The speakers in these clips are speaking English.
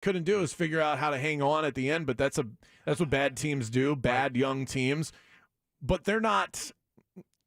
couldn't do is figure out how to hang on at the end, but that's what bad teams do, young teams. But they're not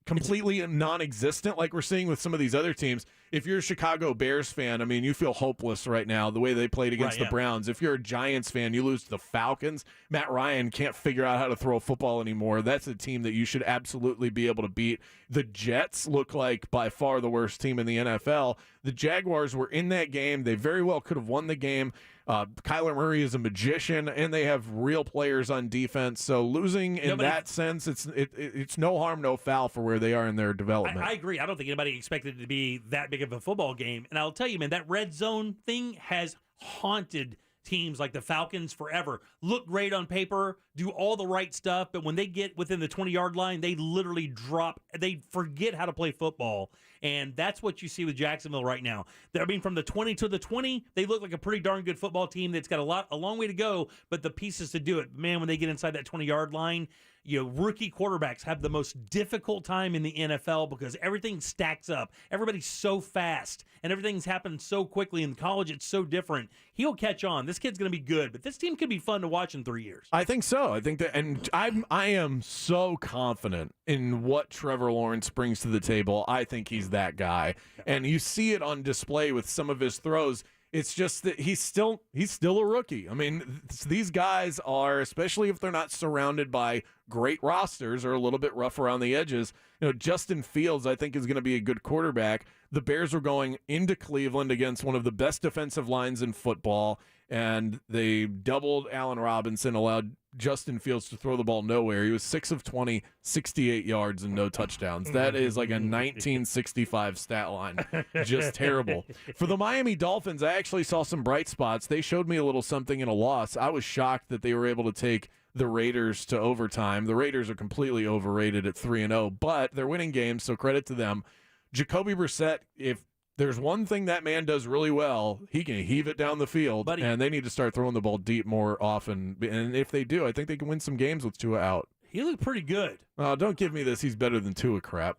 completely non-existent like we're seeing with some of these other teams. If you're a Chicago Bears fan, I mean, you feel hopeless right now the way they played against the Browns. If you're a Giants fan, you lose to the Falcons. Matt Ryan can't figure out how to throw a football anymore. That's a team that you should absolutely be able to beat. The Jets look like by far the worst team in the NFL. The Jaguars were in that game. They very well could have won the game. Kyler Murray is a magician, and they have real players on defense. So losing in that sense, it's no harm, no foul for where they are in their development. I agree. I don't think anybody expected it to be that big of a football game. And I'll tell you, man, that red zone thing has haunted teams like the Falcons forever. Look great on paper, do all the right stuff, but when they get within the 20-yard line, they literally drop. They forget how to play football, and that's what you see with Jacksonville right now. I mean, from the 20 to the 20, they look like a pretty darn good football team that's got a long way to go, but the pieces to do it. Man, when they get inside that 20-yard line, rookie quarterbacks have the most difficult time in the NFL because everything stacks up. Everybody's so fast, and everything's happened so quickly. In college, it's so different. He'll catch on. This kid's going to be good, but this team could be fun to watch in 3 years. I think so. I think that, and I am so confident in what Trevor Lawrence brings to the table. I think he's that guy, and you see it on display with some of his throws. It's just that he's still a rookie. I mean, these guys are, especially if they're not surrounded by great rosters or a little bit rough around the edges. Justin Fields, I think, is going to be a good quarterback. The Bears were going into Cleveland against one of the best defensive lines in football, and they doubled Allen Robinson, allowed Justin Fields to throw the ball nowhere. He was 6 of 20, 68 yards and no touchdowns. That is like a 1965 stat line. Just terrible. For the Miami Dolphins, I actually saw some bright spots. They showed me a little something in a loss. I was shocked that they were able to take the Raiders to overtime. The Raiders are completely overrated at 3-0, but they're winning games, so credit to them. Jacoby Brissett, if there's one thing that man does really well, he can heave it down the field, and they need to start throwing the ball deep more often. And if they do, I think they can win some games with Tua out. He looked pretty good. Oh, don't give me this. He's better than Tua crap.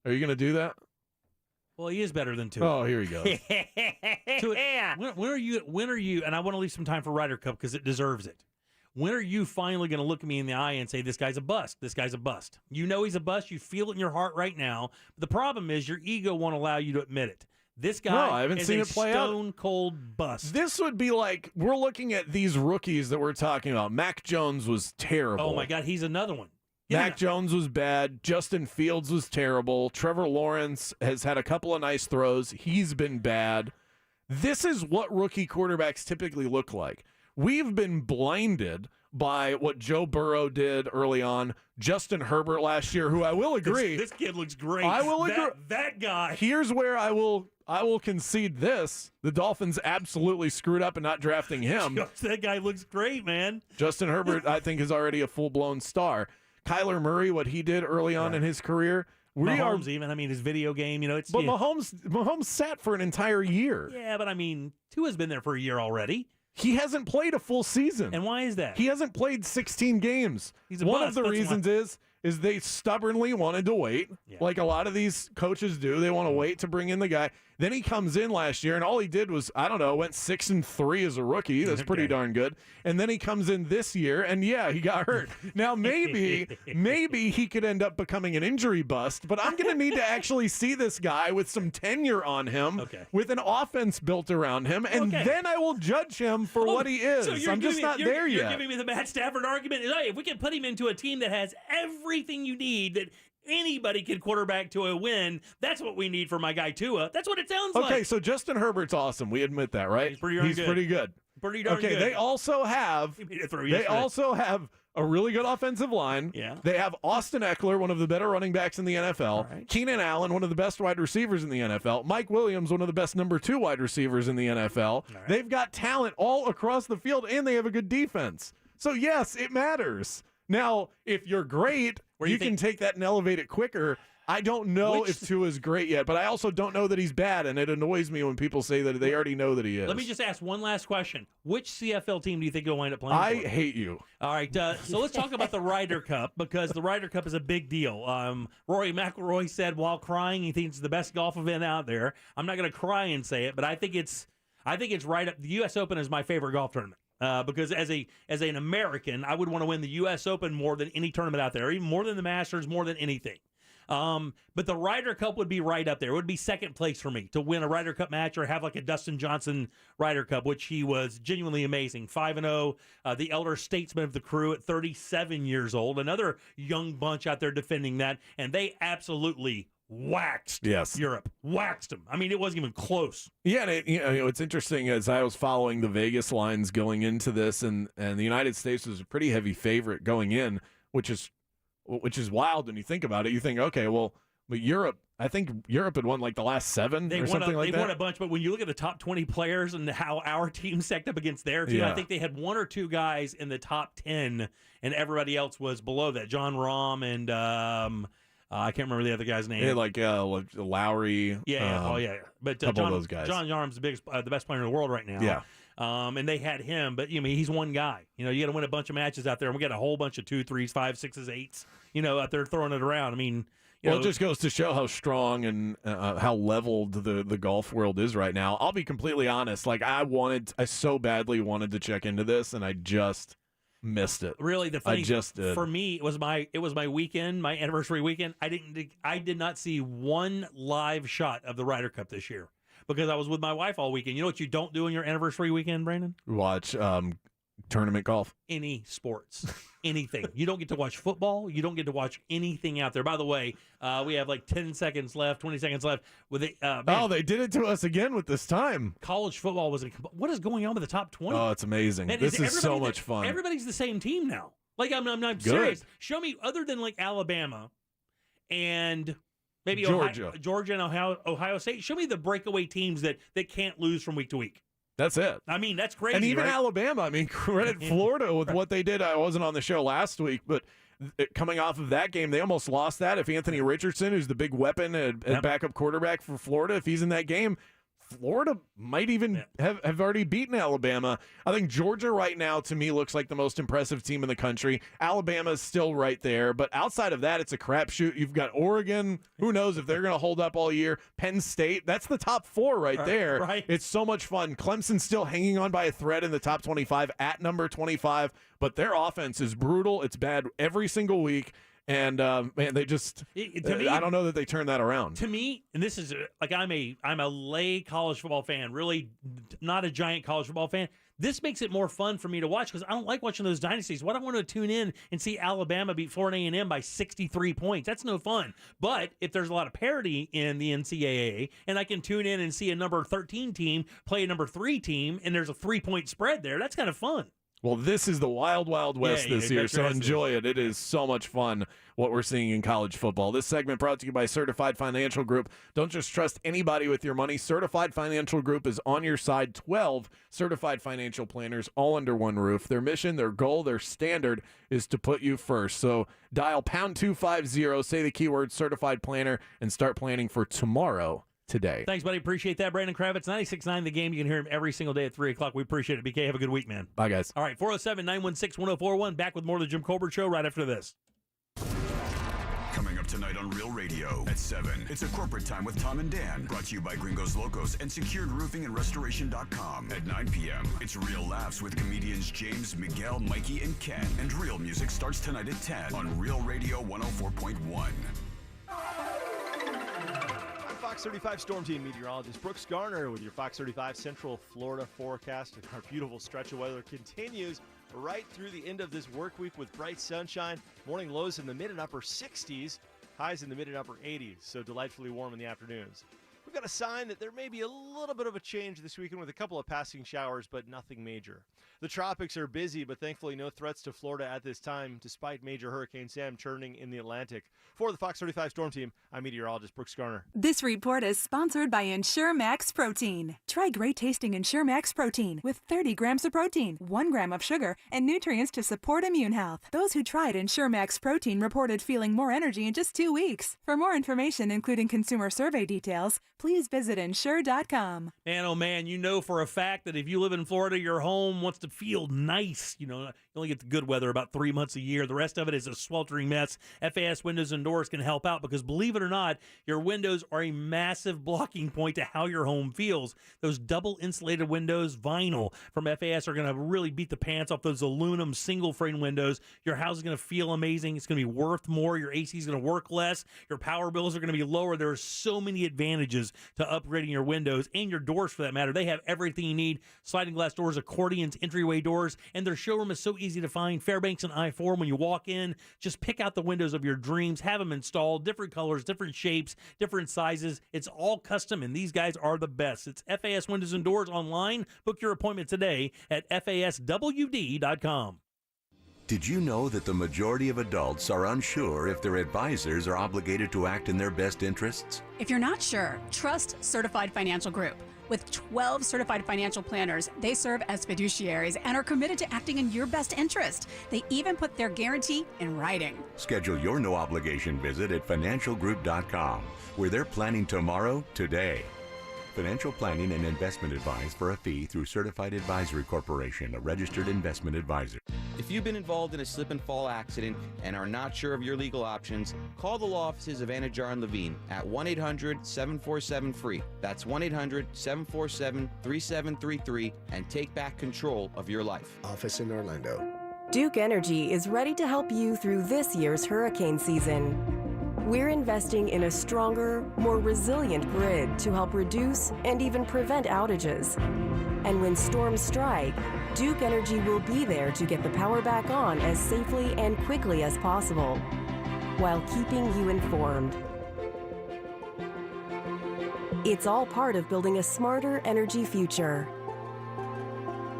Are you going to do that? Well, he is better than Tua. Oh, here he goes. When are you, and I want to leave some time for Ryder Cup because it deserves it. When are you finally going to look at me in the eye and say, this guy's a bust? This guy's a bust. You know he's a bust. You feel it in your heart right now. But the problem is your ego won't allow you to admit it. This guy is a stone-cold bust. This would be like, we're looking at these rookies that we're talking about. Mac Jones was terrible. Oh, my God, he's another one. Mac Jones was bad. Justin Fields was terrible. Trevor Lawrence has had a couple of nice throws. He's been bad. This is what rookie quarterbacks typically look like. We've been blinded by what Joe Burrow did early on, Justin Herbert last year, who I will agree. This kid looks great. I will agree. That guy. Here's where I will concede this. The Dolphins absolutely screwed up in not drafting him. That guy looks great, man. Justin Herbert, I think, is already a full-blown star. Kyler Murray, what he did early on in his career. Mahomes his video game, it's... But Mahomes sat for an entire year. Yeah, but Tua's been there for a year already. He hasn't played a full season. And why is that? He hasn't played 16 games. One of the reasons is they stubbornly wanted to wait, like a lot of these coaches do. They want to wait to bring in the guy. Then he comes in last year, and all he did was, went 6-3 as a rookie. That's pretty darn good. And then he comes in this year, and he got hurt. Now, maybe he could end up becoming an injury bust, but I'm going to need to actually see this guy with some tenure on him, with an offense built around him, and then I will judge him for what he is. So I'm just not there yet. You're giving me the Matt Stafford argument. If we can put him into a team that has everything you need, that anybody can quarterback to a win, that's what we need for my guy Tua. That's what it sounds like. Okay, so Justin Herbert's awesome. We admit that, right? He's pretty good. Pretty darn good. Okay, they also have a really good offensive line. Yeah. They have Austin Eckler, one of the better running backs in the NFL. Right. Keenan Allen, one of the best wide receivers in the NFL. Mike Williams, one of the best number 2 wide receivers in the NFL. Right. They've got talent all across the field, and they have a good defense. So, yes, it matters. Now, if you're great, you can take that and elevate it quicker. I don't know if Tua's great yet, but I also don't know that he's bad, and it annoys me when people say that they already know that he is. Let me just ask one last question. Which CFL team do you think you'll wind up playing for? I hate you. All right, so let's talk about the Ryder Cup, because the Ryder Cup is a big deal. Rory McIlroy said while crying he thinks it's the best golf event out there. I'm not going to cry and say it, but I think I think it's right up. The U.S. Open is my favorite golf tournament. Because as an American, I would want to win the U.S. Open more than any tournament out there, even more than the Masters, more than anything. But the Ryder Cup would be right up there. It would be second place for me to win a Ryder Cup match or have like a Dustin Johnson Ryder Cup, which he was genuinely amazing. 5-0, the elder statesman of the crew at 37 years old. Another young bunch out there defending that, and they absolutely waxed Europe. Waxed them. I mean, it wasn't even close. Yeah, and it's interesting as I was following the Vegas lines going into this, and the United States was a pretty heavy favorite going in, which is wild when you think about it. You think, okay, well, but Europe, I think Europe had won like the last 7 or something like that. They won a bunch, but when you look at the top 20 players and how our team stacked up against their team, I think they had 1 or 2 guys in the top 10, and everybody else was below that. John Rahm and I can't remember the other guy's name. Yeah, like Lowry. But couple of those guys. John Rahm's the best player in the world right now. Yeah. And they had him, but he's one guy. You got to win a bunch of matches out there, and we got a whole bunch of 2, 3s, 5, 6s, 8s. Out there throwing it around. I mean, it just goes to show how strong and how leveled the golf world is right now. I'll be completely honest. Like I so badly wanted to check into this, and I just missed it. Really, the funny I just did. For me, it was my weekend, my anniversary weekend. I did not see one live shot of the Ryder Cup this year because I was with my wife all weekend. You know what you don't do on your anniversary weekend, Brandon? Watch tournament golf. Any sports, anything. You don't get to watch football. You don't get to watch anything out there. By the way, we have like 10 seconds left, 20 seconds left. With it, they did it to us again with this time. College football was what is going on with the top 20? Oh, it's amazing. Man, this is so much fun. Everybody's the same team now. Like I'm serious. Show me other than like Alabama and maybe Georgia and Ohio State. Show me the breakaway teams that can't lose from week to week. That's it. I mean, that's crazy. And even right? Alabama. I mean, credit Florida with what they did. I wasn't on the show last week, but coming off of that game, they almost lost that. If Anthony Richardson, who's the big weapon and backup quarterback for Florida, if he's in that game, Florida might even have already beaten Alabama. I think Georgia right now, to me, looks like the most impressive team in the country. Alabama's still right there. But outside of that, it's a crapshoot. You've got Oregon. Who knows if they're going to hold up all year. Penn State. That's the top 4 right there. Right. It's so much fun. Clemson's still hanging on by a thread in the top 25 at number 25. But their offense is brutal. It's bad every single week. And man, they just I don't know that they turn that around. To me, and this is like I'm a lay college football fan, really not a giant college football fan. This makes it more fun for me to watch because I don't like watching those dynasties. What I want to tune in and see Alabama beat Florida A&M by 63 points. That's no fun. But if there's a lot of parity in the NCAA and I can tune in and see a number 13 team play a number 3 team and there's a 3-point spread there, that's kind of fun. Well, this is the wild, wild west this year, so enjoy it. It is so much fun what we're seeing in college football. This segment brought to you by Certified Financial Group. Don't just trust anybody with your money. Certified Financial Group is on your side. 12 certified financial planners all under one roof. Their mission, their goal, their standard is to put you first. So dial #250, say the keyword certified planner, and start planning for tomorrow. Today. Thanks, buddy. Appreciate that. Brandon Kravitz, 96.9 The Game. You can hear him every single day at 3 o'clock. We appreciate it. BK, have a good week, man. Bye, guys. All right, 407-916-1041. Back with more of the Jim Colbert Show right after this. Coming up tonight on Real Radio at 7, it's a corporate time with Tom and Dan, brought to you by Gringos Locos and SecuredRoofingAndRestoration.com. At 9 p.m., it's Real Laughs with comedians James, Miguel, Mikey, and Ken. And Real Music starts tonight at 10 on Real Radio 104.1. Fox 35 Storm Team meteorologist Brooks Garner with your Fox 35 Central Florida forecast. Our beautiful stretch of weather continues right through the end of this work week with bright sunshine. Morning lows in the mid and upper 60s, highs in the mid and upper 80s, so delightfully warm in the afternoons. We've got a sign that there may be a little bit of a change this weekend with a couple of passing showers, but nothing major. The tropics are busy, but thankfully no threats to Florida at this time, despite Major Hurricane Sam churning in the Atlantic. For the Fox 35 Storm Team, I'm meteorologist Brooks Garner. This report is sponsored by Ensure Max Protein. Try great tasting Ensure Max Protein with 30 grams of protein, 1 gram of sugar, and nutrients to support immune health. Those who tried Ensure Max Protein reported feeling more energy in just 2 weeks. For more information, including consumer survey details, please please visit insure.com. Man, oh man, you know for a fact that if you live in Florida, your home wants to feel nice. You know, you only get the good weather about 3 months a year. The rest of it is a sweltering mess. FAS Windows and Doors can help out because, believe it or not, your windows are a massive blocking point to how your home feels. Those double insulated windows, vinyl from FAS, are going to really beat the pants off those aluminum single frame windows. Your house is going to feel amazing. It's going to be worth more. Your AC is going to work less. Your power bills are going to be lower. There are so many advantages to upgrading your windows and your doors for that matter. They have everything you need: sliding glass doors, accordions, entryway doors, and their showroom is so easy to find. Fairbanks and I-4, when you walk in, just pick out the windows of your dreams, have them installed, different colors, different shapes, different sizes. It's all custom, and these guys are the best. It's FAS Windows and Doors online. Book your appointment today at faswd.com. Did you know that the majority of adults are unsure if their advisors are obligated to act in their best interests? If you're not sure, trust Certified Financial Group. With 12 certified financial planners, they serve as fiduciaries and are committed to acting in your best interest. They even put their guarantee in writing. Schedule your no-obligation visit at financialgroup.com, where they're planning tomorrow today. Financial planning and investment advice for a fee through Certified Advisory Corporation, a registered investment advisor. If you've been involved in a slip and fall accident and are not sure of your legal options, call the law offices of Anajar and Levine at 1-800-747-FREE. That's 1-800-747-3733 and take back control of your life. Office in Orlando. Duke Energy is ready to help you through this year's hurricane season. We're investing in a stronger, more resilient grid to help reduce and even prevent outages. And when storms strike, Duke Energy will be there to get the power back on as safely and quickly as possible, while keeping you informed. It's all part of building a smarter energy future.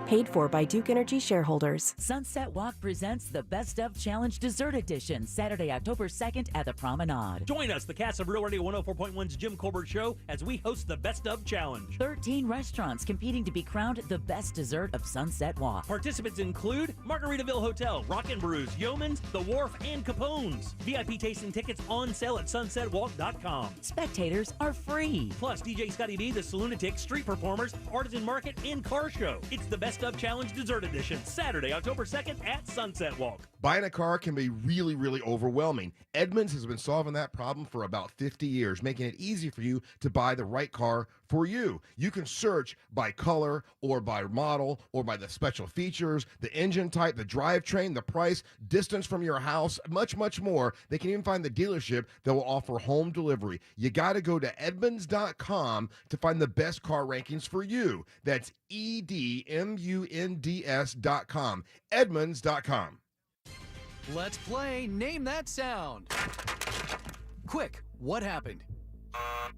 Paid for by Duke Energy shareholders. Sunset Walk presents the Best of Challenge Dessert Edition, Saturday, October 2nd at the Promenade. Join us, the cast of Real Radio 104.1's Jim Colbert Show, as we host the Best of Challenge. 13 restaurants competing to be crowned the best dessert of Sunset Walk. Participants include Margaritaville Hotel, Rock and Brews, Yeoman's, The Wharf, and Capone's. VIP tasting tickets on sale at sunsetwalk.com. Spectators are free. Plus, DJ Scotty B, the Saloonitic, street performers, artisan market, and car show. It's the Best of Challenge Dessert Edition, Saturday, October 2nd at Sunset Walk. Buying a car can be really, really overwhelming. Edmunds has been solving that problem for about 50 years, making it easy for you to buy the right car for you. You can search by color or by model or by the special features, the engine type, the drivetrain, the price, distance from your house, much, much more. They can even find the dealership that will offer home delivery. You got to go to Edmunds.com to find the best car rankings for you. That's EDMUNDS.com. Edmunds.com. Let's play Name That Sound. Quick, what happened?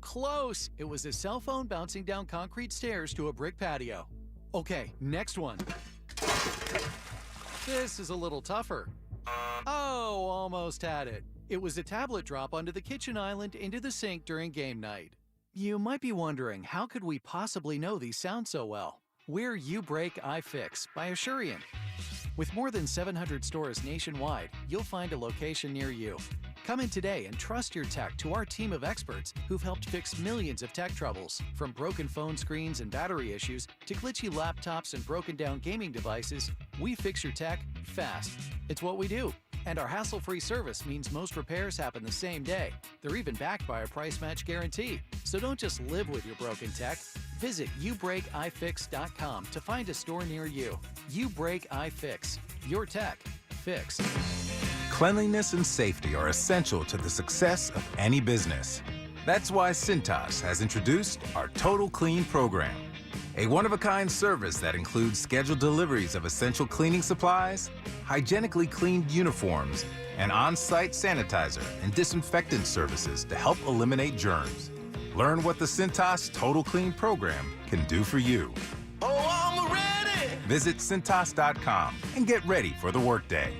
Close. It was a cell phone bouncing down concrete stairs to a brick patio. Okay, next one. This is a little tougher. Oh, almost had it. It was a tablet drop onto the kitchen island into the sink during game night. You might be wondering, how could we possibly know these sound so well? We're You Break, I Fix by Asurion. With more than 700 stores nationwide, you'll find a location near you. Come in today and trust your tech to our team of experts who've helped fix millions of tech troubles, from broken phone screens and battery issues to glitchy laptops and broken down gaming devices. We fix your tech fast. It's what we do. And our hassle-free service means most repairs happen the same day. They're even backed by a price match guarantee. So don't just live with your broken tech. Visit YouBreakIFix.com to find a store near you. You Break iFix. Your tech fixed. Cleanliness and safety are essential to the success of any business. That's why Cintas has introduced our Total Clean program, a one-of-a-kind service that includes scheduled deliveries of essential cleaning supplies, hygienically cleaned uniforms, and on-site sanitizer and disinfectant services to help eliminate germs. Learn what the Cintas Total Clean program can do for you. Oh, I'm ready! Visit Cintas.com and get ready for the workday.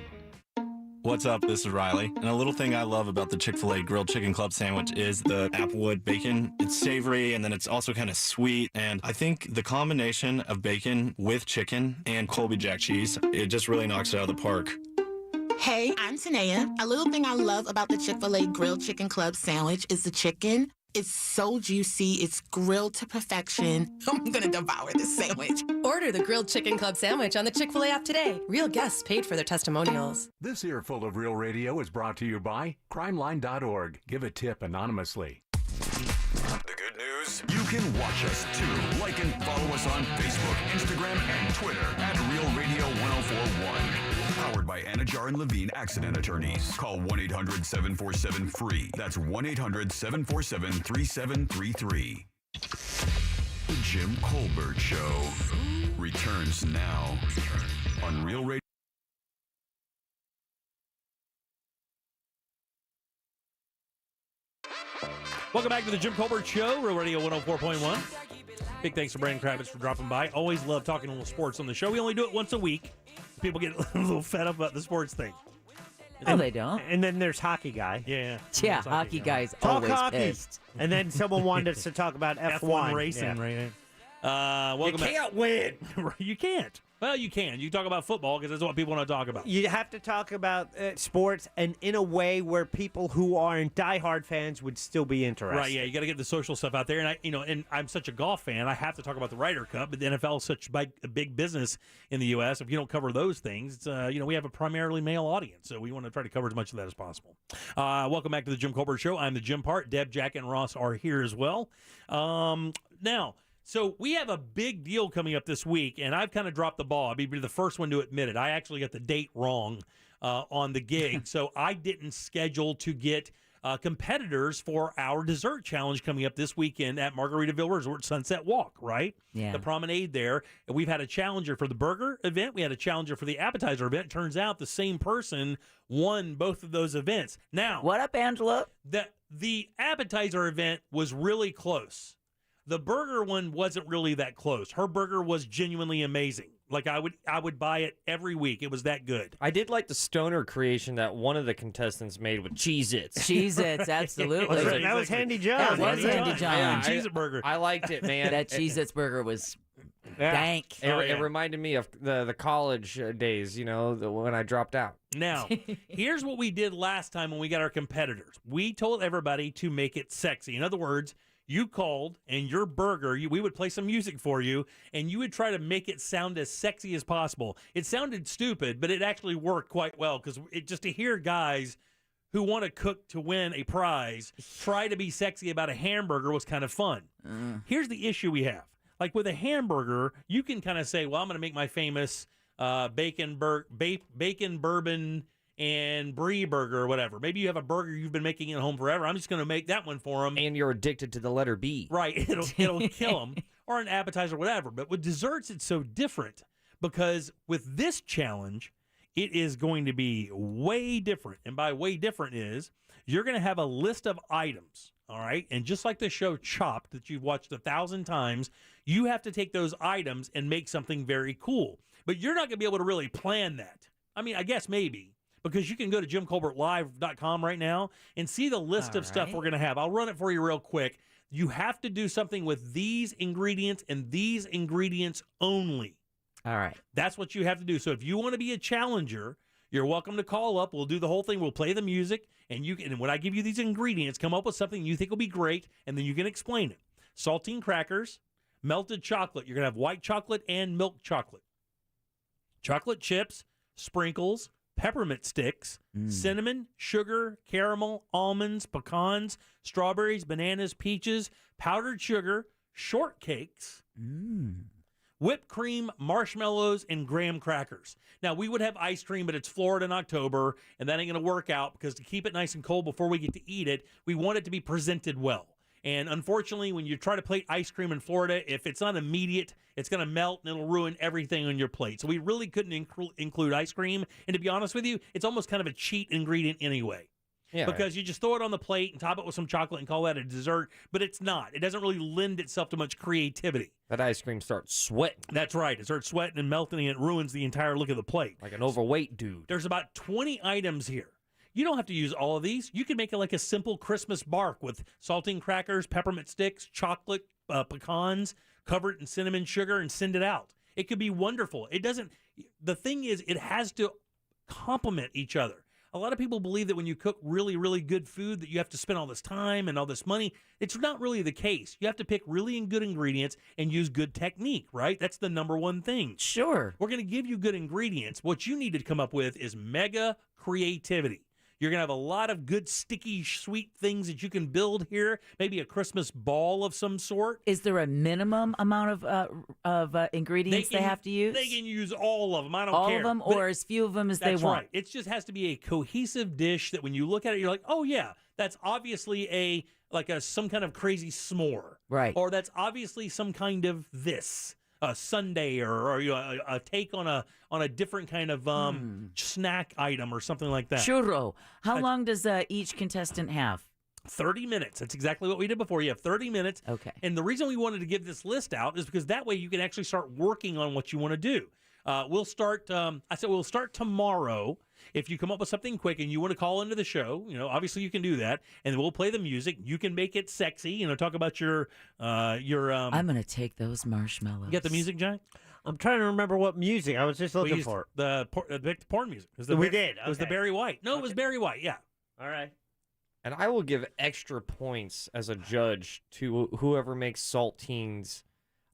What's up? This is Riley. And a little thing I love about the Chick-fil-A Grilled Chicken Club sandwich is the applewood bacon. It's savory, and then it's also kind of sweet. And I think the combination of bacon with chicken and Colby Jack cheese, it just really knocks it out of the park. Hey, I'm Tanea. A little thing I love about the Chick-fil-A Grilled Chicken Club sandwich is the chicken. It's so juicy. It's grilled to perfection. I'm going to devour this sandwich. Order the Grilled Chicken Club sandwich on the Chick-fil-A app today. Real guests paid for their testimonials. This earful of Real Radio is brought to you by crimeline.org. Give a tip anonymously. The good news? You can watch us too. Like and follow us on Facebook, Instagram, and Twitter at Real Radio 1041. Powered by Anajar and Levine Accident Attorneys. Call 1-800-747-FREE. That's 1-800-747-3733. The Jim Colbert Show returns now on Real Radio. Welcome back to the Jim Colbert Show, Real Radio 104.1. Big thanks to Brandon Kravitz for dropping by. Always love talking a little sports on the show. We only do it once a week. People get a little fed up about the sports thing. Oh, they don't. And then there's Hockey Guy. Yeah. Yeah, hockey guys Talk always hockey. pissed. And then someone wanted us to talk about F1. racing, Yeah. right? Welcome You can't win. You can't. Well, you can. You talk about football because that's what people want to talk about. You have to talk about sports and in a way where people who aren't diehard fans would still be interested. Right, yeah, you got to get the social stuff out there, and and I'm such a golf fan, I have to talk about the Ryder Cup. But the NFL is such a big business in the U.S. If you don't cover those things, it's, we have a primarily male audience, so we want to try to cover as much of that as possible. Welcome back to the Jim Colbert Show. I'm the Jim Part. Deb, Jack, and Ross are here as well. Now. So we have a big deal coming up this week, and I've kind of dropped the ball. I'll be the first one to admit it. I actually got the date wrong on the gig, so I didn't schedule to get competitors for our dessert challenge coming up this weekend at Margaritaville Resort Sunset Walk, right? Yeah. The promenade there. And we've had a challenger for the burger event. We had a challenger for the appetizer event. Turns out the same person won both of those events. Now, what up, Angela? The appetizer event was really close. The burger one wasn't really that close. Her burger was genuinely amazing. Like I would buy it every week. It was that good. I did like the stoner creation that one of the contestants made with Cheez-Its. Cheez-Its, absolutely. That was Handy John. That was Handy John. Cheez-It burger. I liked it, man. That Cheez-Its burger was dank. It reminded me of the college days, when I dropped out. Now, here's what we did last time when we got our competitors. We told everybody to make it sexy. In other words, you called, and your burger, we would play some music for you, and you would try to make it sound as sexy as possible. It sounded stupid, but it actually worked quite well, because just to hear guys who want to cook to win a prize try to be sexy about a hamburger was kind of fun. Here's the issue we have. Like with a hamburger, you can kind of say, well, I'm going to make my famous bacon bourbon and brie burger or whatever. Maybe you have a burger you've been making at home forever. I'm just going to make that one for them. And you're addicted to the letter B. Right. It'll kill them. Or an appetizer, whatever. But with desserts, it's so different because with this challenge, it is going to be way different. And by way different is you're going to have a list of items. All right. And just like the show Chopped that you've watched 1,000 times, you have to take those items and make something very cool. But you're not going to be able to really plan that. I mean, I guess maybe. Because you can go to JimColbertLive.com right now and see the list of stuff we're going to have. I'll run it for you real quick. You have to do something with these ingredients and these ingredients only. All right. That's what you have to do. So if you want to be a challenger, you're welcome to call up. We'll do the whole thing. We'll play the music. And when I give you these ingredients, come up with something you think will be great, and then you can explain it. Saltine crackers, melted chocolate. You're going to have white chocolate and milk chocolate. Chocolate chips, sprinkles, peppermint sticks, cinnamon, sugar, caramel, almonds, pecans, strawberries, bananas, peaches, powdered sugar, shortcakes, whipped cream, marshmallows, and graham crackers. Now, we would have ice cream, but it's Florida in October, and that ain't going to work out because to keep it nice and cold before we get to eat it, we want it to be presented well. And unfortunately, when you try to plate ice cream in Florida, if it's not immediate, it's going to melt and it'll ruin everything on your plate. So we really couldn't include ice cream. And to be honest with you, it's almost kind of a cheat ingredient anyway. Yeah, because you just throw it on the plate and top it with some chocolate and call that a dessert. But it's not. It doesn't really lend itself to much creativity. That ice cream starts sweating. That's right. It starts sweating and melting and it ruins the entire look of the plate. Like an overweight dude. There's about 20 items here. You don't have to use all of these. You can make it like a simple Christmas bark with saltine crackers, peppermint sticks, chocolate, pecans, covered in cinnamon sugar, and send it out. It could be wonderful. It doesn't. The thing is, it has to complement each other. a lot of people believe that when you cook really, really good food that you have to spend all this time and all this money. It's not really the case. You have to pick really good ingredients and use good technique, right? That's the number one thing. Sure. We're going to give you good ingredients. What you need to come up with is mega creativity. You're going to have a lot of good, sticky, sweet things that you can build here. Maybe a Christmas ball of some sort. Is there a minimum amount of ingredients they have to use? They can use all of them. I don't all care. All of them, or as few of them as they want? That's right. It just has to be a cohesive dish that when you look at it, you're like, oh, yeah, that's obviously some kind of crazy s'more. Right. Or that's obviously some kind of this. A sundae or a take on a different kind of snack item or something like that. Churro. How long does each contestant have? 30 minutes. That's exactly what we did before. You have 30 minutes. Okay. And the reason we wanted to give this list out is because that way you can actually start working on what you want to do. We'll start, we'll start tomorrow. If you come up with something quick and you want to call into the show, obviously you can do that, and we'll play the music. You can make it sexy, talk about your. I'm going to take those marshmallows. You got the music, Jack? I'm trying to remember what music I was just looking for. The porn music. We did. It was the Barry White. No, it was Barry White. Yeah. All right. And I will give extra points as a judge to whoever makes saltines.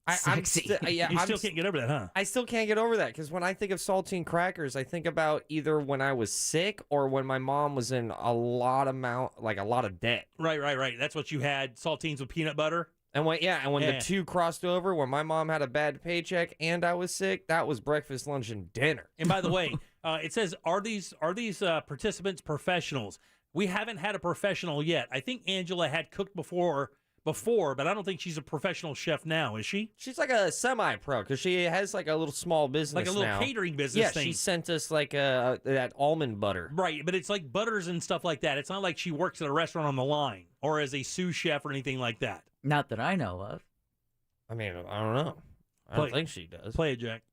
Sexy. You still can't get over that, huh? I still can't get over that because when I think of saltine crackers, I think about either when I was sick or when my mom was in a lot of debt. Right. That's what you had, saltines with peanut butter. And when the two crossed over, when my mom had a bad paycheck and I was sick, that was breakfast, lunch, and dinner. And by the way, it says, are these participants professionals? We haven't had a professional yet. I think Angela had cooked before, but I don't think she's a professional chef now, is she? She's like a semi-pro because she has like a little small business like a little now. Catering business thing. Yeah, she sent us like that almond butter. Right, but it's like butters and stuff like that. It's not like she works at a restaurant on the line or as a sous chef or anything like that. Not that I know of. I mean, I don't know. I don't think she does. Play it, Jack.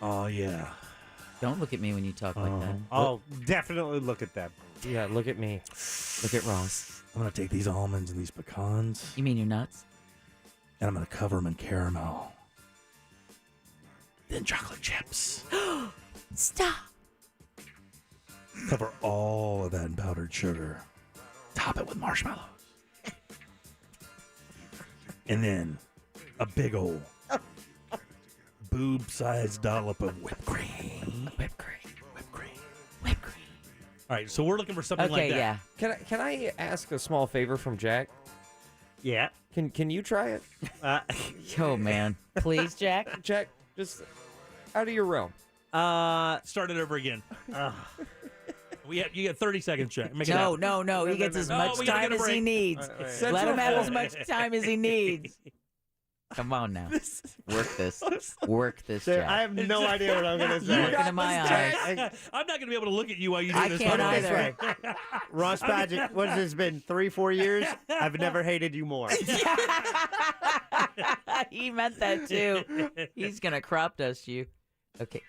Oh, yeah. Don't look at me when you talk like that. I'll definitely look at them. Yeah, look at me. Look at Ross. I'm going to take these almonds and these pecans. You mean your nuts? And I'm going to cover them in caramel. Then chocolate chips. Stop. Cover all of that in powdered sugar. Top it with marshmallows. And then a big old boob-sized dollop of whipped cream. Whipped cream. All right, so we're looking for something like that. Yeah. Can I ask a small favor from Jack? Yeah. Can you try it? Yo, man. Please, Jack? Jack, just out of your realm. Start it over again. You get 30 seconds, Jack. Make it No. happen. He gets as much time as he needs. Let him have as much time as he needs. Come on now. Work this. Work this, Jack. I have no idea what I'm going to say. Look into my eyes. I'm not going to be able to look at you while you do I this. can't by the way. either. Ross Padgett, what has this been, 3-4 years? I've never hated you more. He meant that too. He's going to crop dust you. Okay.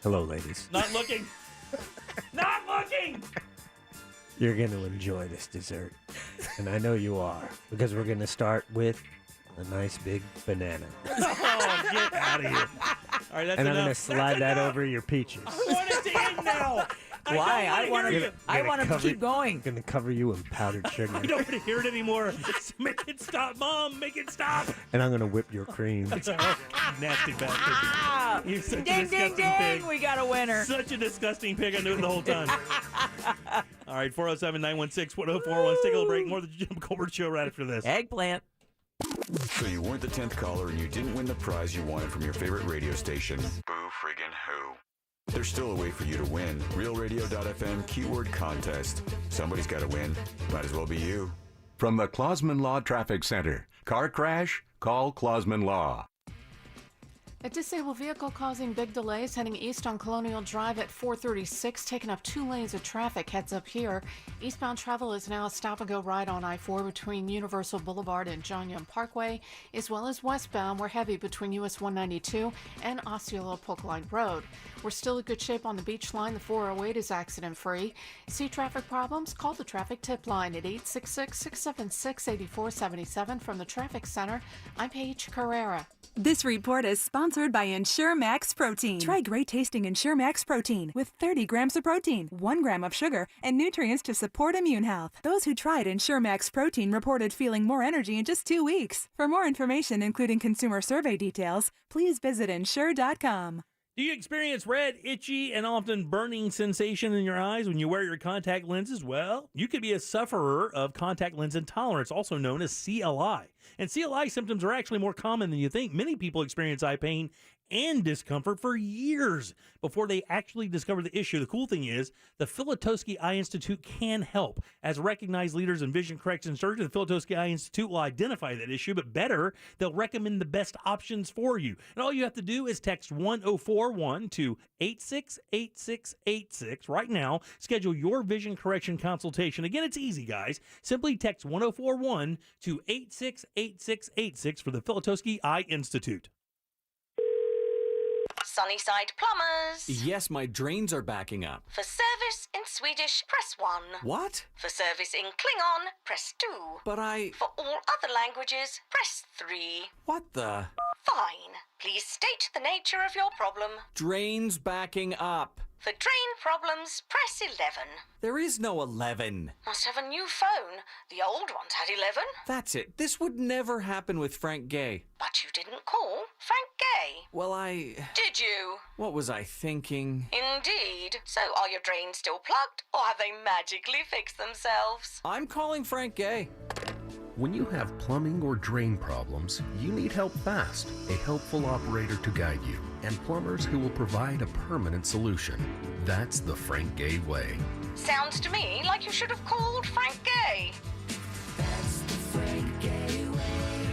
Hello, ladies. Not looking. Not looking. You're going to enjoy this dessert. And I know you are. Because we're going to start with a nice big banana. Oh, get out of here. All right, that's and I'm enough. going to slide that over your peaches. I want it to end now. Why? I want him to keep going. I'm going to cover you in powdered sugar. I don't want to hear it anymore. Make it stop, Mom. Make it stop. And I'm going to whip your cream. Nasty bastard. Ah! You're such Ding, a disgusting ding, pig. ding. We got a winner. Such a disgusting pig. I knew it the whole time. All right, 407-916-1041. Let's take a little break. More of the Jim Colbert Show right after this. Eggplant. So you weren't the 10th caller and you didn't win the prize you wanted from your favorite radio station. Boo friggin' who. There's still a way for you to win. RealRadio.fm keyword contest. Somebody's got to win. Might as well be you. From the Clausman Law Traffic Center. Car crash? Call Clausman Law. A disabled vehicle causing big delays heading east on Colonial Drive at 436, taking up 2 lanes of traffic. Heads up here. Eastbound travel is now a stop-and-go ride on I-4 between Universal Boulevard and John Young Parkway, as well as westbound. We're heavy between US 192 and Osceola Polk Line Road. We're still in good shape on the beach line. The 408 is accident-free. See traffic problems? Call the traffic tip line at 866-676-8477. From the Traffic Center, I'm Paige Carrera. This report is sponsored by Ensure Max Protein. Try great tasting Ensure Max Protein with 30 grams of protein, 1 gram of sugar, and nutrients to support immune health. Those who tried Ensure Max Protein reported feeling more energy in just 2 weeks. For more information, including consumer survey details, please visit Ensure.com. Do you experience red, itchy, and often burning sensation in your eyes when you wear your contact lenses? Well, you could be a sufferer of contact lens intolerance, also known as CLI. And CLI symptoms are actually more common than you think. Many people experience eye pain and discomfort for years before they actually discover the issue. The cool thing is the Filatowski Eye Institute can help. As recognized leaders in vision correction surgery, the Filatowski Eye Institute will identify that issue, but better, they'll recommend the best options for you. And all you have to do is text 1041 to 868686 right now. Schedule your vision correction consultation. Again, it's easy, guys. Simply text 1041 to 868686 for the Filatowski Eye Institute. Sunnyside Plumbers. Yes, my drains are backing up. For service in Swedish, press 1. What? For service in Klingon, press 2. But For all other languages, press 3. What the? Fine. Please state the nature of your problem. Drains backing up. For drain problems, press 11. There is no 11. Must have a new phone. The old ones had 11. That's it. This would never happen with Frank Gay. But you didn't call Frank Gay. Well, Did you? What was I thinking? Indeed. So are your drains still plugged, or have they magically fixed themselves? I'm calling Frank Gay. When you have plumbing or drain problems, you need help fast, a helpful operator to guide you, and plumbers who will provide a permanent solution. That's the Frank Gay way. Sounds to me like you should have called Frank Gay. That's the Frank Gay way.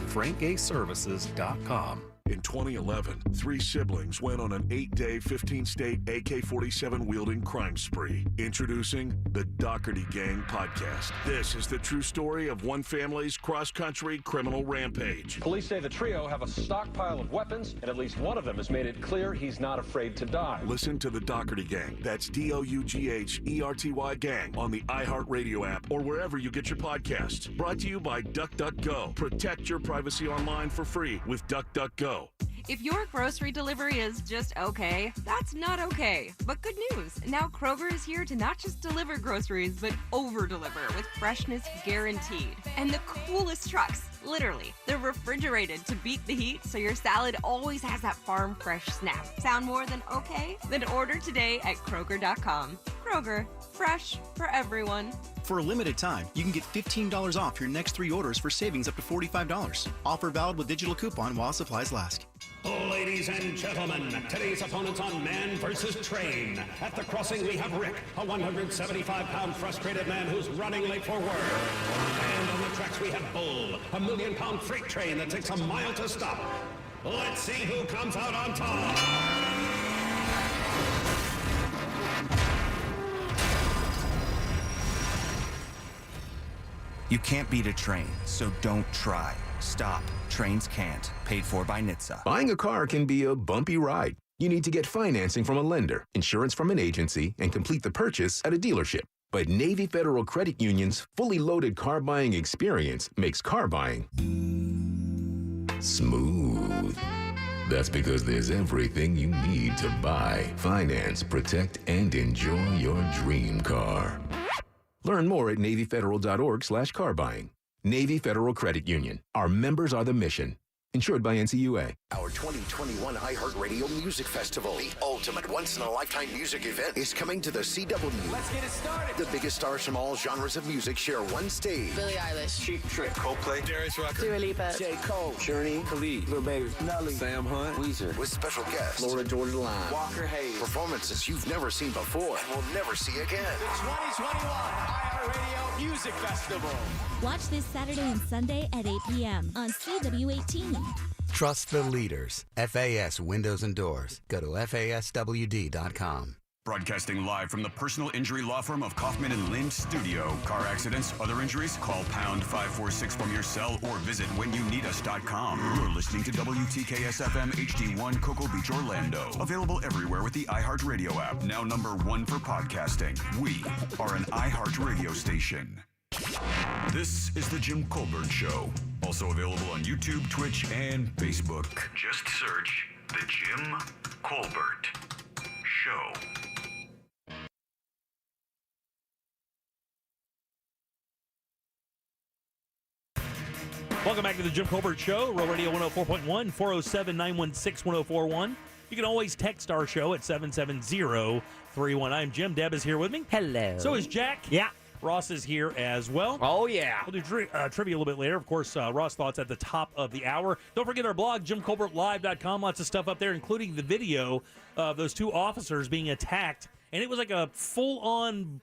FrankGayServices.com. In 2011, 3 siblings went on an 8-day, 15-state AK-47 wielding crime spree. Introducing the Doherty Gang podcast. This is the true story of one family's cross-country criminal rampage. Police say the trio have a stockpile of weapons, and at least one of them has made it clear he's not afraid to die. Listen to the Doherty Gang. That's DOUGHERTY Gang on the iHeartRadio app or wherever you get your podcasts. Brought to you by DuckDuckGo. Protect your privacy online for free with DuckDuckGo. If your grocery delivery is just okay, that's not okay. But good news, now Kroger is here to not just deliver groceries, but over-deliver with freshness guaranteed. And the coolest trucks, literally, they're refrigerated to beat the heat, so your salad always has that farm fresh snap. Sound more than okay? Then order today at Kroger.com. Kroger, fresh for everyone. For a limited time, you can get $15 off your next 3 orders for savings up to $45. Offer valid with digital coupon while supplies last. Ladies and gentlemen, today's opponents on Man vs. Train. At the crossing, we have Rick, a 175-pound frustrated man who's running late for work. And on the tracks, we have Bull, a 1 million-pound freight train that takes a mile to stop. Let's see who comes out on top. You can't beat a train, so don't try. Stop. Trains can't. Paid for by NHTSA. Buying a car can be a bumpy ride. You need to get financing from a lender, insurance from an agency, and complete the purchase at a dealership. But Navy Federal Credit Union's fully loaded car buying experience makes car buying smooth. That's because there's everything you need to buy, finance, protect, and enjoy your dream car. Learn more at NavyFederal.org/car buying. Navy Federal Credit Union. Our members are the mission. Insured by NCUA. Our 2021 iHeartRadio Music Festival, the ultimate once-in-a-lifetime music event, is coming to the CW. Let's get it started. The biggest stars from all genres of music share one stage. Billie Eilish, Cheap Trick, Coldplay, Darius Rucker, Dua Lipa, J. Cole, Journey, Khalid, Lil Baby, Nelly, Sam Hunt, Weezer, with special guests Florida Georgia Line, Walker Hayes. Performances you've never seen before and will never see again. The 2021 Radio Music Festival. Watch this Saturday and Sunday at 8 p.m. on CW18. Trust the leaders. FAS Windows and Doors. Go to FASWD.com. Broadcasting live from the personal injury law firm of Kaufman and Lind Studio. Car accidents, other injuries? Call pound 546 from your cell or visit whenyouneedus.com. You're listening to WTKS FM HD1 Cocoa Beach, Orlando. Available everywhere with the iHeartRadio app. Now #1 for podcasting. We are an iHeartRadio station. This is the Jim Colbert Show. Also available on YouTube, Twitch, and Facebook. Just search the Jim Colbert Show. Welcome back to the Jim Colbert Show, Real Radio 104.1, 407-916-1041. You can always text our show at 770-31. I'm Jim. Deb is here with me. Hello. So is Jack. Yeah. Ross is here as well. Oh, yeah. We'll do trivia a little bit later. Of course, Ross thoughts at the top of the hour. Don't forget our blog, JimColbertLive.com. Lots of stuff up there, including the video of those two officers being attacked. And it was like a full-blown,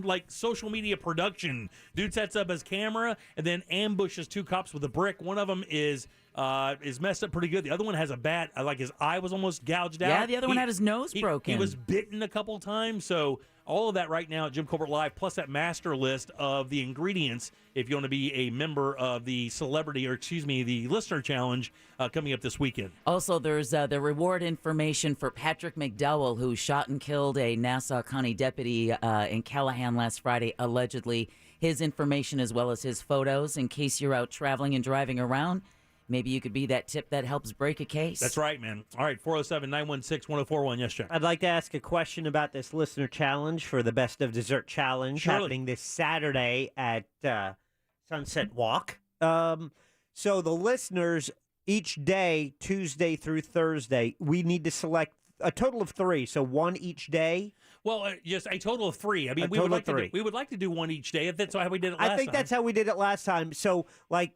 like, social media production. Dude sets up his camera and then ambushes two cops with a brick. One of them is messed up pretty good. The other one has a bat. Like, his eye was almost gouged out. Yeah, the other one had his nose broken. He was bitten a couple times. So all of that right now at Jim Colbert Live, plus that master list of the ingredients if you want to be a member of the the listener challenge coming up this weekend. Also, there's the reward information for Patrick McDowell, who shot and killed a Nassau County deputy in Callahan last Friday, allegedly. His information as well as his photos in case you're out traveling and driving around. Maybe you could be that tip that helps break a case. That's right, man. All right, 407-916-1041. Yes, Jack. I'd like to ask a question about this listener challenge for the Best of Dessert Challenge happening this Saturday at Sunset Walk. So the listeners, each day, Tuesday through Thursday, we need to select a total of 3, so one each day. Well, just a total of 3. I mean, we would like to do one each day. If that's how we did it last time. I think that's how we did it last time. So, like,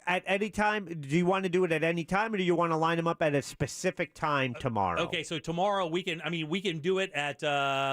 at any time, do you want to do it at any time, or do you want to line them up at a specific time tomorrow? Okay, so tomorrow we can do it at,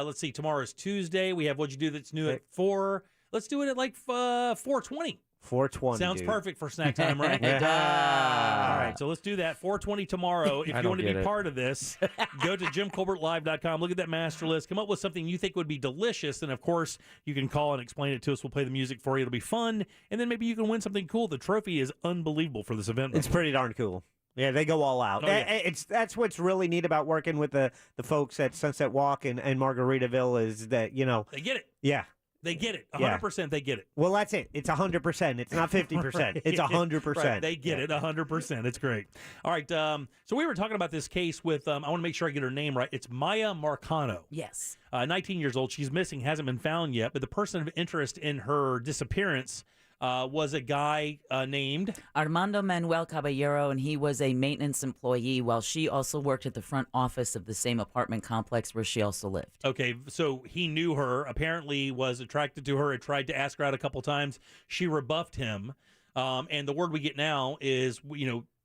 let's see, tomorrow's Tuesday. We have What'd You Do That's New at 4. Let's do it at like 4:20. 4:20. Sounds dude. perfect for snack time, right? It does. All right, so let's do that. 4:20 tomorrow. If you want to be part of this, go to JimColbertLive.com. Look at that master list. Come up with something you think would be delicious. And, of course, you can call and explain it to us. We'll play the music for you. It'll be fun. And then maybe you can win something cool. The trophy is unbelievable for this event. It's pretty darn cool. Yeah, they go all out. Oh, yeah. That's what's really neat about working with the folks at Sunset Walk and Margaritaville is that, They get it. Yeah. They get it. 100% they get it. Well, that's it. It's 100%. It's not 50%. It's 100%. Right. They get it 100%. It's great. All right. So we were talking about this case with, I want to make sure I get her name right. It's Maya Marcano. Yes. 19 years old. She's missing, hasn't been found yet. But the person of interest in her disappearance was a guy named Armando Manuel Caballero, and he was a maintenance employee while she also worked at the front office of the same apartment complex where she also lived. Okay, so he knew her, apparently was attracted to her, had tried to ask her out a couple times. She rebuffed him, and the word we get now is,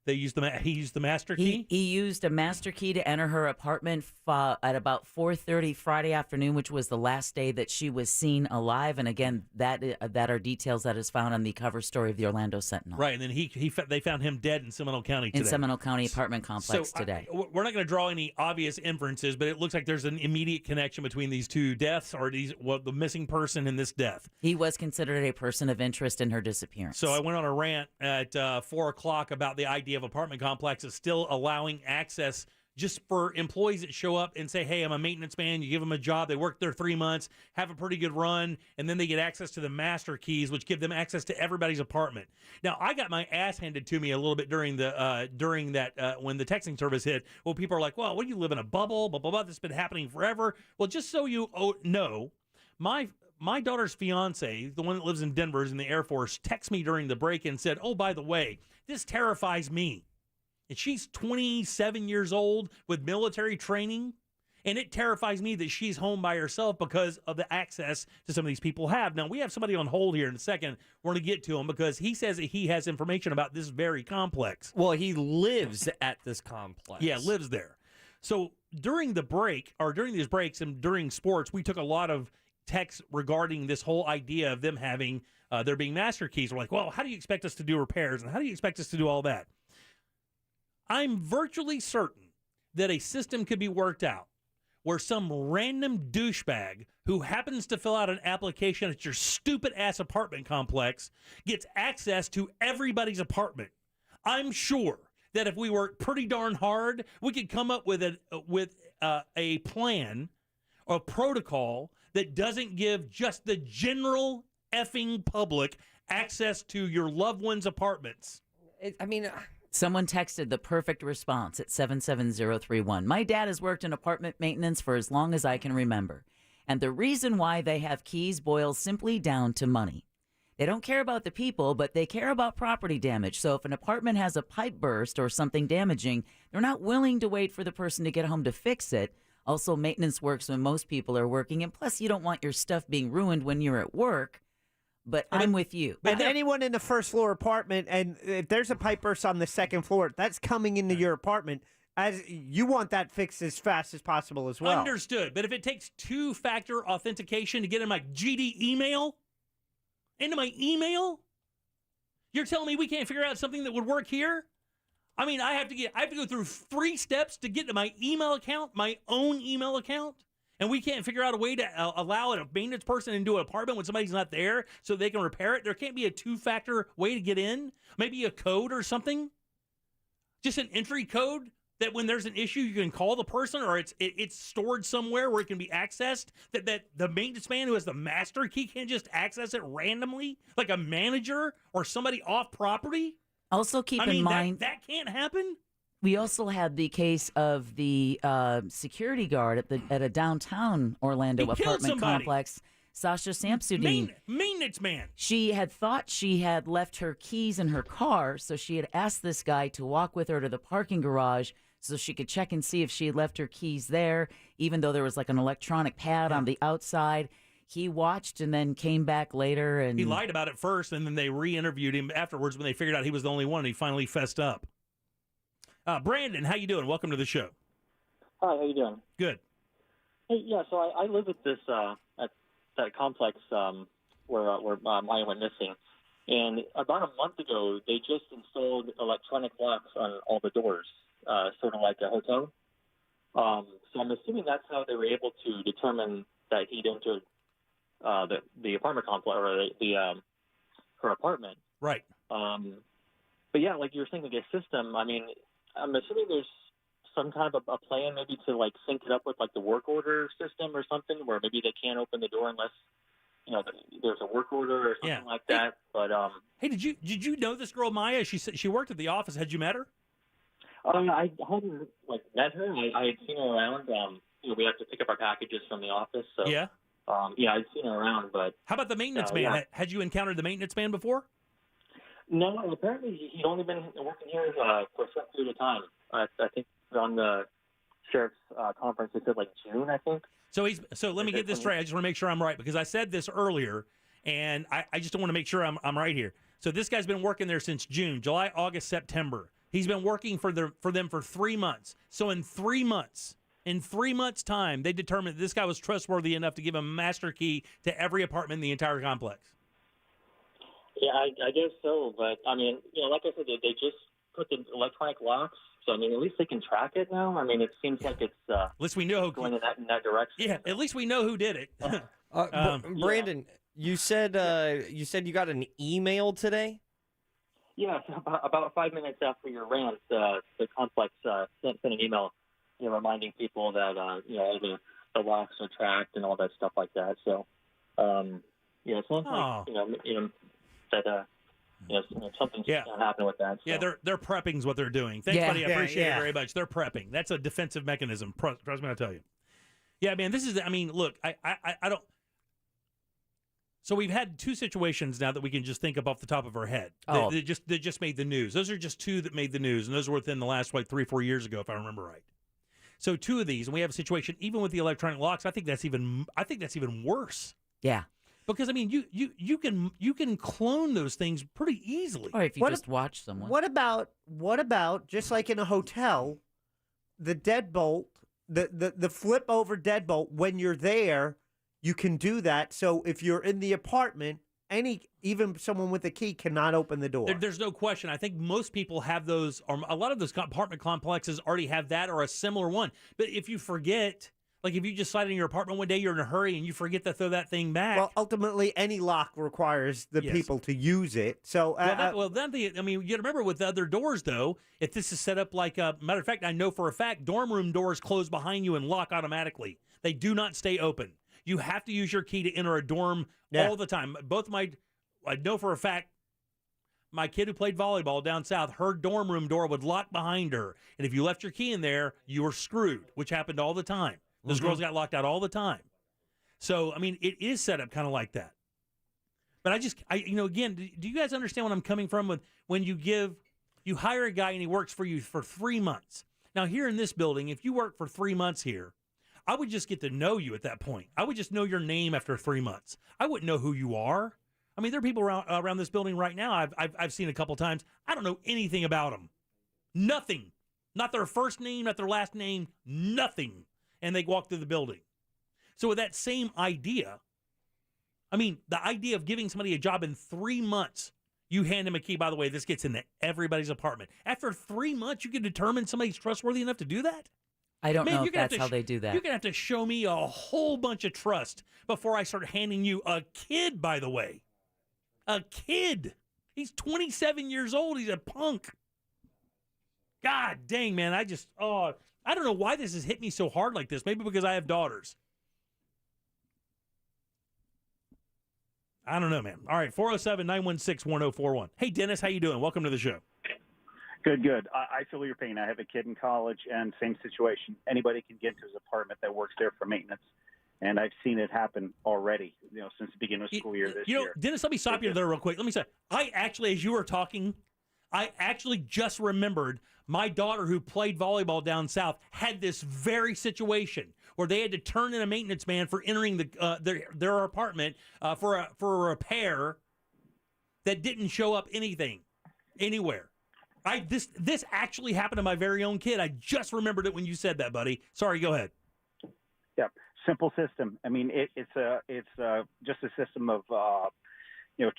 he used the master key? He used a master key to enter her apartment at about 4:30 Friday afternoon, which was the last day that she was seen alive. And again, that are details that is found on the cover story of the Orlando Sentinel. Right, and then they found him dead in Seminole County today. In Seminole County apartment complex today. We're not going to draw any obvious inferences, but it looks like there's an immediate connection between these two deaths, or the missing person and this death. He was considered a person of interest in her disappearance. So I went on a rant at 4 o'clock about the idea of apartment complexes still allowing access just for employees that show up and say, hey, I'm a maintenance man. You give them a job. They work there 3 months, have a pretty good run, and then they get access to the master keys, which give them access to everybody's apartment. Now, I got my ass handed to me a little bit during that when the texting service hit. Well, people are like, well, what do you live in a bubble? Blah, blah, blah. This has been happening forever. Well, just so you know, my daughter's fiance, the one that lives in Denver, is in the Air Force, texted me during the break and said, oh, by the way, this terrifies me. And she's 27 years old with military training, and it terrifies me that she's home by herself because of the access to some of these people have. Now, we have somebody on hold here in a second. We're going to get to him because he says that he has information about this very complex. Well, he lives at this complex. Yeah, lives there. So during the break, or during these breaks and during sports, we took a lot of texts regarding this whole idea of them having there being master keys. We're like, well, how do you expect us to do repairs, and how do you expect us to do all that? I'm virtually certain that a system could be worked out where some random douchebag who happens to fill out an application at your stupid-ass apartment complex gets access to everybody's apartment. I'm sure that if we work pretty darn hard, we could come up with a plan or protocol that doesn't give just the general effing public access to your loved one's apartments. Someone texted the perfect response at 77031. My dad has worked in apartment maintenance for as long as I can remember. And the reason why they have keys boils simply down to money. They don't care about the people, but they care about property damage. So if an apartment has a pipe burst or something damaging, they're not willing to wait for the person to get home to fix it. Also, maintenance works when most people are working. And plus, you don't want your stuff being ruined when you're at work. But I'm with you. And anyone in the first floor apartment, and if there's a pipe burst on the second floor, that's coming into your apartment. As you want that fixed as fast as possible as well. Understood. But if it takes two-factor authentication to get in my GD email, you're telling me we can't figure out something that would work here? I mean, I have to go through 3 steps to get to my email account, my own email account. And we can't figure out a way to allow a maintenance person into an apartment when somebody's not there so they can repair it. There can't be a 2-factor way to get in. Maybe a code or something. Just an entry code that when there's an issue, you can call the person, or it's stored somewhere where it can be accessed. That the maintenance man who has the master key can't just access it randomly, like a manager or somebody off property. Also, keep in mind that can't happen. We also had the case of the security guard at a downtown Orlando apartment complex, Sasha Samsudin. Maintenance man. She had thought she had left her keys in her car, so she had asked this guy to walk with her to the parking garage so she could check and see if she had left her keys there, even though there was like an electronic pad on the outside. He watched and then came back later. And he lied about it first, and then they re-interviewed him afterwards when they figured out he was the only one, and he finally fessed up. Brandon, how you doing? Welcome to the show. Hi, how you doing? Good. Hey, yeah, so I live at this at that complex where mine went missing, and about a month ago they just installed electronic locks on all the doors, sort of like a hotel. So I'm assuming that's how they were able to determine that he'd entered the apartment complex or her apartment. Right. But yeah, like you were saying, like a system. I mean, I'm assuming there's some kind of a plan maybe to like sync it up with like the work order system or something, where maybe they can't open the door unless there's a work order or something like that. But hey, did you know this girl Maya? She said she worked at the office. Had you met her? I hadn't met her. I had seen her around. We have to pick up our packages from the office. So yeah. I'd seen her around. But how about the maintenance man? Yeah. Had you encountered the maintenance man before? No, apparently he'd only been working here for a short period of time. I think on the sheriff's conference, they said like June, I think. So let me get this straight. I just want to make sure I'm right, because I said this earlier, and I just don't want to make sure I'm right here. So this guy's been working there since June, July, August, September. He's been working for them for 3 months. So in 3 months, time, they determined that this guy was trustworthy enough to give him a master key to every apartment in the entire complex. Yeah, I guess so. But, I mean, like I said, they just put the electronic locks. So, I mean, at least they can track it now. I mean, it seems like it's at least we know going in that direction. Yeah, at least we know who did it. Brandon, you said you got an email today? Yeah, about 5 minutes after your rant, the complex sent an email reminding people that, all the locks are tracked and all that stuff like that. So, it sounds like, that something's going to happen with that. So. Yeah, they're prepping is what they're doing. Thanks, buddy. I appreciate it very much. They're prepping. That's a defensive mechanism. Trust me, I'll tell you. Yeah, man, look, I don't. So we've had 2 situations now that we can just think of off the top of our head. That just made the news. Those are just 2 that made the news, and those were within the last 3-4 years ago, if I remember right. So 2 of these, and we have a situation even with the electronic locks. I think that's even worse. Yeah. Because you can clone those things pretty easily. Or if you just watch someone. What about just like in a hotel, the deadbolt, the flip over deadbolt when you're there, you can do that. So if you're in the apartment, even someone with a key cannot open the door. There's no question. I think most people have those, or a lot of those apartment complexes already have that or a similar one. But if you forget, like if you just slide in your apartment one day, you're in a hurry and you forget to throw that thing back. Well, ultimately, any lock requires the people to use it. So, you got to remember with the other doors, though, if this is set up like matter of fact, I know for a fact dorm room doors close behind you and lock automatically. They do not stay open. You have to use your key to enter a dorm all the time. I know for a fact, my kid who played volleyball down south, her dorm room door would lock behind her. And if you left your key in there, you were screwed, which happened all the time. Those girls got locked out all the time. So, I mean, it is set up kind of like that. But again, do you guys understand what I'm coming from with when you hire a guy and he works for you for 3 months? Now, here in this building, if you work for 3 months here, I would just get to know you at that point. I would just know your name after 3 months. I wouldn't know who you are. I mean, there are people around this building right now I've seen a couple times. I don't know anything about them. Nothing. Not their first name, not their last name, nothing. And they walk through the building. So with that same idea, I mean, the idea of giving somebody a job in 3 months, you hand him a key. By the way, this gets into everybody's apartment. After 3 months, you can determine somebody's trustworthy enough to do that? I don't know if that's how they do that. You're going to have to show me a whole bunch of trust before I start handing you a kid, by the way. A kid. He's 27 years old. He's a punk. God dang, man. I don't know why this has hit me so hard like this. Maybe because I have daughters. I don't know, man. All right, 407-916-1041. Hey, Dennis, how you doing? Welcome to the show. Good. I feel your pain. I have a kid in college, and same situation. Anybody can get into his apartment that works there for maintenance, and I've seen it happen already. Since the beginning of school year this year. Dennis, let me stop you there real quick. Let me say, I actually, as you were talking, I actually just remembered my daughter who played volleyball down south had this very situation where they had to turn in a maintenance man for entering their apartment for a repair that didn't show up anywhere. This actually happened to my very own kid. I just remembered it when you said that, buddy. Sorry, go ahead. Yeah, simple system. I mean, it's just a system of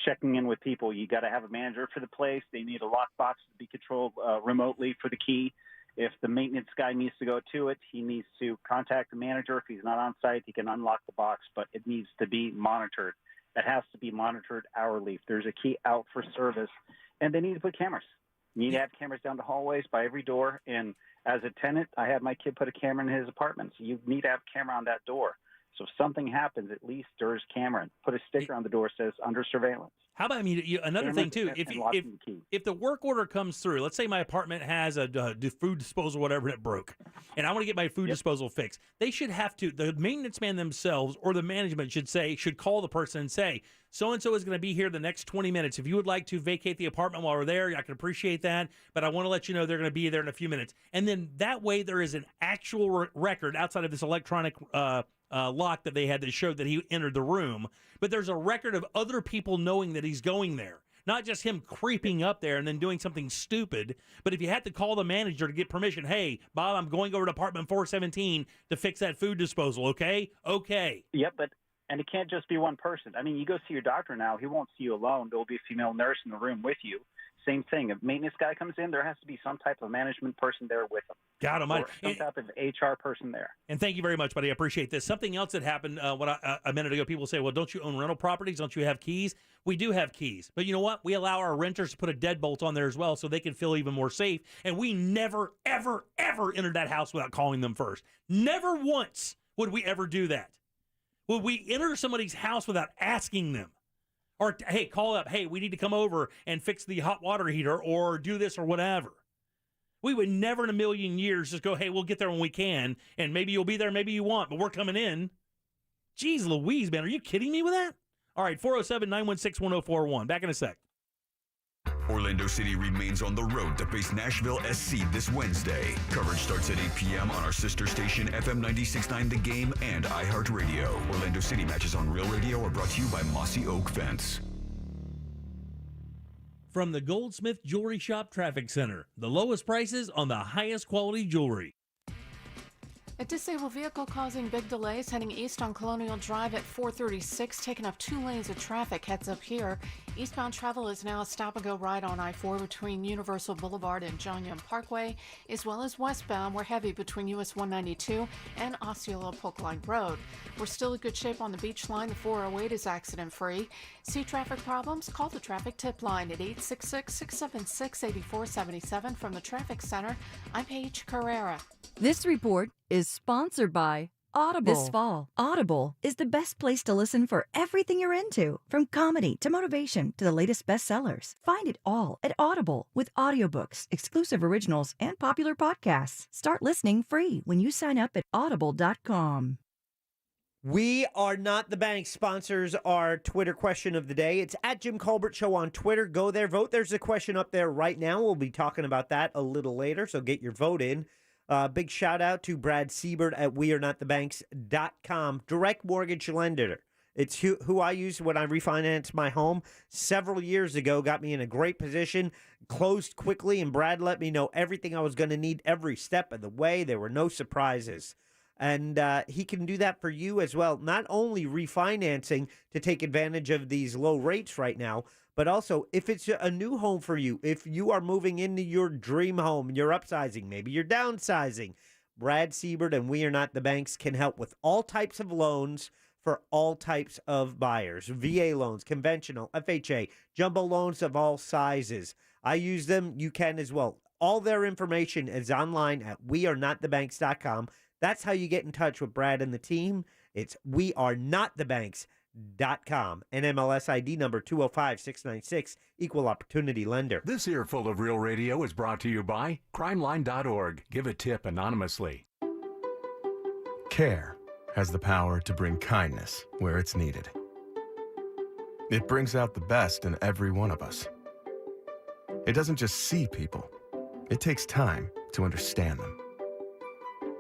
checking in with people. You got to have a manager for the place. They need a lockbox to be controlled remotely for the key. If the maintenance guy needs to go to it, he needs to contact the manager. If he's not on site, he can unlock the box, but it needs to be monitored. It has to be monitored hourly. If there's a key out for service, and they need to put cameras. You need to have cameras down the hallways by every door. And as a tenant, I had my kid put a camera in his apartment. So you need to have a camera on that door. So if something happens, at least there's camera. Put a sticker on the door that says under surveillance. How about, another thing, too, if the work order comes through, let's say my apartment has a food disposal, whatever, and it broke, and I want to get my food disposal fixed, they should have to, the maintenance man themselves or the management should call the person and say, so-and-so is going to be here the next 20 minutes. If you would like to vacate the apartment while we're there, I can appreciate that, but I want to let you know they're going to be there in a few minutes. And then that way there is an actual record outside of this electronic lock that they had that showed that he entered the room, but there's a record of other people knowing that he's going there. Not just him creeping up there and then doing something stupid, but if you had to call the manager to get permission, hey, Bob, I'm going over to apartment 417 to fix that food disposal, okay? Okay. Yep, and it can't just be one person. I mean, you go see your doctor now, he won't see you alone. There will be a female nurse in the room with you. Same thing. If a maintenance guy comes in, there has to be some type of management person there with him. God almighty. Or some type of HR person there. And thank you very much, buddy. I appreciate this. Something else that happened a minute ago, people say, well, don't you own rental properties? Don't you have keys? We do have keys. But you know what? We allow our renters to put a deadbolt on there as well so they can feel even more safe. And we never, ever, ever entered that house without calling them first. Never once would we ever do that. Would we enter somebody's house without asking them? Or, hey, call up, hey, we need to come over and fix the hot water heater or do this or whatever. We would never in a million years just go, hey, we'll get there when we can, and maybe you'll be there, maybe you won't, but we're coming in. Jeez Louise, man, are you kidding me with that? All right, 407-916-1041. Back in a sec. Orlando City remains on the road to face Nashville SC this Wednesday. Coverage starts at 8 p.m. on our sister station, FM 96.9 The Game and iHeartRadio. Orlando City matches on Real Radio are brought to you by Mossy Oak Fence. From the Goldsmith Jewelry Shop Traffic Center, the lowest prices on the highest quality jewelry. A disabled vehicle causing big delays heading east on Colonial Drive at 436, taking up 2 lanes of traffic. Heads up here. Eastbound travel is now a stop-and-go ride on I-4 between Universal Boulevard and John Young Parkway, as well as westbound. We're heavy between US 192 and Osceola Polk Line Road. We're still in good shape on the beach line. The 408 is accident-free. See traffic problems? Call the traffic tip line at 866-676-8477. From the Traffic Center, I'm Paige Carrera. This report is sponsored by Audible. This fall, Audible is the best place to listen for everything you're into, from comedy to motivation to the latest bestsellers. Find it all at Audible with audiobooks, exclusive originals, and popular podcasts. Start listening free when you sign up at audible.com. We Are Not the Bank sponsors our Twitter question of the day. It's at Jim Colbert Show on Twitter. Go there, vote. There's a question up there right now. We'll be talking about that a little later, so get your vote in. Big shout out to Brad Siebert at wearenotthebanks.com. Direct mortgage lender. It's who I use when I refinance my home. Several years ago, got me in a great position, closed quickly, and Brad let me know everything I was going to need every step of the way. There were no surprises. And he can do that for you as well. Not only refinancing to take advantage of these low rates right now, but also if it's a new home for you, if you are moving into your dream home, you're upsizing, maybe you're downsizing, Brad Siebert and We Are Not the Banks can help with all types of loans for all types of buyers. VA loans, conventional, FHA, jumbo loans of all sizes. I use them. You can as well. All their information is online at wearenotthebanks.com. That's how you get in touch with Brad and the team. It's wearenotthebanks.com. NMLS ID number 205696, Equal Opportunity Lender. This earful of Real Radio is brought to you by crimeline.org. Give a tip anonymously. Care has the power to bring kindness where it's needed. It brings out the best in every one of us. It doesn't just see people. It takes time to understand them.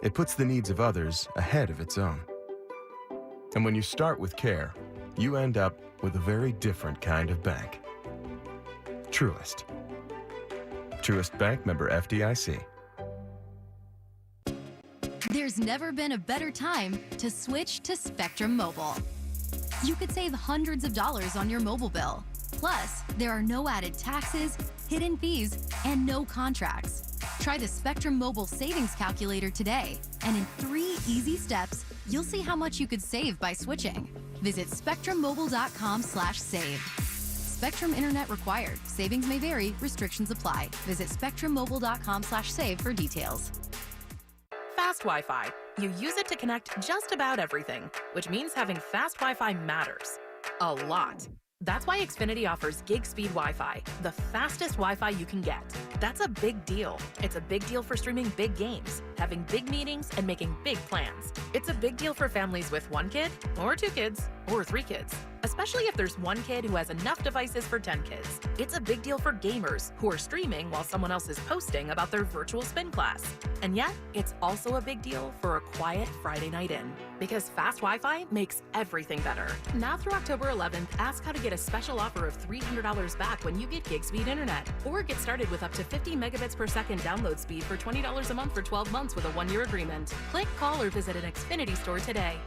It puts the needs of others ahead of its own. And when you start with care, you end up with a very different kind of bank. Truist. Truist Bank, member FDIC. There's never been a better time to switch to Spectrum Mobile. You could save hundreds of dollars on your mobile bill. Plus, there are no added taxes, hidden fees, and no contracts. Try the Spectrum Mobile Savings Calculator today, and in 3 easy steps, you'll see how much you could save by switching. Visit spectrummobile.com/save. Spectrum Internet required. Savings may vary. Restrictions apply. Visit spectrummobile.com/save for details. Fast Wi-Fi. You use it to connect just about everything, which means having fast Wi-Fi matters. A lot. That's why Xfinity offers gig speed Wi-Fi, the fastest Wi-Fi you can get. That's a big deal. It's a big deal for streaming big games, having big meetings, and making big plans. It's a big deal for families with 1 kid, or 2 kids, or 3 kids. Especially if there's 1 kid who has enough devices for 10 kids. It's a big deal for gamers who are streaming while someone else is posting about their virtual spin class. And yet, it's also a big deal for a quiet Friday night in. Because fast Wi-Fi makes everything better. Now through October 11th, ask how to get a special offer of $300 back when you get gig speed internet. Or get started with up to 50 megabits per second download speed for $20 a month for 12 months with a 1-year agreement. Click, call, or visit an Xfinity store today.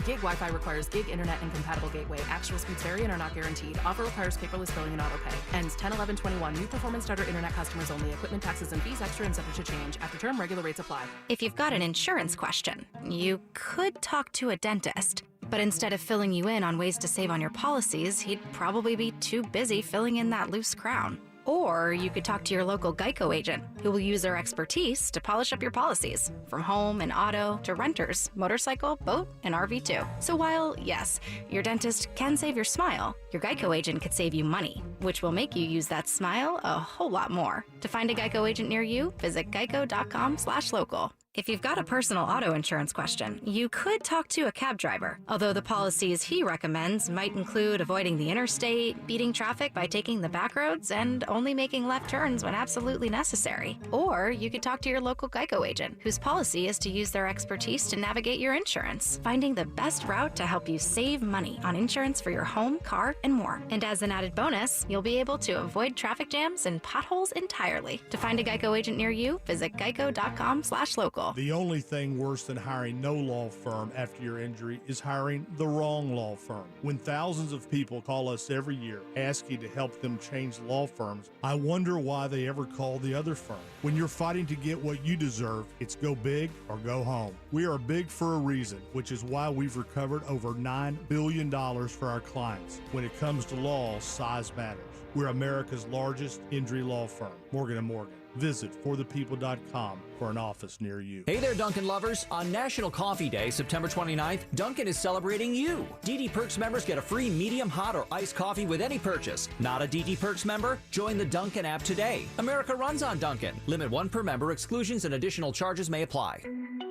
Gig Wi-Fi requires gig internet and compatible gateway. Actual speeds vary and are not guaranteed. Offer requires paperless billing and autopay. Ends 10/11/21. New performance starter internet customers only. Equipment taxes and fees extra and subject to change. After term, regular rates apply. If you've got an insurance question, you could talk to a dentist. But instead of filling you in on ways to save on your policies, he'd probably be too busy filling in that loose crown. Or you could talk to your local Geico agent, who will use their expertise to polish up your policies, from home and auto to renters, motorcycle, boat, and RV too. So while, yes, your dentist can save your smile, your Geico agent could save you money, which will make you use that smile a whole lot more. To find a Geico agent near you, visit geico.com/local. If you've got a personal auto insurance question, you could talk to a cab driver, although the policies he recommends might include avoiding the interstate, beating traffic by taking the back roads, and only making left turns when absolutely necessary. Or you could talk to your local Geico agent, whose policy is to use their expertise to navigate your insurance, finding the best route to help you save money on insurance for your home, car, and more. And as an added bonus, you'll be able to avoid traffic jams and potholes entirely. To find a Geico agent near you, visit geico.com/local. Mobile. The only thing worse than hiring no law firm after your injury is hiring the wrong law firm. When thousands of people call us every year asking to help them change law firms, I wonder why they ever call the other firm. When you're fighting to get what you deserve, it's go big or go home. We are big for a reason, which is why we've recovered over $9 billion for our clients. When it comes to law, size matters. We're America's largest injury law firm, Morgan & Morgan. Visit forthepeople.com for an office near you. Hey there, Dunkin' lovers. On National Coffee Day, September 29th, Dunkin' is celebrating you. DD Perks members get a free medium, hot, or iced coffee with any purchase. Not a DD Perks member? Join the Dunkin' app today. America runs on Dunkin'. Limit 1 per member. Exclusions and additional charges may apply.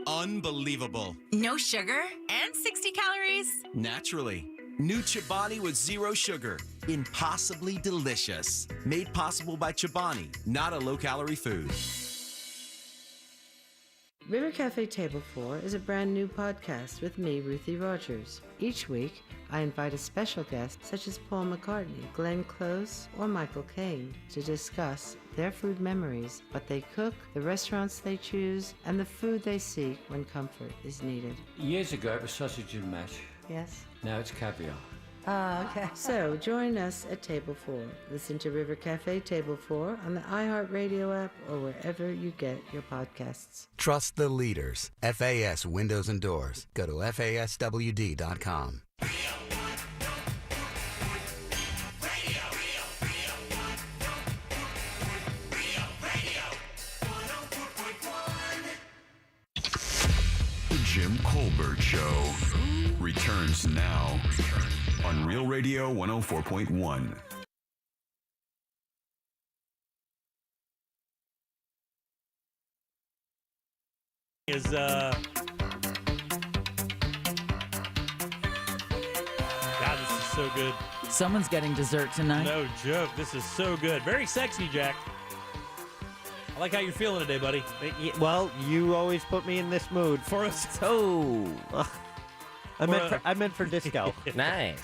Unbelievable. No sugar and 60 calories. Naturally. New Chobani with 0 sugar. Impossibly delicious. Made possible by Chobani, not a low-calorie food. River Cafe Table 4 is a brand new podcast with me, Ruthie Rogers. Each week, I invite a special guest such as Paul McCartney, Glenn Close, or Michael Caine to discuss their food memories, what they cook, the restaurants they choose, and the food they seek when comfort is needed. Years ago, it was sausage and mash. Yes? Now it's caviar. Ah, okay. So join us at Table 4. Listen to River Cafe Table 4 on the iHeartRadio app or wherever you get your podcasts. Trust the leaders. FAS Windows and Doors. Go to FASWD.com. The Jim Colbert Show returns now on Real Radio 104.1. God, this is so good. Someone's getting dessert tonight. No joke. This is so good. Very sexy, Jack. I like how you're feeling today, buddy. Well, you always put me in this mood. For us. Oh. I meant for disco. Nice.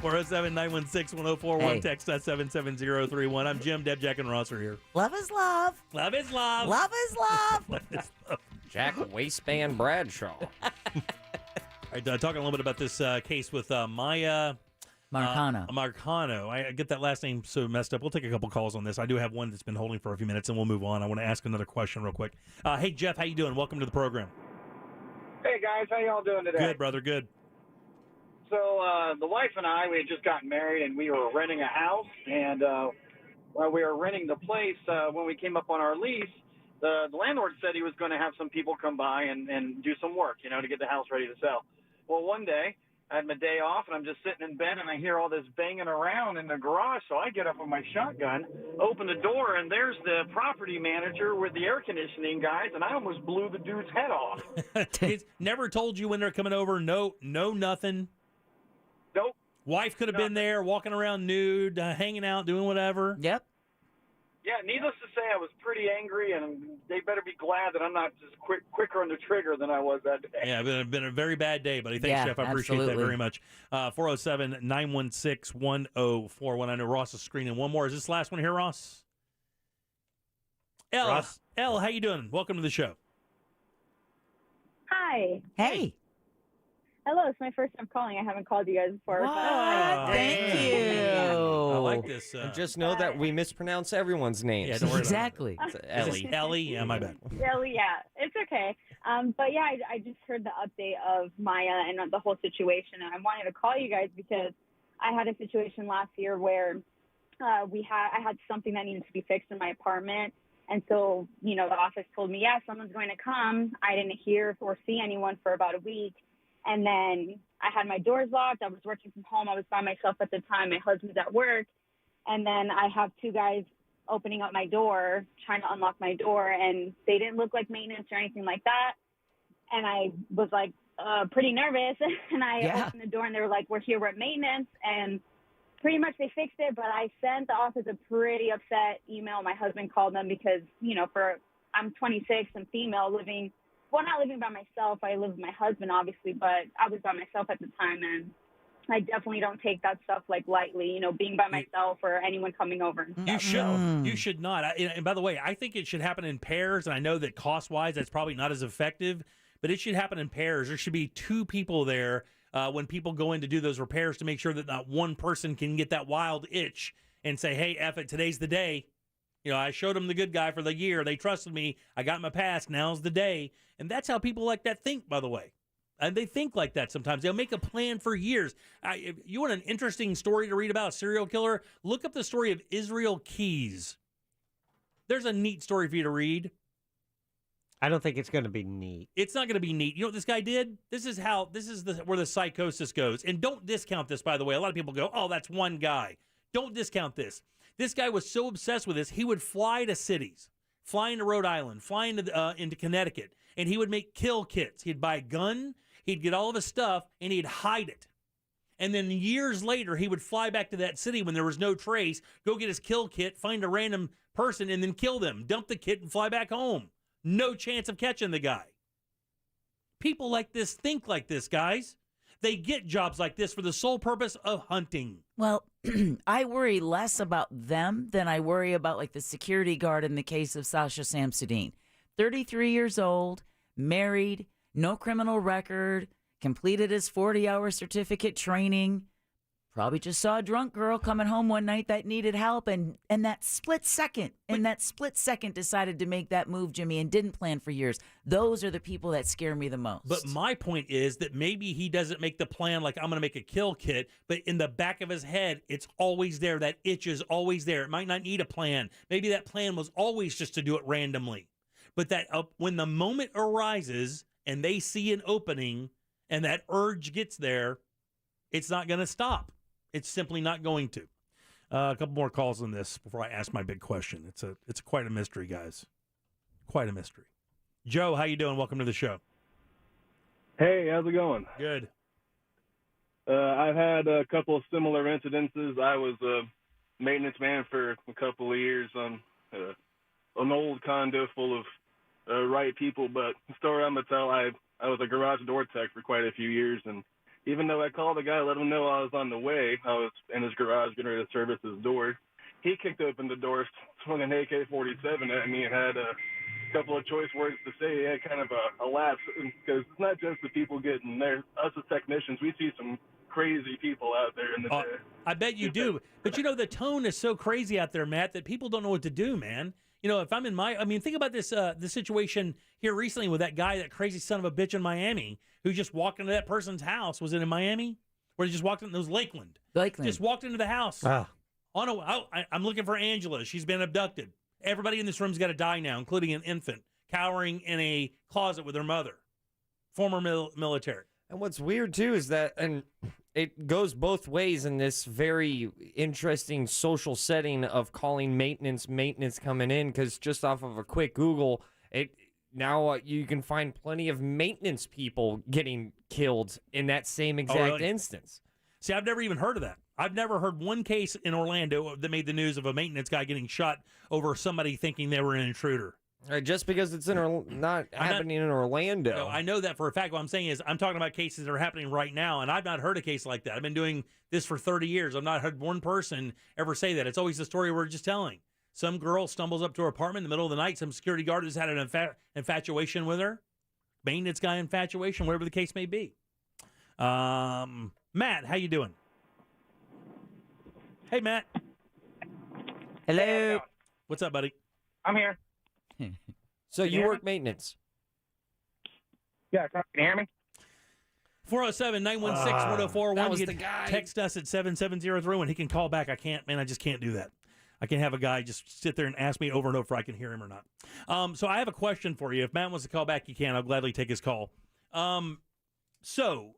407-916-1041. Hey. Text us 77031. I'm Jim, Deb, Jack, and Ross are here. Love is love. Love is love. Love is love. Love is love. Jack Waistband Bradshaw. All right, talking a little bit about this case with Maya Marcano. Marcano. I get that last name so messed up. We'll take a couple calls on this. I do have one that's been holding for a few minutes, and we'll move on. I want to ask another question real quick. Hey, Jeff, how you doing? Welcome to the program. Hey, guys. How y'all doing today? Good, brother. Good. So the wife and I, we had just gotten married, and we were renting a house. And while we were renting the place, when we came up on our lease, the landlord said he was going to have some people come by and do some work, to get the house ready to sell. Well, one day, I had my day off, and I'm just sitting in bed, and I hear all this banging around in the garage. So I get up with my shotgun, open the door, and there's the property manager with the air conditioning guys, and I almost blew the dude's head off. He's never told you when they're coming over. No, nothing. Nope. Wife could have been there, walking around nude, hanging out, doing whatever. Yep. Yeah, needless to say, I was pretty angry, and they better be glad that I'm not just quicker on the trigger than I was that day. Yeah, it's been a very bad day, buddy. Thanks, Yeah, Jeff. I appreciate that absolutely. very much. 407-916-1041. I know Ross is screening one more. Is this the last one here, Ross? Ross? L, how you doing? Welcome to the show. Hi. Hey. Hello, it's my first time calling. I haven't called you guys before. Thank you. I like this. And just know that we mispronounce everyone's names. Yeah, don't worry Exactly. It's Is this Ellie. Ellie? Yeah, my bad. Really, yeah, it's okay. But yeah, I just heard the update of Maya and the whole situation, and I wanted to call you guys because I had a situation last year where I had something that needed to be fixed in my apartment. And so, the office told me, yeah, someone's going to come. I didn't hear or see anyone for about a week. And then I had my doors locked. I was working from home. I was by myself at the time. My husband's at work. And then I have two guys opening up my door, trying to unlock my door. And they didn't look like maintenance or anything like that. And I was like pretty nervous. And I opened the door and they were like, we're here, we're at maintenance. And pretty much they fixed it. But I sent the office a pretty upset email. My husband called them because, I'm 26 and female not living by myself. I live with my husband, obviously, but I was by myself at the time, and I definitely don't take that stuff like lightly, being by myself or anyone coming over. And You stuff. should. You should not. And by the way, I think it should happen in pairs. And I know that cost-wise, that's probably not as effective, but it should happen in pairs. There should be 2 people there when people go in to do those repairs to make sure that not one person can get that wild itch and say, hey, F it, today's the day. I showed them the good guy for the year. They trusted me. I got my pass. Now's the day. And that's how people like that think, by the way. And they think like that sometimes. They'll make a plan for years. If you want an interesting story to read about a serial killer, look up the story of Israel Keys. There's a neat story for you to read. I don't think it's going to be neat. It's not going to be neat. You know what this guy did? This is where the psychosis goes. And don't discount this, by the way. A lot of people go, oh, that's one guy. Don't discount this. This guy was so obsessed with this, he would fly to cities, fly into Rhode Island, fly into Connecticut, and he would make kill kits. He'd buy a gun, he'd get all of his stuff, and he'd hide it. And then years later, he would fly back to that city when there was no trace, go get his kill kit, find a random person, and then kill them, dump the kit, and fly back home. No chance of catching the guy. People like this think like this, guys. They get jobs like this for the sole purpose of hunting. Well, I worry less about them than I worry about like the security guard in the case of Sasha Samsudin. 33 years old, married, no criminal record, completed his 40-hour certificate training, probably just saw a drunk girl coming home one night that needed help, and that split second, decided to make that move, Jimmy, and didn't plan for years. Those are the people that scare me the most. But my point is that maybe he doesn't make the plan like I'm going to make a kill kit, but in the back of his head, it's always there. That itch is always there. It might not need a plan. Maybe that plan was always just to do it randomly. But that when the moment arises and they see an opening and that urge gets there, it's not going to stop. It's simply not going to. A couple more calls on this before I ask my big question. It's quite a mystery, guys. Quite a mystery. Joe, how you doing? Welcome to the show. Hey, how's it going? Good. I've had a couple of similar incidences. I was a maintenance man for a couple of years on an old condo full of right people. But the story I'm going to tell, I was a garage door tech for quite a few years, and even though I called the guy, let him know I was on the way, I was in his garage getting ready to service his door, he kicked open the door, swung an AK-47 at me, and had a couple of choice words to say. He had kind of a lapse, because it's not just the people getting there. Us as technicians, we see some crazy people out there in the day. I bet you do. But, the tone is so crazy out there, Matt, that people don't know what to do, man. If I'm in think about this situation here recently with that guy, that crazy son of a bitch in Miami, who just walked into that person's house. Was it in Miami? Where he just walked in? It was Lakeland. Just walked into the house. Ah. I'm looking for Angela. She's been abducted. Everybody in this room's got to die now, including an infant, cowering in a closet with her mother, former military. And what's weird, too, is that, and it goes both ways in this very interesting social setting of calling maintenance coming in, because just off of a quick Google, now you can find plenty of maintenance people getting killed in that same exact instance. See, I've never even heard of that. I've never heard one case in Orlando that made the news of a maintenance guy getting shot over somebody thinking they were an intruder. Just because it's not happening in Orlando. No, I know that for a fact. What I'm saying is I'm talking about cases that are happening right now, and I've not heard a case like that. I've been doing this for 30 years. I've not heard one person ever say that. It's always the story we're just telling. Some girl stumbles up to her apartment in the middle of the night. Some security guard has had an infatuation with her. Maintenance guy infatuation, whatever the case may be. Matt, how you doing? Hey, Matt. Hello. What's up, buddy? I'm here. So you work maintenance? Yeah, can you hear me? 407-916-1041. That was You the can guy. text us at 7703 when he can call back. I just can't do that. I can't have a guy just sit there and ask me over and over if I can hear him or not. So I have a question for you. If Matt wants to call back, he can. I'll gladly take his call. And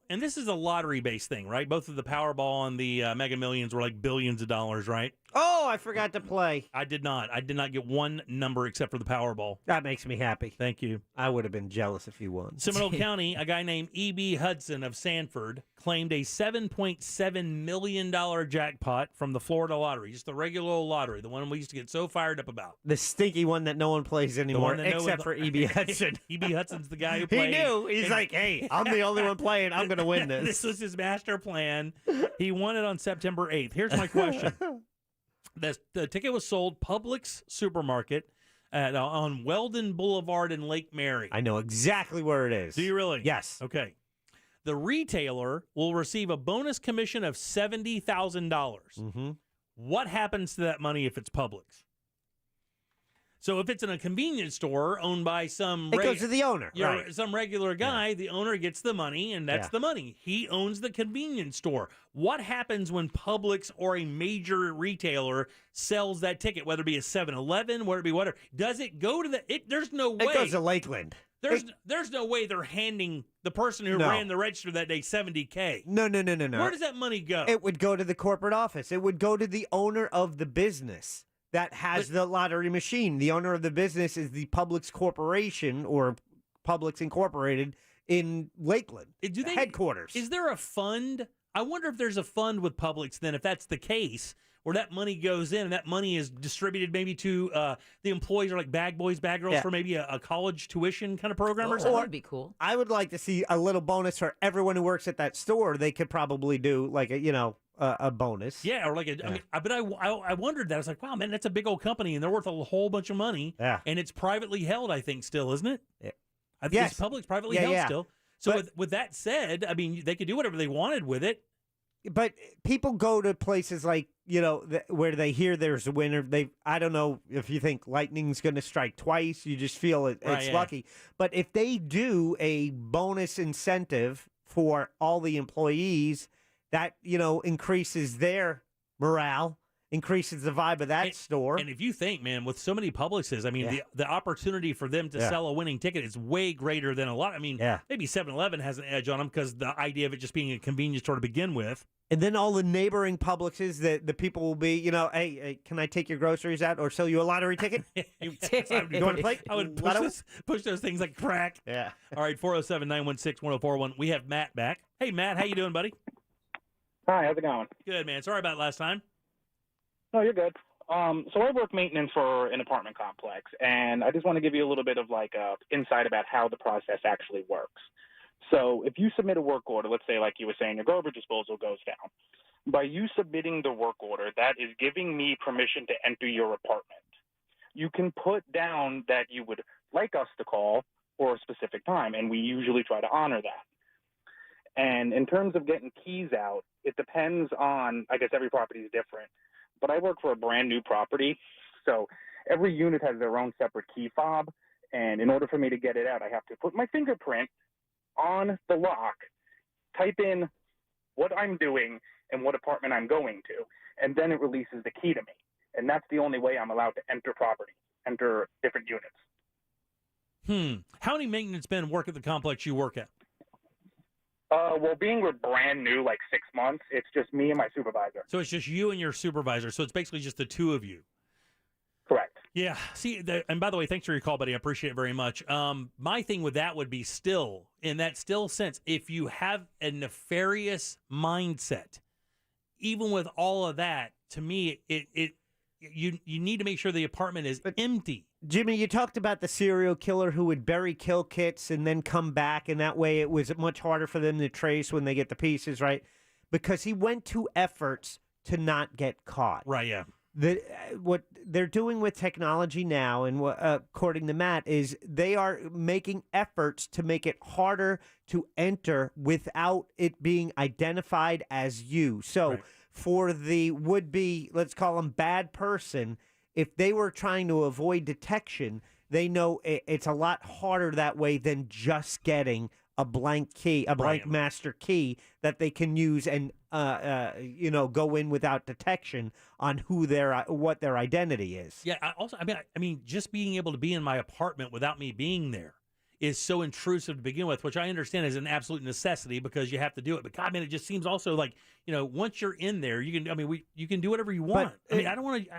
this is a lottery-based thing, right? Both of the Powerball and the Mega Millions were like billions of dollars, right? Oh, I forgot to play. I did not. I did not get one number except for the Powerball. That makes me happy. Thank you. I would have been jealous if you won. Seminole County, a guy named E.B. Hudson of Sanford claimed a $7.7 million jackpot from the Florida lottery, just the regular old lottery, the one we used to get so fired up about. The stinky one that no one plays anymore, except for E.B. Hudson. E.B. Hudson's the guy who played. He knew. He's like, hey, I'm the only one playing. I'm going to win this. This was his master plan. He won it on September 8th. Here's my question. The ticket was sold Publix supermarket on Weldon Boulevard in Lake Mary. I know exactly where it is. Do you really? Yes. Okay. The retailer will receive a bonus commission of $70,000. Mm-hmm. What happens to that money if it's Publix? So if it's in a convenience store owned by some... It goes to the owner. Right. Some regular guy, the owner gets the money, and that's the money. He owns the convenience store. What happens when Publix or a major retailer sells that ticket, whether it be a 7-Eleven, whether it be whatever? Does it go to the... There's no way. It goes to Lakeland. There's no way they're handing the person who ran the register that day $70K. No. Where does that money go? It would go to the corporate office. It would go to the owner of the business that has the lottery machine. The owner of the business is the Publix Corporation or Publix Incorporated in Lakeland, headquarters. Is there a fund? I wonder if there's a fund with Publix then, if that's the case, where that money goes in and that money is distributed maybe to the employees or like bag boys, bag girls for maybe a college tuition kind of program or something? That would be cool. I would like to see a little bonus for everyone who works at that store. They could probably do like a bonus. Yeah, or like I wondered that. I was like, wow, man, that's a big old company and they're worth a whole bunch of money. Yeah. And it's privately held, I think, still, isn't it? Yeah. I think it's Publix privately held still. So But- with that said, I mean, they could do whatever they wanted with it. But people go to places like, where they hear there's a winner. I don't know if you think lightning's going to strike twice. You just feel it's lucky. But if they do a bonus incentive for all the employees, that, increases their morale, increases the vibe of that store. And if you think, man, with so many Publixes, I mean, the opportunity for them to sell a winning ticket is way greater than a lot. I mean, maybe 7-Eleven has an edge on them because the idea of it just being a convenience store to begin with. And then all the neighboring Publixes, the people will be, hey, can I take your groceries out or sell you a lottery ticket? You want to play? I would push those things like crack. Yeah. All right, 407-916-1041. We have Matt back. Hey, Matt, how you doing, buddy? Hi, how's it going? Good, man. Sorry about last time. No, you're good. So I work maintenance for an apartment complex, and I just want to give you a little bit of insight about how the process actually works. So if you submit a work order, let's say like you were saying, your garbage disposal goes down. By you submitting the work order, that is giving me permission to enter your apartment. You can put down that you would like us to call for a specific time, and we usually try to honor that. And in terms of getting keys out, it depends on, I guess every property is different, but I work for a brand new property, so every unit has their own separate key fob, and in order for me to get it out, I have to put my fingerprint on the lock, type in what I'm doing and what apartment I'm going to, and then it releases the key to me. And that's the only way I'm allowed to enter different units. How many maintenance men work at the complex you work at? Well, being we're brand new, like 6 months, it's just me and my supervisor. So it's just you and your supervisor. So it's basically just the two of you. Correct. Yeah. See, and by the way, thanks for your call, buddy. I appreciate it very much. My thing with that would be still, in that still sense, if you have a nefarious mindset, even with all of that, to me, you need to make sure the apartment is empty. Jimmy, you talked about the serial killer who would bury kill kits and then come back, and that way it was much harder for them to trace when they get the pieces, right? Because he went to efforts to not get caught. Right, yeah. What they're doing with technology now, and according to Matt, is they are making efforts to make it harder to enter without it being identified as you. So for the would-be, let's call them bad person, if they were trying to avoid detection, they know it's a lot harder that way than just getting a blank key, a blank master key that they can use and go in without detection on what their identity is. Yeah. I mean, just being able to be in my apartment without me being there is so intrusive to begin with, which I understand is an absolute necessity because you have to do it. But God, man, it just seems also like, once you're in there, you can. I mean, you can do whatever you want. I mean, I don't want to.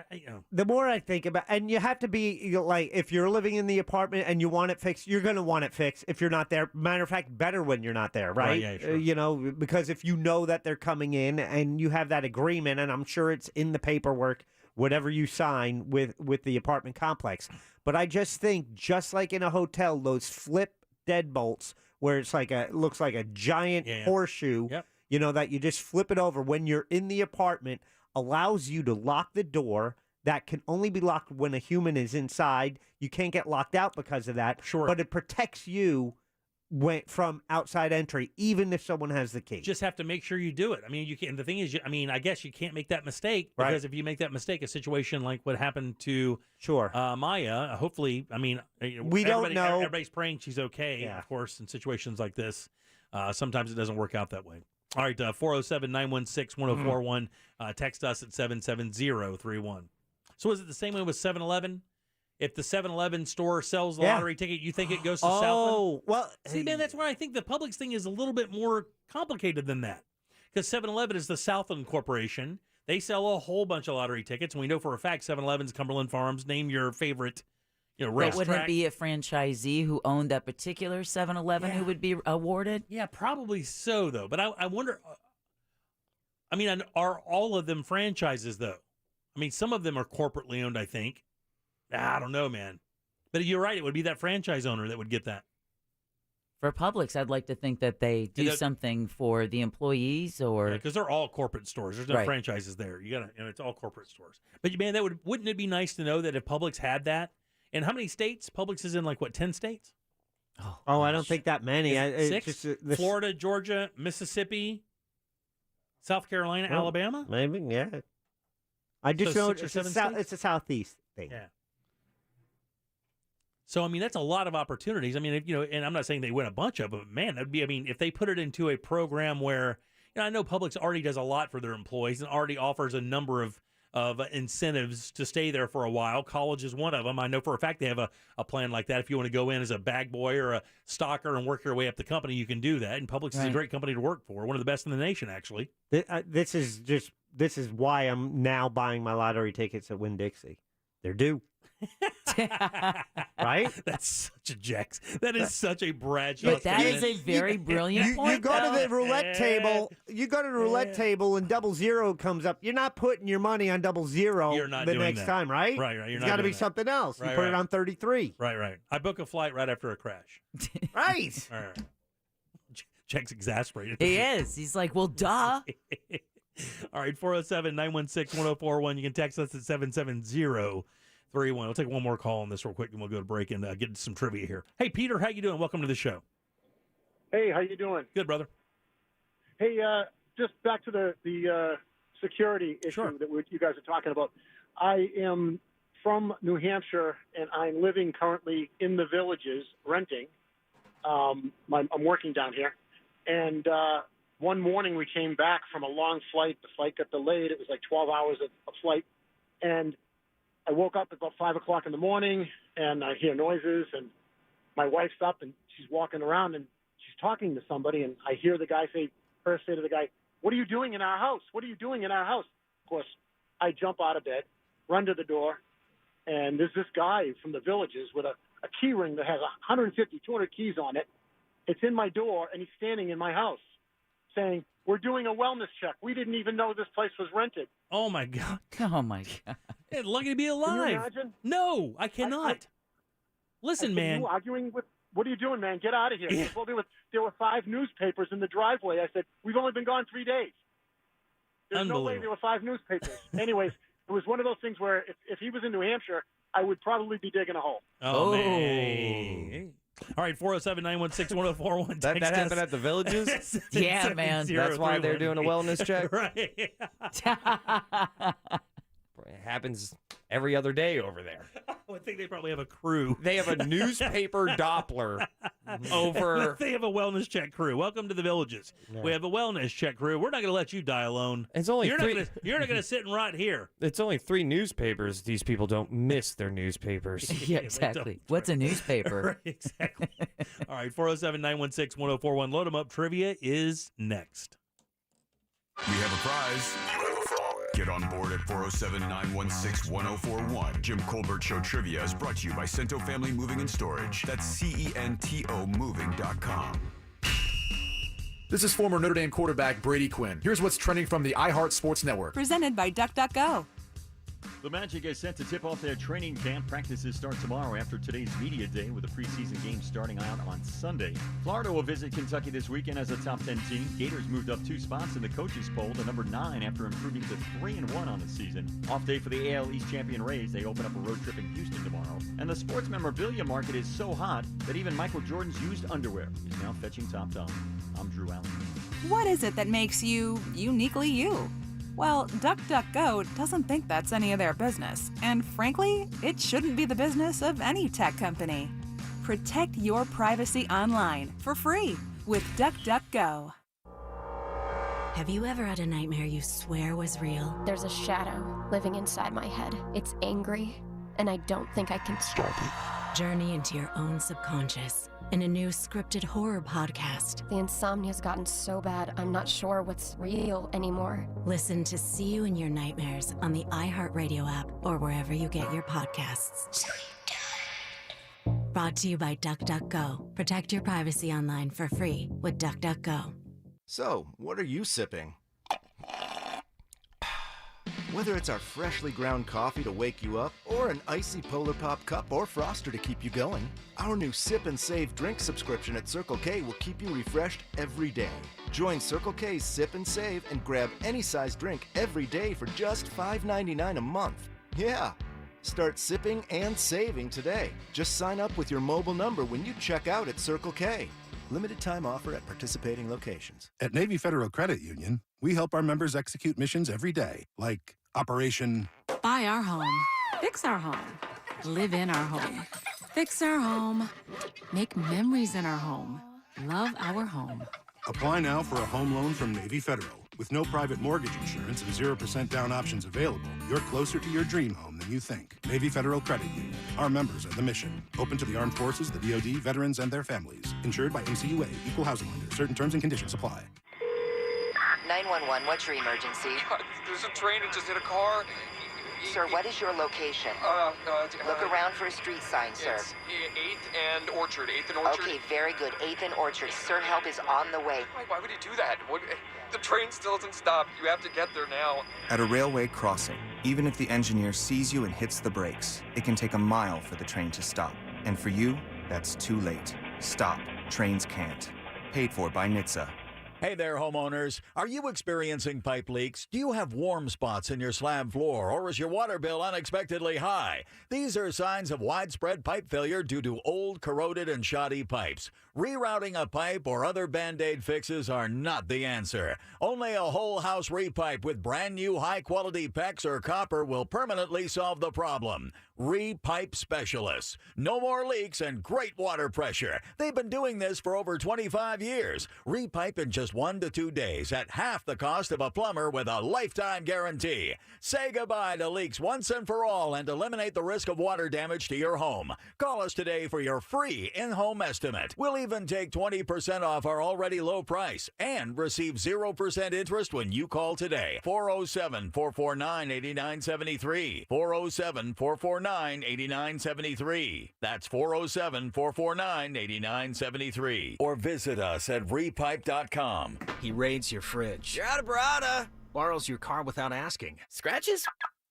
The more I think about, and you have to be like, if you're living in the apartment and you want it fixed, you're going to want it fixed. If you're not there, matter of fact, better when you're not there, right? Yeah, sure. Because if you know that they're coming in and you have that agreement, and I'm sure it's in the paperwork, whatever you sign with the apartment complex. But I just think, just like in a hotel, those flip deadbolts where it's like looks like a giant horseshoe. Yep. That you just flip it over when you're in the apartment, allows you to lock the door. That can only be locked when a human is inside. You can't get locked out because of that. Sure. But it protects you from outside entry, even if someone has the key. Just have to make sure you do it. I mean, you can. The thing is, I guess you can't make that mistake because if you make that mistake, a situation like what happened to Maya, hopefully, we don't know. Everybody's praying she's okay. Yeah. Of course, in situations like this, sometimes it doesn't work out that way. All right, 407-916-1041. Text us at 77031. So is it the same way with 7-Eleven? If the 7-Eleven store sells the lottery ticket, you think it goes to Southland? Oh, well. See, man, that's why I think the Publix thing is a little bit more complicated than that. Because 7-Eleven is the Southland Corporation. They sell a whole bunch of lottery tickets, and we know for a fact 7-Eleven's Cumberland Farms. Name your favorite racetrack. But wouldn't it be a franchisee who owned that particular 7-Eleven who would be awarded? Yeah, probably so, though. But I wonder, are all of them franchises, though? I mean, some of them are corporately owned, I think. I don't know, man. But you're right. It would be that franchise owner that would get that. For Publix, I'd like to think that they do something for the employees, or because they're all corporate stores. There's no franchises there. You gotta, it's all corporate stores. But man, wouldn't it be nice to know that if Publix had that? And how many states? Publix is in 10 states? Oh, I don't think that many. 6? Florida, Georgia, Mississippi, South Carolina, Alabama? Maybe, yeah. I just know it's a Southeast thing. Yeah. So, that's a lot of opportunities. And I'm not saying they win a bunch of them, but man, that'd be, if they put it into a program where, I know Publix already does a lot for their employees and already offers a number of incentives to stay there for a while. College is one of them. I know for a fact they have a plan like that. If you want to go in as a bag boy or a stalker and work your way up the company, you can do that. And Publix is a great company to work for. One of the best in the nation, actually. This is why I'm now buying my lottery tickets at Winn-Dixie. They're due. Right? That's such a Jax. That is such a Bradshaw. That is a very brilliant point. You go to the roulette table. You go to the roulette table and 00 comes up. You're not putting your money on 00 You're not the doing next that. time, right? Right. It's got to be something else. You put it on 33. Right. I book a flight right after a crash. Right. All right. Jack's exasperated. He is. He's like, well, duh. All right, 407-916-1041. You can text us at 77031. We'll take one more call on this real quick, and we'll go to break and get some trivia here. Hey, Peter, how you doing? Welcome to the show. Hey, how you doing? Good, brother. Hey, just back to the security issue that you guys are talking about. I am from New Hampshire, and I'm living currently in the Villages, renting. I'm working down here. And one morning we came back from a long flight. The flight got delayed. It was like 12 hours of flight. And I woke up at about 5 o'clock in the morning, and I hear noises, and my wife's up, and she's walking around, and she's talking to somebody, and I hear the guy say to the guy, "What are you doing in our house? What are you doing in our house?" Of course, I jump out of bed, run to the door, and there's this guy from the Villages with a key ring that has 150, 200 keys on it. It's in my door, and he's standing in my house saying, "We're doing a wellness check. We didn't even know this place was rented." Oh, my God. Oh, my God. Hey, lucky to be alive. Can you imagine? No, I cannot. Listen, man. You arguing with, what are you doing, man? Get out of here. Yeah. Well, there were 5 newspapers in the driveway. I said, we've only been gone 3 days. There's no way there were 5 newspapers. Anyways, it was one of those things where if he was in New Hampshire, I would probably be digging a hole. Oh. Man. All right, 407-916-1041. That happened at the Villages? Yeah, man. That's why they're doing a wellness check? Right. It happens every other day over there. I think they probably have a crew. They have a newspaper Doppler over. They have a wellness check crew. Welcome to the Villages. Yeah. We have a wellness check crew. We're not going to let you die alone. It's only you're three. Not going to sit and rot here. It's only 3 newspapers. These people don't miss their newspapers. Yeah, exactly. What's a newspaper? Right, exactly. All right, 407-916-1041. Load them up. Trivia is next. We have a prize. You have a phone. Get on board at 407-916-1041. Jim Colbert Show Trivia is brought to you by Cento Family Moving and Storage. That's CENTO moving.com. This is former Notre Dame quarterback Brady Quinn. Here's what's trending from the iHeart Sports Network. Presented by DuckDuckGo. The Magic is set to tip off their training camp. Practices start tomorrow after today's media day with the preseason game starting out on Sunday. Florida will visit Kentucky this weekend as a top 10 team. Gators moved up 2 spots in the coaches poll to number 9 after improving to 3-1 on the season. Off day for the AL East champion Rays. They open up a road trip in Houston tomorrow. And the sports memorabilia market is so hot that even Michael Jordan's used underwear is now fetching top dollar. I'm Drew Allen. What is it that makes you uniquely you? Well, DuckDuckGo doesn't think that's any of their business, and frankly, it shouldn't be the business of any tech company. Protect your privacy online for free with DuckDuckGo. Have you ever had a nightmare you swear was real? There's a shadow living inside my head. It's angry, and I don't think I can stop it. Journey into your own subconscious in a new scripted horror podcast. The insomnia's gotten so bad, I'm not sure what's real anymore. Listen to See You in Your Nightmares on the iHeartRadio app or wherever you get your podcasts. Brought to you by DuckDuckGo. Protect your privacy online for free with DuckDuckGo. So, what are you sipping? Whether it's our freshly ground coffee to wake you up, or an icy Polar Pop cup or Froster to keep you going, our new Sip and Save drink subscription at Circle K will keep you refreshed every day. Join Circle K's Sip and Save and grab any size drink every day for just $5.99 a month. Yeah! Start sipping and saving today. Just sign up with your mobile number when you check out at Circle K. Limited time offer at participating locations. At Navy Federal Credit Union, we help our members execute missions every day, like Operation Buy our home, fix our home, live in our home, fix our home, make memories in our home, love our home. Apply now for a home loan from Navy Federal. With no private mortgage insurance and 0% down options available, you're closer to your dream home than you think. Navy Federal Credit Union. Our members are the mission. Open to the armed forces, the DoD, veterans, and their families. Insured by NCUA. Equal housing lender. Certain terms and conditions apply. 911, what's your emergency? There's a train that just hit a car. Sir, what is your location? Look around for a street sign, sir. It's 8th and Orchard. 8th and Orchard. Okay, very good. 8th and Orchard. Sir, help is on the way. Why would he do that? The train still doesn't stop. You have to get there now. At a railway crossing, even if the engineer sees you and hits the brakes, it can take a mile for the train to stop. And for you, that's too late. Stop. Trains can't. Paid for by NHTSA. Hey there, homeowners. Are you experiencing pipe leaks? Do you have warm spots in your slab floor, or is your water bill unexpectedly high? These are signs of widespread pipe failure due to old, corroded, and shoddy pipes. Rerouting a pipe or other Band-Aid fixes are not the answer. Only a whole house repipe with brand new high-quality PEX or copper will permanently solve the problem. Repipe Specialists. No more leaks and great water pressure. They've been doing this for over 25 years. Repipe in just 1 to 2 days at half the cost of a plumber with a lifetime guarantee. Say goodbye to leaks once and for all and eliminate the risk of water damage to your home. Call us today for your free in-home estimate. We'll even take 20% off our already low price and receive 0% interest when you call today. 407-449-8973. 407-449-8973. That's 407-449-8973. Or visit us at repipe.com. He raids your fridge. You're out of Barada. Borrows your car without asking. Scratches?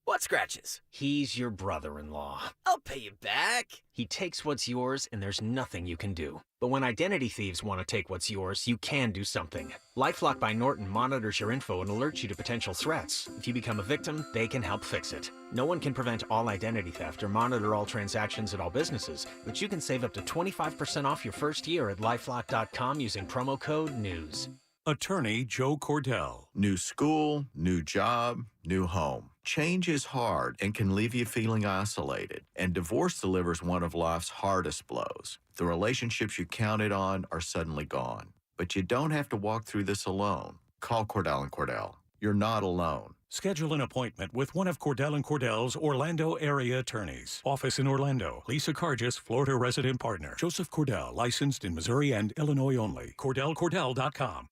What scratches? He's your brother-in-law. I'll pay you back. He takes what's yours, and there's nothing you can do. But when identity thieves want to take what's yours, you can do something. LifeLock by Norton monitors your info and alerts you to potential threats. If you become a victim, they can help fix it. No one can prevent all identity theft or monitor all transactions at all businesses, but you can save up to 25% off your first year at LifeLock.com using promo code NEWS. Attorney Joe Cordell. New school, new job, new home. Change is hard and can leave you feeling isolated, and divorce delivers one of life's hardest blows. The relationships you counted on are suddenly gone. But you don't have to walk through this alone. Call Cordell & Cordell. You're not alone. Schedule an appointment with one of Cordell & Cordell's Orlando area attorneys. Office in Orlando. Lisa Cargis, Florida resident partner. Joseph Cordell, licensed in Missouri and Illinois only. CordellCordell.com.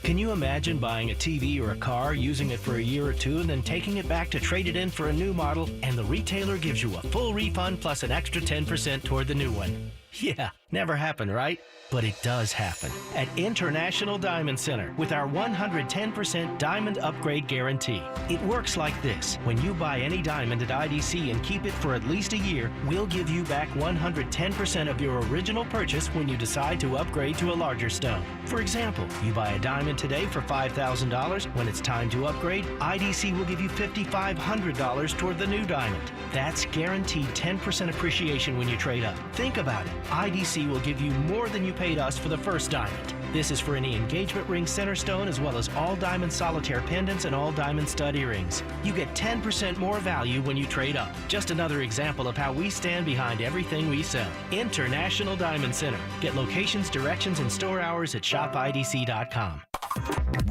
Can you imagine buying a TV or a car, using it for a year or two, and then taking it back to trade it in for a new model, and the retailer gives you a full refund plus an extra 10% toward the new one? Yeah, never happened, right? But it does happen at International Diamond Center with our 110% diamond upgrade guarantee. It works like this. When you buy any diamond at IDC and keep it for at least a year, we'll give you back 110% of your original purchase when you decide to upgrade to a larger stone. For example, you buy a diamond today for $5,000. When it's time to upgrade, IDC will give you $5,500 toward the new diamond. That's guaranteed 10% appreciation when you trade up. Think about it. IDC will give you more than you paid us for the first diamond. This is for any engagement ring center stone, as well as all diamond solitaire pendants and all diamond stud earrings. You get 10% more value when you trade up. Just another example of how we stand behind everything we sell. International Diamond Center. Get locations, directions, and store hours at shopidc.com.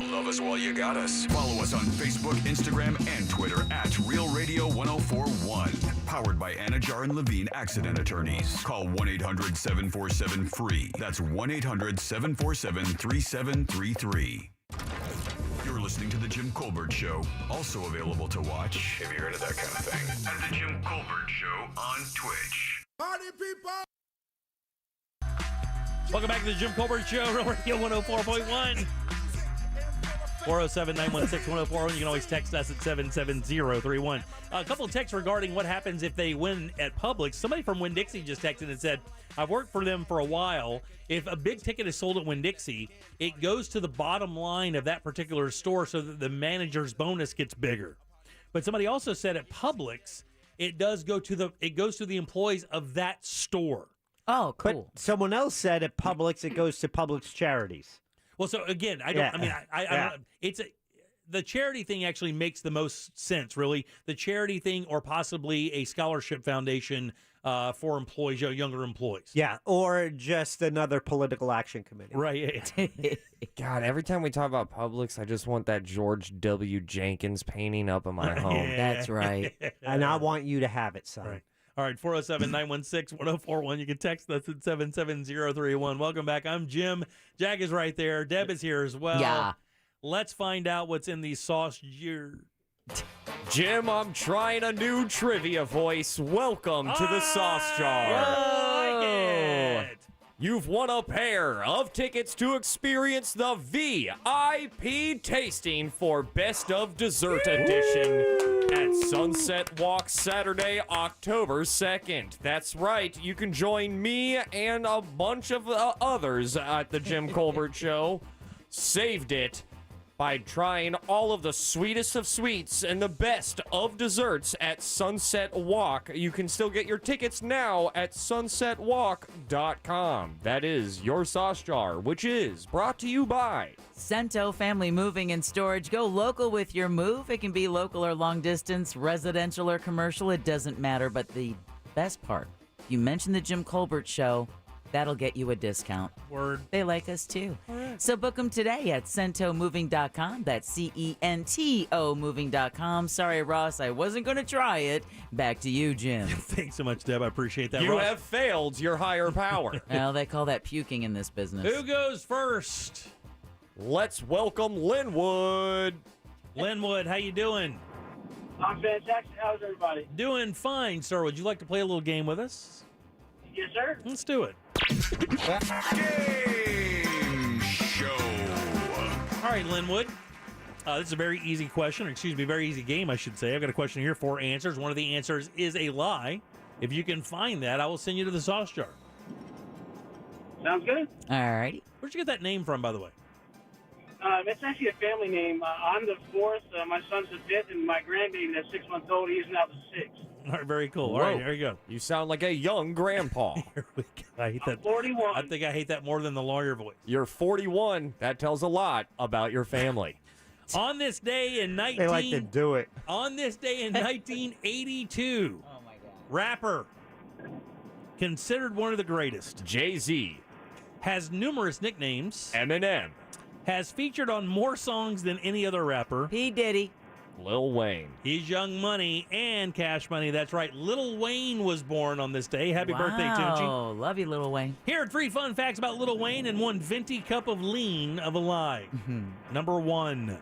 Love us while you got us. Follow us on Facebook, Instagram, and Twitter at Real Radio 1041. Powered by Anajar and Levine Accident Attorneys. Call 1-800-747-FREE. That's 1-800-747-3733. You're listening to The Jim Colbert Show. Also available to watch, if you're into that kind of thing, at The Jim Colbert Show on Twitch. Party people! Welcome back to the Jim Colbert Show, Real Radio 104.1. 407-916-1041. You can always text us at 77031. A couple of texts regarding what happens if they win at Publix. Somebody from Winn-Dixie just texted and said, I've worked for them for a while. If a big ticket is sold at Winn-Dixie, it goes to the bottom line of that particular store so that the manager's bonus gets bigger. But somebody also said at Publix, it goes to the employees of that store. Oh, cool. But someone else said at Publix, it goes to Publix charities. Well, so again, I don't. Yeah. I don't. The charity thing actually makes the most sense, really. The charity thing, or possibly a scholarship foundation for employees, younger employees. Yeah, or just another political action committee. Right. God, every time we talk about Publix, I just want that George W. Jenkins painting up in my home. That's right. And I want you to have it, son. Right. All right, 407-916-1041. You can text us at 77031. Welcome back. I'm Jim. Jack is right there. Deb is here as well. Yeah. Let's find out what's in the sauce jar. Jim, I'm trying a new trivia voice. Welcome to the Sauce Jar. I like it. You've won a pair of tickets to experience the VIP tasting for Best of Dessert Edition at Sunset Walk Saturday, October 2nd. That's right. You can join me and a bunch of others at the Jim Colbert Show. Saved it by trying all of the sweetest of sweets and the best of desserts at Sunset Walk. You can still get your tickets now at sunsetwalk.com. That is your sauce jar, which is brought to you by Cento Family Moving and Storage. Go local with your move. It can be local or long distance, residential or commercial. It doesn't matter. But the best part, if you mention the Jim Colbert Show, that'll get you a discount. Word. They like us too. All right. So book them today at centomoving.com. That's CENTO moving.com. Sorry, Ross, I wasn't going to try it. Back to you, Jim. Thanks so much, Deb. I appreciate that. You Ross. have failed your higher power. Well, they call that puking in this business. Who goes first? Let's welcome Linwood. Linwood, how you doing? I'm fantastic. How's everybody? Doing fine, sir. Would you like to play a little game with us? Yes, sir. Let's do it. Game show. All right, Linwood. This is a very easy question, or excuse me, very easy game, I should say. I've got a question here, 4 answers. One of the answers is a lie. If you can find that, I will send you to the sauce jar. Sounds good. All righty. Where'd you get that name from, by the way? It's actually a family name. I'm the fourth. My son's the fifth, and my grandbaby that's 6 months old. He's now the sixth. All right, very cool. Whoa. All right, there you go. You sound like a young grandpa. Here we go. I hate that. 41. I think I hate that more than the lawyer voice. You're 41. That tells a lot about your family. On this day in They like to do it. On this day in 1982, rapper considered one of the greatest, Jay-Z, has numerous nicknames, Eminem, has featured on more songs than any other rapper. P. Diddy, Lil Wayne. He's Young Money and Cash Money. That's right. Lil Wayne was born on this day. Happy birthday, Tunchi. Oh, love you, Lil Wayne. Here are 3 fun facts about Lil Wayne and 1 venti cup of lean of a lie. Number 1,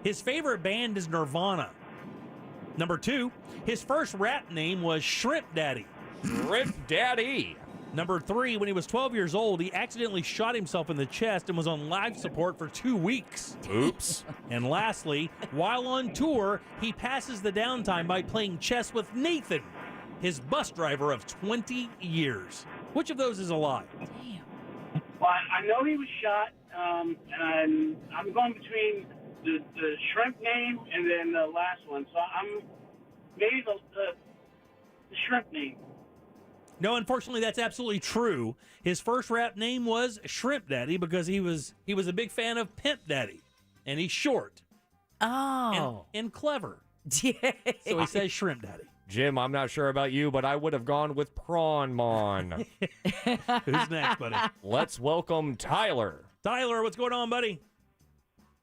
his favorite band is Nirvana. Number 2, his first rap name was Shrimp Daddy. Shrimp Daddy. Number 3, when he was 12 years old, he accidentally shot himself in the chest and was on life support for 2 weeks. Oops. And lastly, while on tour, he passes the downtime by playing chess with Nathan, his bus driver of 20 years. Which of those is a lie? Well, I know he was shot, and I'm going between the shrimp name and then the last one. So I'm maybe the shrimp name. No, unfortunately, that's absolutely true. His first rap name was Shrimp Daddy because he was a big fan of Pimp Daddy, and he's short. Oh. And clever. Yeah. So he says Shrimp Daddy. Jim, I'm not sure about you, but I would have gone with Prawn Mon. Who's next, buddy? Let's welcome Tyler. Tyler, what's going on, buddy?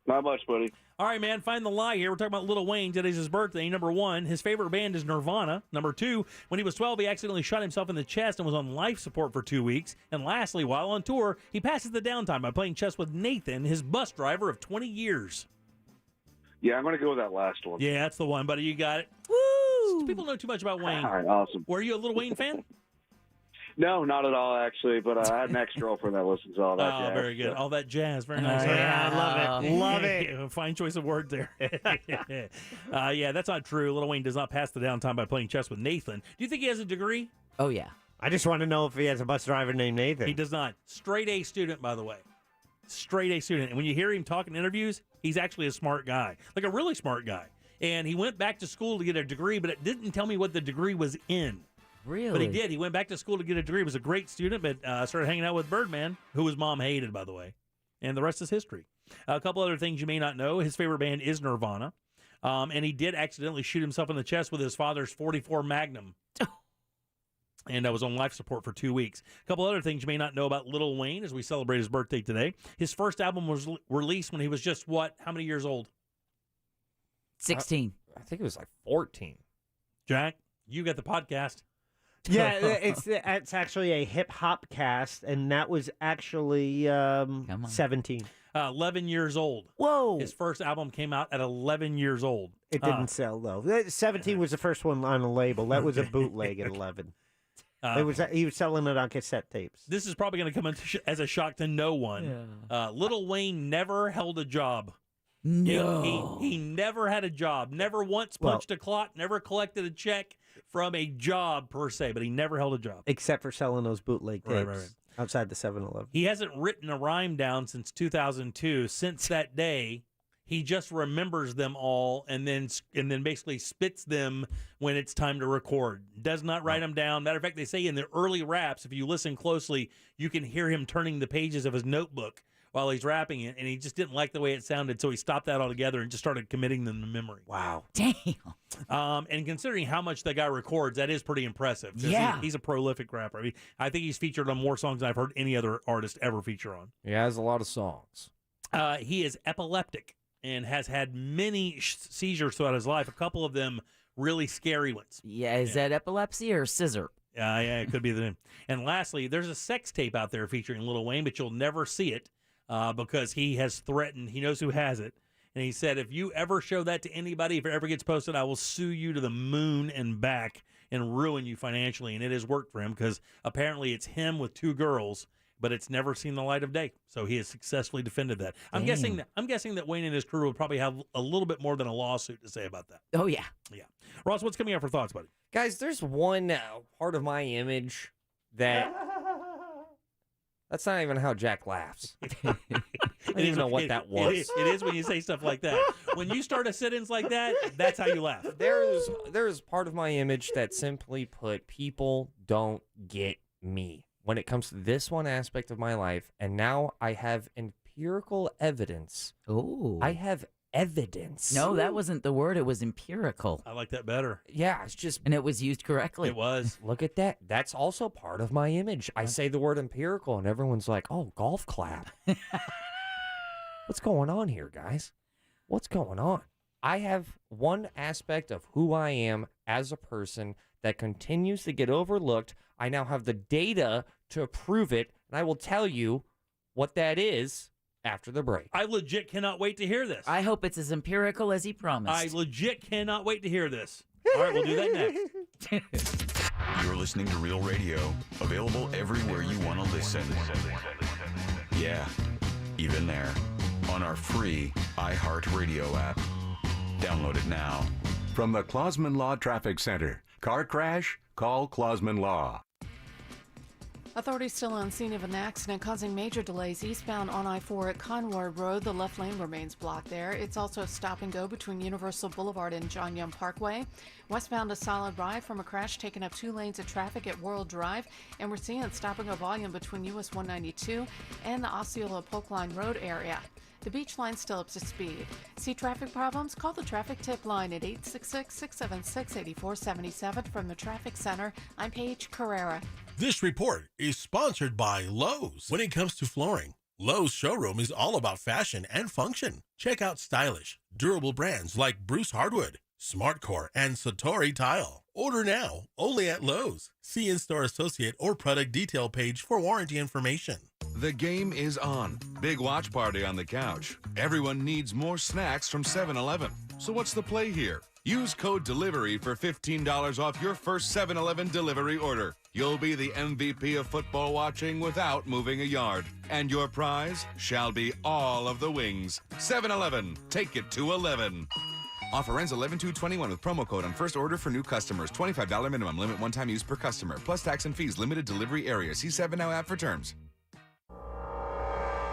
Not much, buddy. All right, man, find the lie here. We're talking about Lil Wayne. Today's his birthday. Number 1, his favorite band is Nirvana. Number 2, when he was 12, he accidentally shot himself in the chest and was on life support for 2 weeks. And lastly, while on tour, he passes the downtime by playing chess with Nathan, his bus driver of 20 years. Yeah, I'm going to go with that last one. Yeah, that's the one, buddy. You got it. Woo! People know too much about Wayne. All right, awesome. Were you a Lil Wayne fan? No, not at all, actually. But I had an ex-girlfriend that listens to all that jazz. Oh, very good. So. All that jazz. Very nice. Yeah, I love it. Love it. Fine choice of word there. Yeah, that's not true. Lil Wayne does not pass the downtime by playing chess with Nathan. Do you think he has a degree? Oh, yeah. I just want to know if he has a bus driver named Nathan. He does not. Straight A student, by the way. Straight A student. And when you hear him talk in interviews, he's actually a smart guy. Like a really smart guy. And he went back to school to get a degree, but it didn't tell me what the degree was in. Really? But he did. He went back to school to get a degree. He was a great student, but started hanging out with Birdman, who his mom hated, by the way. And the rest is history. A couple other things you may not know. His favorite band is Nirvana. And he did accidentally shoot himself in the chest with his father's .44 Magnum. And was on life support for 2 weeks. A couple other things you may not know about Lil Wayne as we celebrate his birthday today. His first album was released when he was just what? How many years old? 16. I think it was like 14. Jack, you got the podcast. Yeah, it's actually a hip hop cast, and that was actually 17. 11 years old. Whoa. His first album came out at 11 years old. It didn't sell, though. 17 was the first one on a label. That was a bootleg at 11. He was selling it on cassette tapes. This is probably going to come as a shock to no one. Yeah. Lil Wayne never held a job. No. He never had a job. Never once punched a clock. Never collected a check from a job per se, but he never held a job. Except for selling those bootleg tapes Right. outside the 7-Eleven. He hasn't written a rhyme down since 2002. Since that day, he just remembers them all and then basically spits them when it's time to record. Does not write them down. Matter of fact, they say in the early raps, if you listen closely, you can hear him turning the pages of his notebook while he's rapping it, and he just didn't like the way it sounded, so he stopped that altogether and just started committing them to memory. Wow. Damn. And considering how much that guy records, that is pretty impressive. Yeah. He's a prolific rapper. I mean, I think he's featured on more songs than I've heard any other artist ever feature on. He has a lot of songs. He is epileptic and has had many seizures throughout his life, a couple of them really scary ones. Yeah, is that epilepsy or scissor? Yeah, it could be the name. And lastly, there's a sex tape out there featuring Lil Wayne, but you'll never see it. Because he has threatened, he knows who has it, and he said, if you ever show that to anybody, if it ever gets posted, I will sue you to the moon and back and ruin you financially. And it has worked for him because apparently it's him with 2 girls, but it's never seen the light of day. So he has successfully defended that. I'm guessing that Wayne and his crew will probably have a little bit more than a lawsuit to say about that. Oh, yeah. Yeah. Ross, what's coming up for thoughts, buddy? Guys, there's one part of my image that... That's not even how Jack laughs. I don't even know what that was. It is when you say stuff like that. When you start a sentence like that, that's how you laugh. There's part of my image that simply put, people don't get me when it comes to this one aspect of my life. And now I have empirical evidence. Oh. I have evidence. No, that wasn't the word. It was empirical. I like that better. Yeah, it's just. And it was used correctly. It was. Look at that. That's also part of my image. I say the word empirical, and everyone's like, oh, golf clap. What's going on here, guys? What's going on? I have one aspect of who I am as a person that continues to get overlooked. I now have the data to prove it, and I will tell you what that is after the break. I legit cannot wait to hear this. I hope it's as empirical as he promised. I legit cannot wait to hear this. All right, we'll do that next. You're listening to Real Radio, available everywhere you want to listen. Yeah, even there, on our free iHeartRadio app. Download it now. From the Clausman Law Traffic Center. Car crash? Call Clausman Law. Authorities still on scene of an accident causing major delays eastbound on I-4 at Conward Road. The left lane remains blocked there. It's also a stop and go between Universal Boulevard and John Young Parkway. Westbound a solid ride from a crash taking up 2 lanes of traffic at World Drive. And we're seeing stop and go volume between US 192 and the Osceola Polk Line Road area. The beach line still up to speed. See traffic problems? Call the traffic tip line at 866-676-8477 from the Traffic Center. I'm Paige Carrera. This report is sponsored by Lowe's. When it comes to flooring, Lowe's showroom is all about fashion and function. Check out stylish, durable brands like Bruce Hardwood, SmartCore, and Satori Tile. Order now, only at Lowe's. See in-store associate or product detail page for warranty information. The game is on. Big watch party on the couch. Everyone needs more snacks from 7-Eleven. So what's the play here? Use code DELIVERY for $15 off your first 7-Eleven delivery order. You'll be the MVP of football watching without moving a yard. And your prize shall be all of the wings. 7-Eleven, take it to 11. Offer ends 11/2/21 with promo code on first order for new customers. $25 minimum. Limit one-time use per customer. Plus tax and fees. Limited delivery area. See 7NOW app for terms.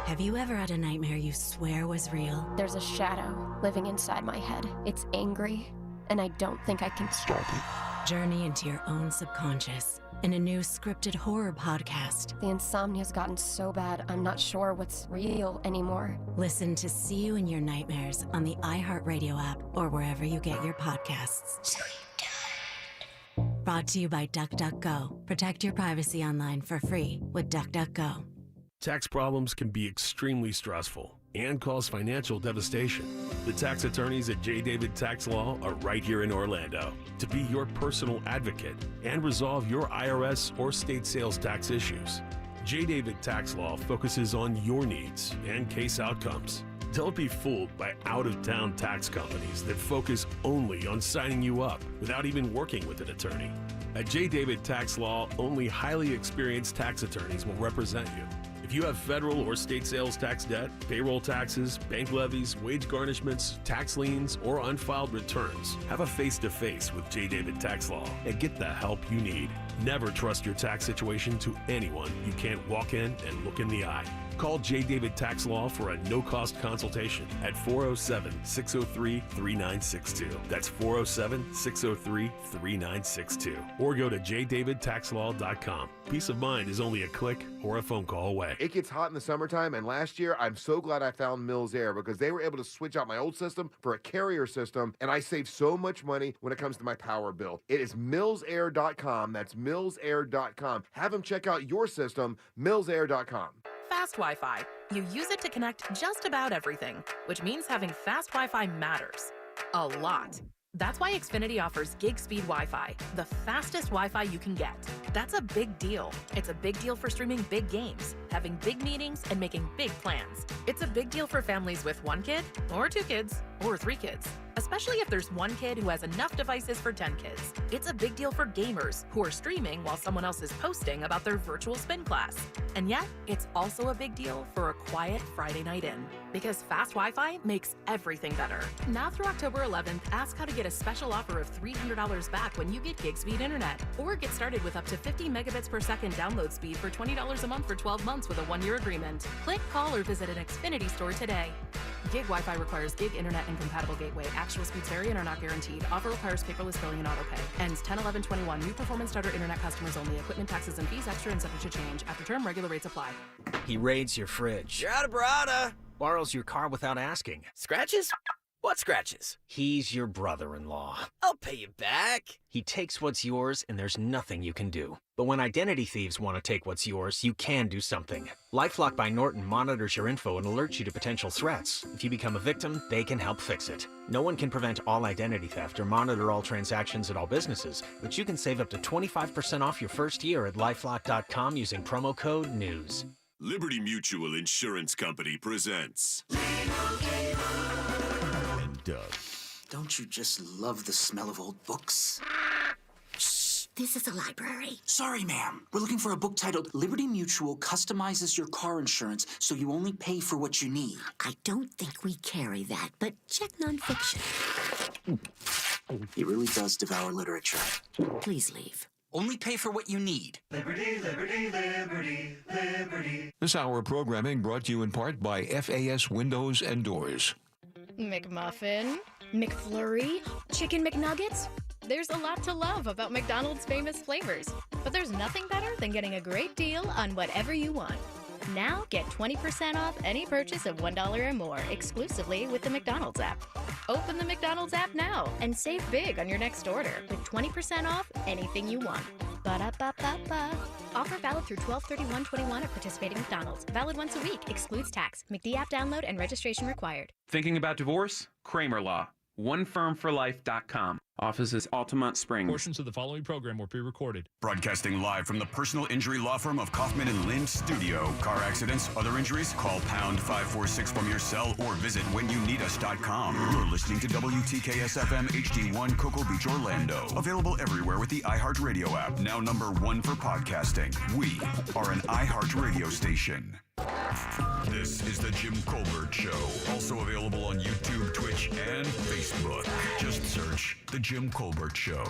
Have you ever had a nightmare you swear was real? There's a shadow living inside my head. It's angry, and I don't think I can stop it. Journey into your own subconscious in a new scripted horror podcast. The insomnia's gotten so bad, I'm not sure what's real anymore. Listen to See You in Your Nightmares on the iHeartRadio app or wherever you get your podcasts. Brought to you by DuckDuckGo. Protect your privacy online for free with DuckDuckGo. Tax problems can be extremely stressful and cause financial devastation. The tax attorneys at J. David Tax Law are right here in Orlando to be your personal advocate and resolve your IRS or state sales tax issues. J. David Tax Law focuses on your needs and case outcomes. Don't be fooled by out-of-town tax companies that focus only on signing you up without even working with an attorney. At J. David Tax Law, only highly experienced tax attorneys will represent you. If you have federal or state sales tax debt, payroll taxes, bank levies, wage garnishments, tax liens, or unfiled returns, have a face-to-face with J. David Tax Law and get the help you need. Never trust your tax situation to anyone you can't walk in and look in the eye. Call J. David Tax Law for a no-cost consultation at 407-603-3962. That's 407-603-3962. Or go to jdavidtaxlaw.com. Peace of mind is only a click or a phone call away. It gets hot in the summertime, and last year, I'm so glad I found Mills Air because they were able to switch out my old system for a Carrier system, and I saved so much money when it comes to my power bill. It is millsair.com. That's millsair.com. Have them check out your system, millsair.com. Fast Wi-Fi. You use it to connect just about everything, which means having fast Wi-Fi matters. A lot. That's why Xfinity offers gig speed Wi-Fi, the fastest Wi-Fi you can get. That's a big deal. It's a big deal for streaming big games, having big meetings, and making big plans. It's a big deal for families with 1 kid, or 2 kids, or 3 kids. Especially if there's 1 kid who has enough devices for 10 kids. It's a big deal for gamers who are streaming while someone else is posting about their virtual spin class. And yet, it's also a big deal for a quiet Friday night in. Because fast Wi-Fi makes everything better. Now through October 11th, ask how to get a special offer of $300 back when you get gig speed internet. Or get started with up to 50 megabits per second download speed for $20 a month for 12 months with a 1-year agreement. Click, call, or visit an Xfinity store today. Gig Wi-Fi requires gig internet and compatible gateway. Actual speeds vary and are not guaranteed. Offer requires paperless billing and autopay. Ends 10/11/21. New performance starter internet customers only. Equipment taxes and fees extra and subject to change. After term, regular rates apply. He raids your fridge. You're out of Barada. Borrows your car without asking. Scratches? What scratches? He's your brother-in-law. I'll pay you back. He takes what's yours, and there's nothing you can do. But when identity thieves want to take what's yours, you can do something. LifeLock by Norton monitors your info and alerts you to potential threats. If you become a victim, they can help fix it. No one can prevent all identity theft or monitor all transactions at all businesses, but you can save up to 25% off your first year at LifeLock.com using promo code NEWS. Liberty Mutual Insurance Company presents... Doug. Don't you just love the smell of old books? Shh, this is a library. Sorry, ma'am. We're looking for a book titled Liberty Mutual Customizes Your Car Insurance so you only pay for what you need. I don't think we carry that, but check nonfiction. He really does devour literature. Please leave. Only pay for what you need. Liberty, liberty, liberty, liberty. This hour of programming brought to you in part by FAS Windows and Doors. McMuffin, McFlurry, Chicken McNuggets. There's a lot to love about McDonald's famous flavors, but there's nothing better than getting a great deal on whatever you want. Now get 20% off any purchase of $1 or more exclusively with the McDonald's app. Open the McDonald's app now and save big on your next order with 20% off anything you want. Ba-da-ba-ba-ba. Offer valid through 12/31/21 at participating McDonald's. Valid once a week. Excludes tax. McD app download and registration required. Thinking about divorce? Kramer Law. OneFirmForLife.com. Office is Altamont Springs. Portions of the following program were pre-recorded. Broadcasting live from the personal injury law firm of Kaufman and Lind Studio. Car accidents, other injuries? Call pound 546 from your cell or visit whenyouneedus.com. You're listening to WTKS FM HD1 Cocoa Beach, Orlando. Available everywhere with the iHeartRadio app. Now #1 for podcasting. We are an iHeartRadio station. This is the Jim Colbert Show. Also available on YouTube, Twitch, and Facebook. Just search The Jim Colbert Show.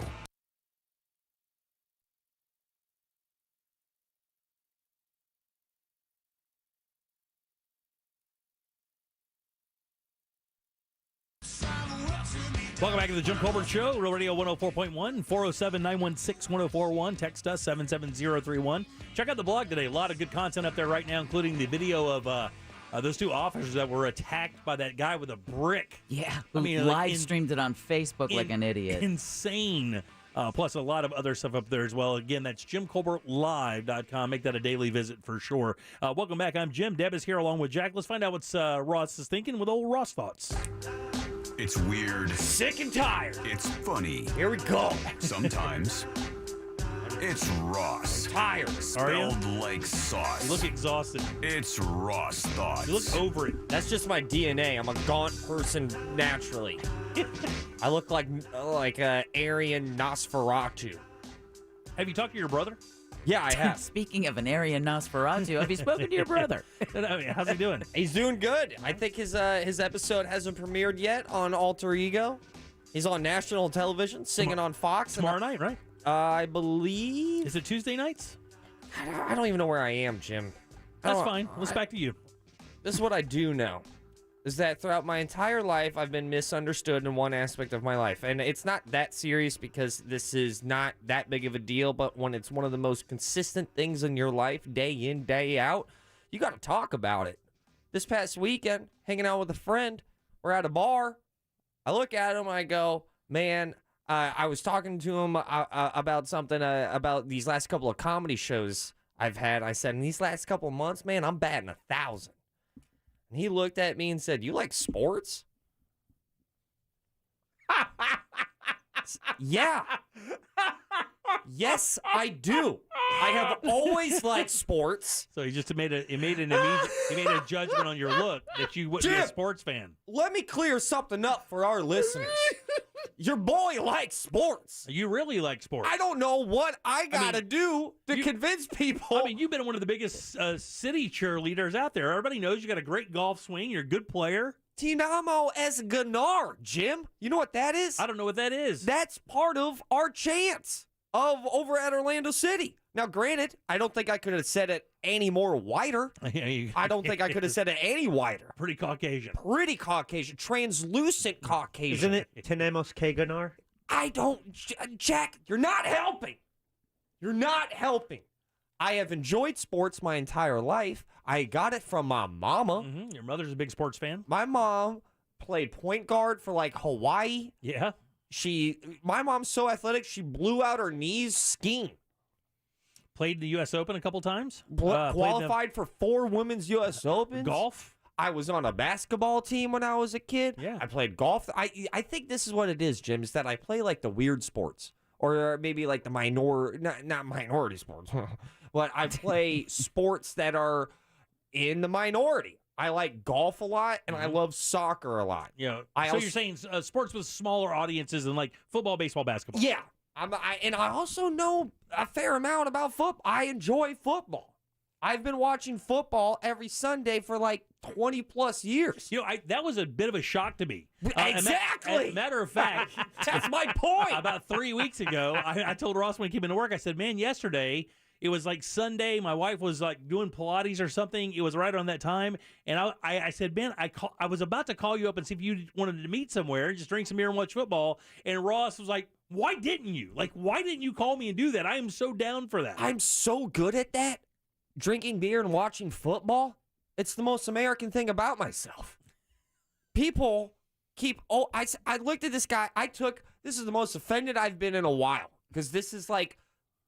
Welcome back to the Jim Colbert Show, Real Radio 104.1, 407-916-1041. Text us, 77031. Check out the blog today. A lot of good content up there right now, including the video of those two officers that were attacked by that guy with a brick. Yeah, I mean, live streamed it on Facebook like an idiot. Insane. Plus a lot of other stuff up there as well. Again, that's JimColbertLive.com. Make that a daily visit for sure. Welcome back. I'm Jim. Deb is here along with Jack. Let's find out what's Ross is thinking with old Ross Thoughts. It's weird. Sick and tired. It's funny. Here we go. Sometimes. It's Ross. Tired. Spelled like sauce. You look exhausted. It's Ross Thoughts. You look over it. That's just my DNA. I'm a gaunt person naturally. I look like Aryan Nosferatu. Have you talked to your brother? Yeah, I have. Speaking of an Aryan Nosferatu, have you spoken to your brother? How's he doing? He's doing good. I think his episode hasn't premiered yet on Alter Ego. He's on national television, singing on Fox. Tomorrow night, right? I believe. Is it Tuesday nights? I don't even know where I am, Jim. That's fine. Let's back to you. This is what I do know. Is that throughout my entire life, I've been misunderstood in one aspect of my life. And it's not that serious because this is not that big of a deal, but when it's one of the most consistent things in your life, day in, day out, you got to talk about it. This past weekend, hanging out with a friend, we're at a bar. I look at him, I go, man, I was talking to him about something, about these last couple of comedy shows I've had. I said, in these last couple of months, man, I'm batting 1,000. And he looked at me and said, you like sports? Yeah. Yes, I do. I have always liked sports. So he just made a judgment on your look that you wouldn't be a sports fan. Let me clear something up for our listeners. Your boy likes sports. You really like sports. I don't know what I gotta do to convince people. I mean, you've been one of the biggest city cheerleaders out there. Everybody knows you got a great golf swing. You're a good player. Tinamo es ganar, Jim. You know what that is? I don't know what that is. That's part of our chants of over at Orlando City. Now, granted, I don't think I could have said it any more wider. I don't think I could have said it any wider. Pretty Caucasian. Pretty Caucasian. Translucent Caucasian. Isn't it Tenemos que ganar? I don't... Jack, you're not helping. You're not helping. I have enjoyed sports my entire life. I got it from my mama. Mm-hmm. Your mother's a big sports fan. My mom played point guard for like Hawaii. Yeah. My mom's so athletic, she blew out her knees skiing. Played the U.S. Open a couple times. Qualified for 4 women's U.S. Opens. Golf. I was on a basketball team when I was a kid. Yeah. I played golf. I think this is what it is, Jim, is that I play like the weird sports. Or maybe like the not minority sports. But I play sports that are in the minority. I like golf a lot, and I love soccer a lot. Yeah. So you're saying sports with smaller audiences than like football, baseball, basketball. Yeah. And I also know a fair amount about football. I enjoy football. I've been watching football every Sunday for like 20 plus years. You know, that was a bit of a shock to me. Exactly. Matter of fact, that's my point. About 3 weeks ago, I told Ross when he came into work, I said, man, yesterday, it was like Sunday. My wife was like doing Pilates or something. It was right on that time. And I said, man, I was about to call you up and see if you wanted to meet somewhere, just drink some beer and watch football. And Ross was like, why didn't you? Like, why didn't you call me and do that? I am so down for that. I'm so good at that. Drinking beer and watching football. It's the most American thing about myself. People keep, I looked at this guy. This is the most offended I've been in a while. Because this is like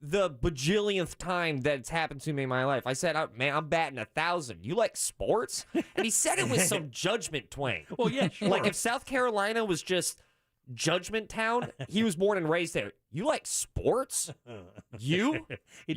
the bajillionth time that it's happened to me in my life. I said, man, I'm batting 1,000. You like sports? And he said it with some judgment twang. Well, yeah, sure. Like if South Carolina was just Judgment Town, he was born and raised there. You like sports? You? He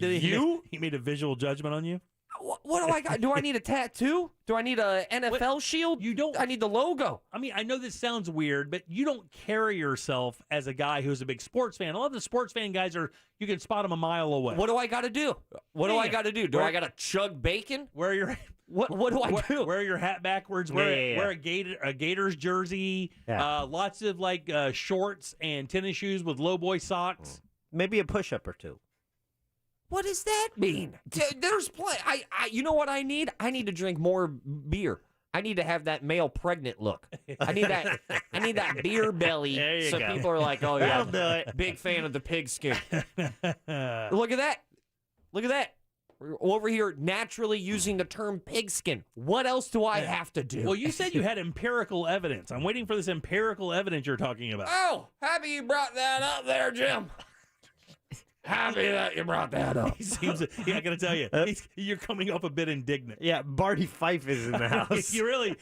made a visual judgment on you? What do I got? Do I need a tattoo? Do I need a NFL shield? You don't. I need the logo. I mean, I know this sounds weird, but you don't carry yourself as a guy who's a big sports fan. A lot of the sports fan guys you can spot them a mile away. What do I got to do? Do I got to do? Do I got to chug bacon? Wear your What do I do? Wear your hat backwards. Wear a Gators jersey. Yeah. Lots of like shorts and tennis shoes with low boy socks. Maybe a push-up or two. What does that mean? There's plenty. You know what I need? I need to drink more beer. I need to have that male pregnant look. I need that beer belly. So people are like, oh yeah, That'll do it. Big fan of the pigskin. Look at that. Look at that. We're over here naturally using the term pigskin. What else do I have to do? Well, you said you had empirical evidence. I'm waiting for this empirical evidence you're talking about. Oh, happy you brought that up there, Jim. Happy that you brought that up. He seems, I got to tell you, you're coming off a bit indignant. Yeah, Barney Fife is in the house. You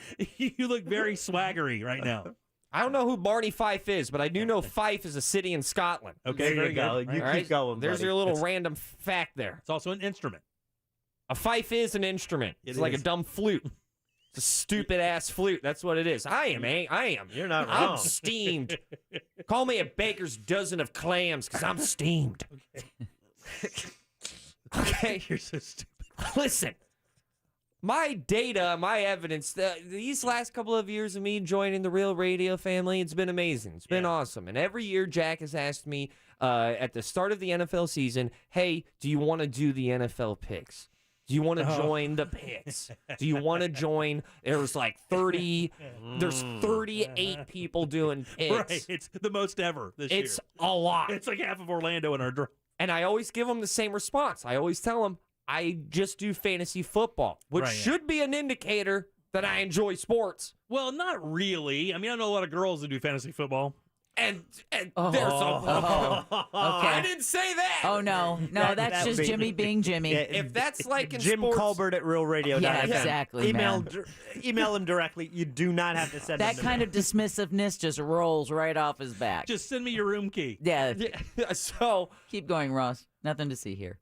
look very swaggery right now. I don't know who Barney Fife is, but I do know Fife is a city in Scotland. Okay, there you go. Good. You keep going, There's buddy. your little random fact there. It's also an instrument. A fife is an instrument. It's like a dumb flute. It's a stupid-ass flute. That's what it is. I am. You're not I'm wrong. steamed. Call me a baker's dozen of clams, because I'm steamed. Okay? You're so stupid. Listen. My data, my evidence, these last couple of years of me joining the Real Radio family, it's been amazing. It's been awesome. And every year, Jack has asked me at the start of the NFL season, hey, do you want to do the NFL picks? Do you want to join the picks? Do you want to join? There's like 38 people doing picks. Right. It's the most ever this year. It's a lot. It's like half of Orlando in our draw. And I always give them the same response. I always tell them, I just do fantasy football, which should be an indicator that I enjoy sports. Well, not really. I mean, I know a lot of girls that do fantasy football. And there's a... Okay. I didn't say that. Oh, no. No, that's just Jimmy being Jimmy. Yeah, If that's like in Jim sports... Colbert at realradio.fm. Yeah, exactly, Email, man. email him directly. You do not have to send That him kind of dismissiveness just rolls right off his back. Just send me your room key. Yeah. So... Keep going, Ross. Nothing to see here.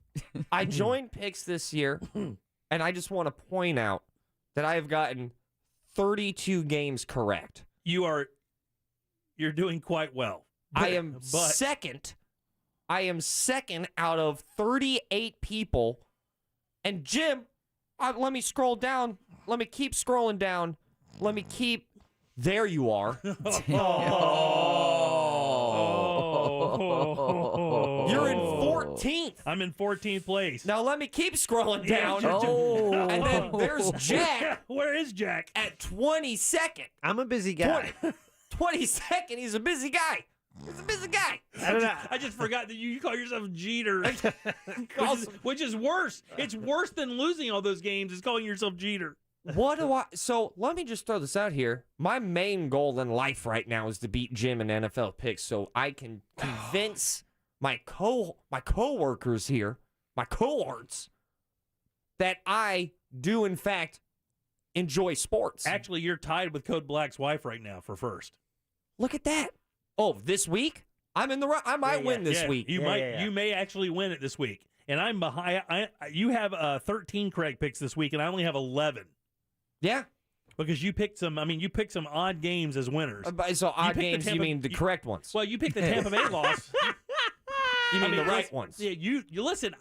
I joined picks this year, and I just want to point out that I have gotten 32 games correct. You're doing quite well. I am second. I am second out of 38 people. And Jim, let me scroll down. Let me keep scrolling down. Let me keep. There you are. You're in 14th. I'm in 14th place. Now let me keep scrolling down. And then there's Jack. Where is Jack? At 22nd. I'm a busy guy. 22nd. He's a busy guy. He's a busy guy. I don't know. I just forgot that you call yourself Jeter, which is worse. It's worse than losing all those games is calling yourself Jeter. What do I? So let me just throw this out here. My main goal in life right now is to beat Jim in NFL picks, so I can convince my coworkers here, my cohorts, that I do in fact enjoy sports. Actually, you're tied with Code Black's wife right now for first. Look at that. Oh, this week I'm in the right. I might win this week. You You may actually win it this week, and I'm behind. You have 13 correct picks this week, and I only have 11. Yeah. Because you picked some, you picked some odd games as winners. So odd games, you mean the correct ones? Well, you picked the Tampa Bay loss. You mean the right ones? Yeah, you listen,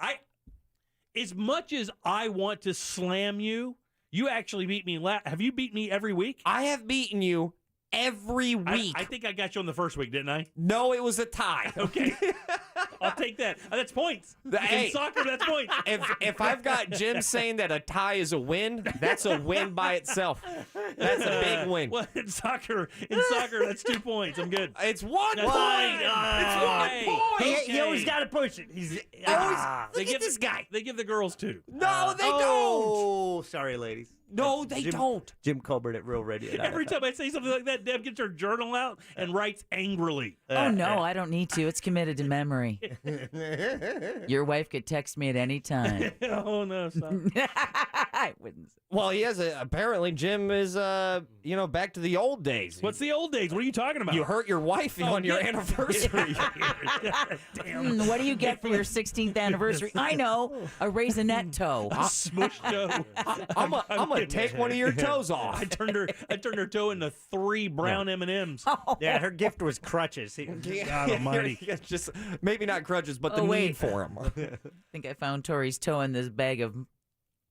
as much as I want to slam you, you actually beat me. Have you beat me every week? I have beaten you every week. I think I got you on the first week, didn't I? No, it was a tie. Okay. I'll take that. That's points. Hey, in soccer, that's points. If I've got Jim saying that a tie is a win, that's a win by itself. That's a big win. Well, in soccer, that's 2 points. I'm good. It's 1 point. It's 1 point. He always got to push it. He's look at this guy. They give the girls 2. No, they don't. Oh, sorry, ladies. No, they don't. Jim Colbert at Real Radio. Every time I say something like that, Deb gets her journal out and writes angrily. Oh, no, I don't need to. It's committed to memory. Your wife could text me at any time. Oh, no, stop. I wouldn't. Well, he has apparently Jim is, back to the old days. What's the old days? What are you talking about? You hurt your wife on your anniversary. Damn. What do you get for your 16th anniversary? I know, a raisinette toe. A smushed toe. I'm gonna take one of your toes off. I turned her toe into 3 brown M&Ms. Yeah, her gift was crutches. God almighty. Just maybe not crutches, but the need for them. I think I found Tori's toe in this bag of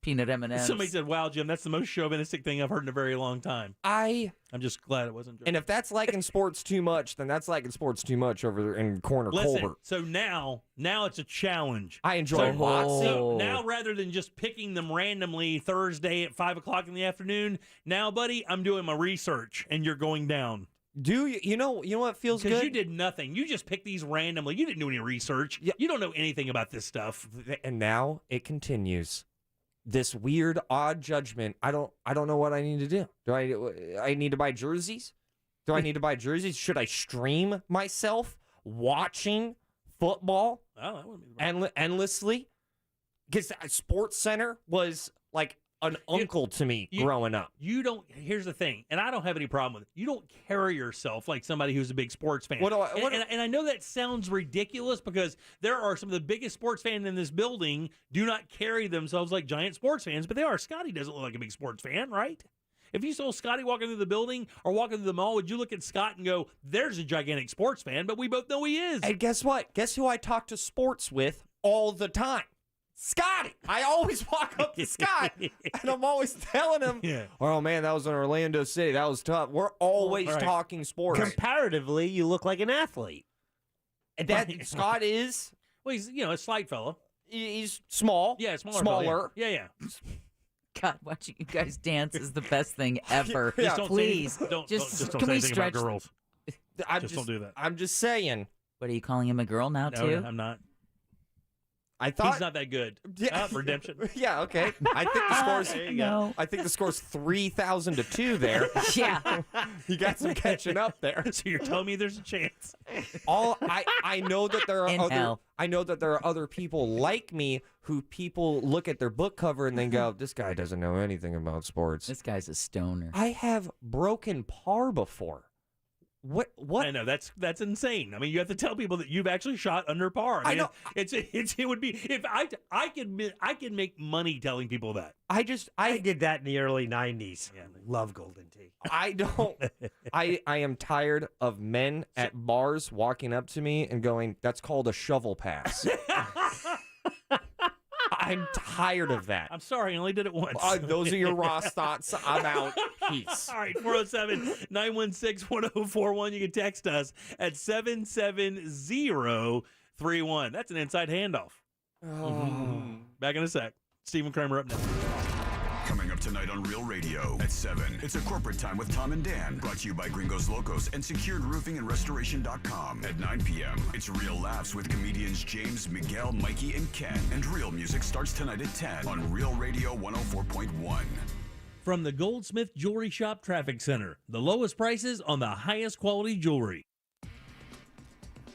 peanut M&Ms. Somebody said, "Wow, Jim, that's the most chauvinistic thing I've heard in a very long time." I'm just glad it wasn't. And if that's liking sports too much, then that's liking sports too much over there in corner Colbert. So now it's a challenge. I enjoy boxing. So now, rather than just picking them randomly Thursday at 5:00 in the afternoon, now, buddy, I'm doing my research, and you're going down. Do you? You know what feels good? Because you did nothing. You just picked these randomly. You didn't do any research. Yeah. You don't know anything about this stuff. And now it continues. This weird, odd judgment. I don't know what I need to do. Do I need to buy jerseys? Do I need to buy jerseys? Should I stream myself watching football endlessly? Because Sports Center was like an uncle to me growing up. You don't. Here's the thing, and I don't have any problem with it. You don't carry yourself like somebody who's a big sports fan. And I know that sounds ridiculous because there are some of the biggest sports fans in this building do not carry themselves like giant sports fans, but they are. Scotty doesn't look like a big sports fan, right? If you saw Scotty walking through the building or walking through the mall, would you look at Scott and go, "There's a gigantic sports fan," but we both know he is. And guess what? Guess who I talk to sports with all the time? Scotty. I always walk up to Scott, and I'm always telling him, "Oh man, that was in Orlando City. That was tough." We're always talking sports. Comparatively, you look like an athlete. And that Scott is. Well, he's a slight fella. He's small. Yeah, smaller. Yeah. God, watching you guys dance is the best thing ever. Please, don't just say can we anything stretch? about girls. Just don't do that. I'm just saying. What are you calling him, a girl now too? No, I'm not. I thought he's not that good. Redemption. Yeah, okay. I think the score's I think the score's 3,000-2 there. Yeah. You got some catching up there. So you're telling me there's a chance. I know that there are other people like me who people look at their book cover and then go, "This guy doesn't know anything about sports. This guy's a stoner." I have broken par before. What? I know that's insane. I mean, you have to tell people that you've actually shot under par. I know it would be if I could make money telling people that. I did that in the early '90s. Yeah, love Golden Tee. I don't. I am tired of men at bars walking up to me and going, "That's called a shovel pass." I'm tired of that. I'm sorry, I only did it once. Those are your Ross thoughts. I'm out. Peace. All right, 407-916-1041. You can text us at 77031. That's an inside handoff. Back in a sec. Stephen Kramer up next. Coming up tonight on Real Radio at 7. It's a corporate time with Tom and Dan. Brought to you by Gringos Locos and securedroofingandrestoration.com. At 9 p.m., it's Real Laughs with comedians James, Miguel, Mikey, and Ken. And real music starts tonight at 10 on Real Radio 104.1. From the Goldsmith Jewelry Shop Traffic Center, the lowest prices on the highest quality jewelry.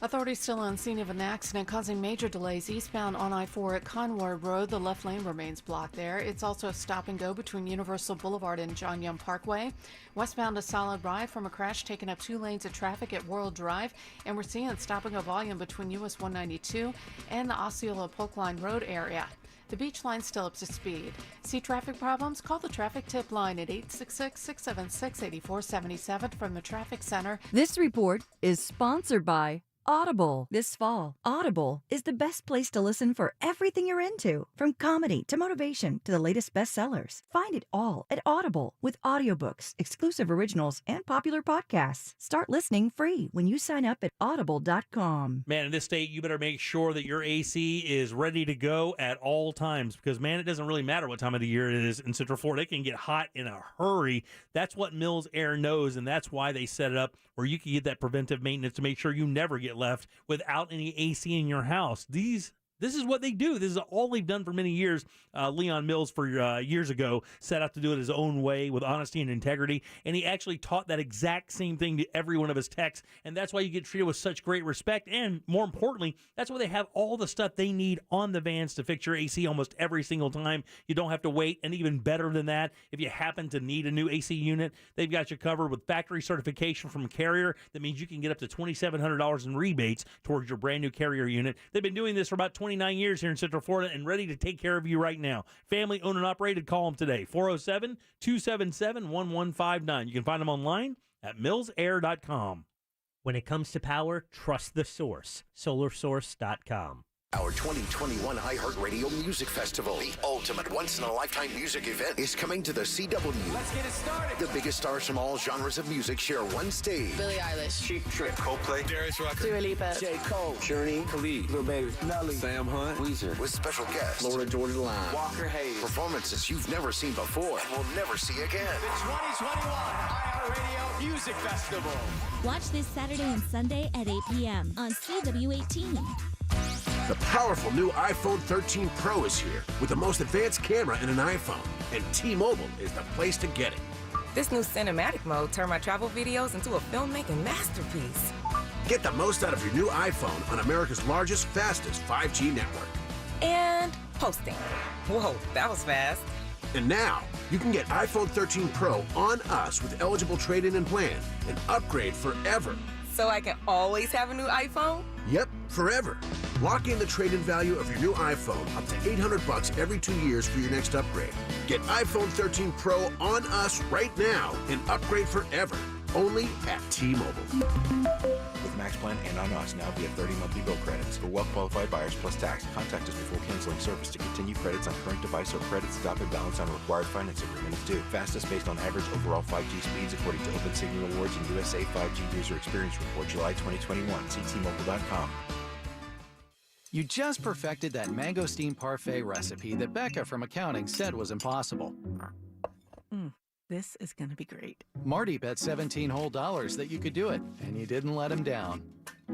Authorities still on scene of an accident causing major delays eastbound on I-4 at Conroy Road. The left lane remains blocked there. It's also a stop and go between Universal Boulevard and John Young Parkway. Westbound a solid ride from a crash taking up 2 lanes of traffic at World Drive. And we're seeing stopping a volume between US 192 and the Osceola Polk Line Road area. The beach line's still up to speed. See traffic problems? Call the traffic tip line at 866-676-8477 from the traffic center. This report is sponsored by Audible. This fall, Audible is the best place to listen for everything you're into, from comedy to motivation to the latest bestsellers. Find it all at Audible with audiobooks, exclusive originals, and popular podcasts. Start listening free when you sign up at audible.com. Man, in this state, you better make sure that your AC is ready to go at all times because, man, it doesn't really matter what time of the year it is in Central Florida. It can get hot in a hurry. That's what Mills Air knows, and that's why they set it up where you can get that preventive maintenance to make sure you never get left without any AC in your house. This is what they do. This is all they've done for many years. Leon Mills, for years ago, set out to do it his own way with honesty and integrity, and he actually taught that exact same thing to every one of his techs, and that's why you get treated with such great respect, and more importantly, that's why they have all the stuff they need on the vans to fix your AC almost every single time. You don't have to wait, and even better than that, if you happen to need a new AC unit, they've got you covered with factory certification from Carrier. That means you can get up to $2,700 in rebates towards your brand new Carrier unit. They've been doing this for about 29 years here in Central Florida and ready to take care of you right now. Family owned and operated. Call them today. 407-277-1159. You can find them online at millsair.com. When it comes to power, trust the source. SolarSource.com. Our 2021 iHeartRadio Music Festival, the ultimate once-in-a-lifetime music event, is coming to the CW. Let's get it started. The biggest stars from all genres of music share one stage. Billie Eilish, Cheap Trick, Coldplay, Darius Rucker, Dua Lipa, J. Cole, Journey, Khalid, Lil Baby, Nelly, Sam Hunt, Weezer, with special guests Florida Georgia Line, Walker Hayes. Performances you've never seen before and will never see again. The 2021 iHeartRadio Music Festival. Watch this Saturday and Sunday at 8 p.m. on CW18. The powerful new iPhone 13 Pro is here with the most advanced camera in an iPhone, and T-Mobile is the place to get it. This new cinematic mode turned my travel videos into a filmmaking masterpiece. Get the most out of your new iPhone on America's largest, fastest 5G network. And posting. Whoa, that was fast. And now, you can get iPhone 13 Pro on us with eligible trade-in and plan and upgrade forever. So I can always have a new iPhone? Yep, forever. Lock in the trade-in value of your new iPhone up to $800 every 2 years for your next upgrade. Get iPhone 13 Pro on us right now and upgrade forever. Only at T-Mobile. With Max Plan and on us now via 30 monthly bill credits for well-qualified buyers plus tax. Contact us before canceling service to continue credits on current device or credits stop and balance on required finance agreement is due. Fastest based on average overall 5G speeds according to Open Signal Awards and USA 5G User Experience Report July 2021. See T-Mobile.com. You just perfected that mangosteen parfait recipe that Becca from accounting said was impossible. This is going to be great. Marty bet $17 whole that you could do it, and you didn't let him down.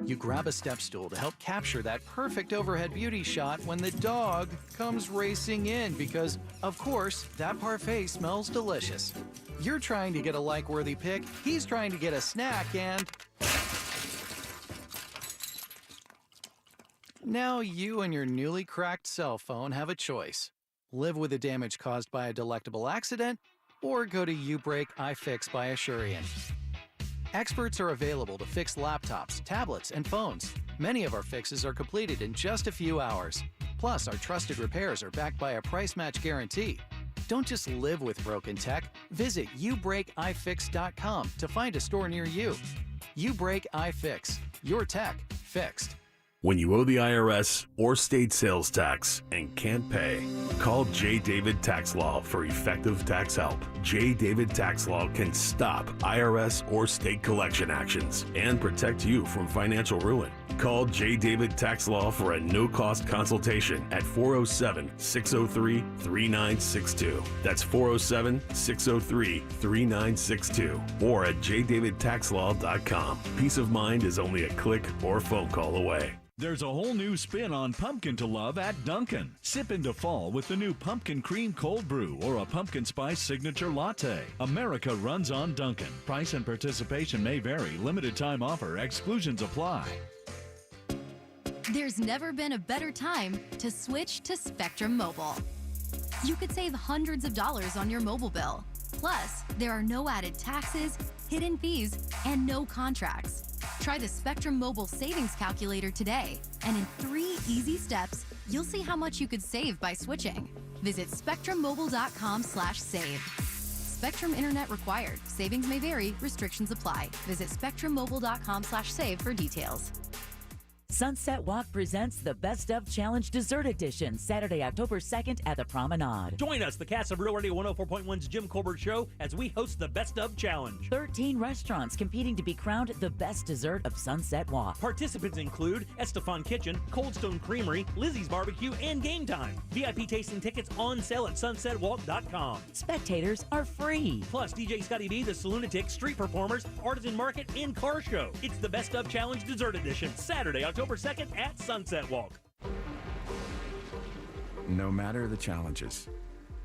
You grab a step stool to help capture that perfect overhead beauty shot when the dog comes racing in because, of course, that parfait smells delicious. You're trying to get a like-worthy pick, he's trying to get a snack, and... now you and your newly cracked cell phone have a choice. Live with the damage caused by a delectable accident, or go to U-Break iFix by Assurian. Experts are available to fix laptops, tablets, and phones. Many of our fixes are completed in just a few hours. Plus, our trusted repairs are backed by a price match guarantee. Don't just live with broken tech. Visit ubreakifix.com to find a store near you. U-Break iFix. Your tech fixed. When you owe the IRS or state sales tax and can't pay, call J. David Tax Law for effective tax help. J. David Tax Law can stop IRS or state collection actions and protect you from financial ruin. Call J. David Tax Law for a no-cost consultation at 407-603-3962. That's 407-603-3962 or at jdavidtaxlaw.com. Peace of mind is only a click or phone call away. There's a whole new spin on pumpkin to love at Dunkin'. Sip into fall with the new pumpkin cream cold brew or a pumpkin spice signature latte. America runs on Dunkin'. Price and participation may vary. Limited time offer. Exclusions apply. There's never been a better time to switch to Spectrum Mobile. You could save hundreds of dollars on your mobile bill. Plus, there are no added taxes, hidden fees, and no contracts. Try the Spectrum Mobile Savings Calculator today, and in 3 easy steps, you'll see how much you could save by switching. Visit spectrummobile.com/save. Spectrum Internet required. Savings may vary. Restrictions apply. Visit spectrummobile.com/save for details. Sunset Walk presents the Best of Challenge Dessert Edition, Saturday, October 2nd at the Promenade. Join us, the cast of Real Radio 104.1's Jim Colbert Show, as we host the Best of Challenge. 13 restaurants competing to be crowned the best dessert of Sunset Walk. Participants include Estefan Kitchen, Cold Stone Creamery, Lizzie's Barbecue, and Game Time. VIP tasting tickets on sale at sunsetwalk.com. Spectators are free. Plus, DJ Scotty B, the Lunatic, street performers, artisan market, and car show. It's the Best of Challenge Dessert Edition, Saturday, October 2nd at Sunset Walk. No matter the challenges,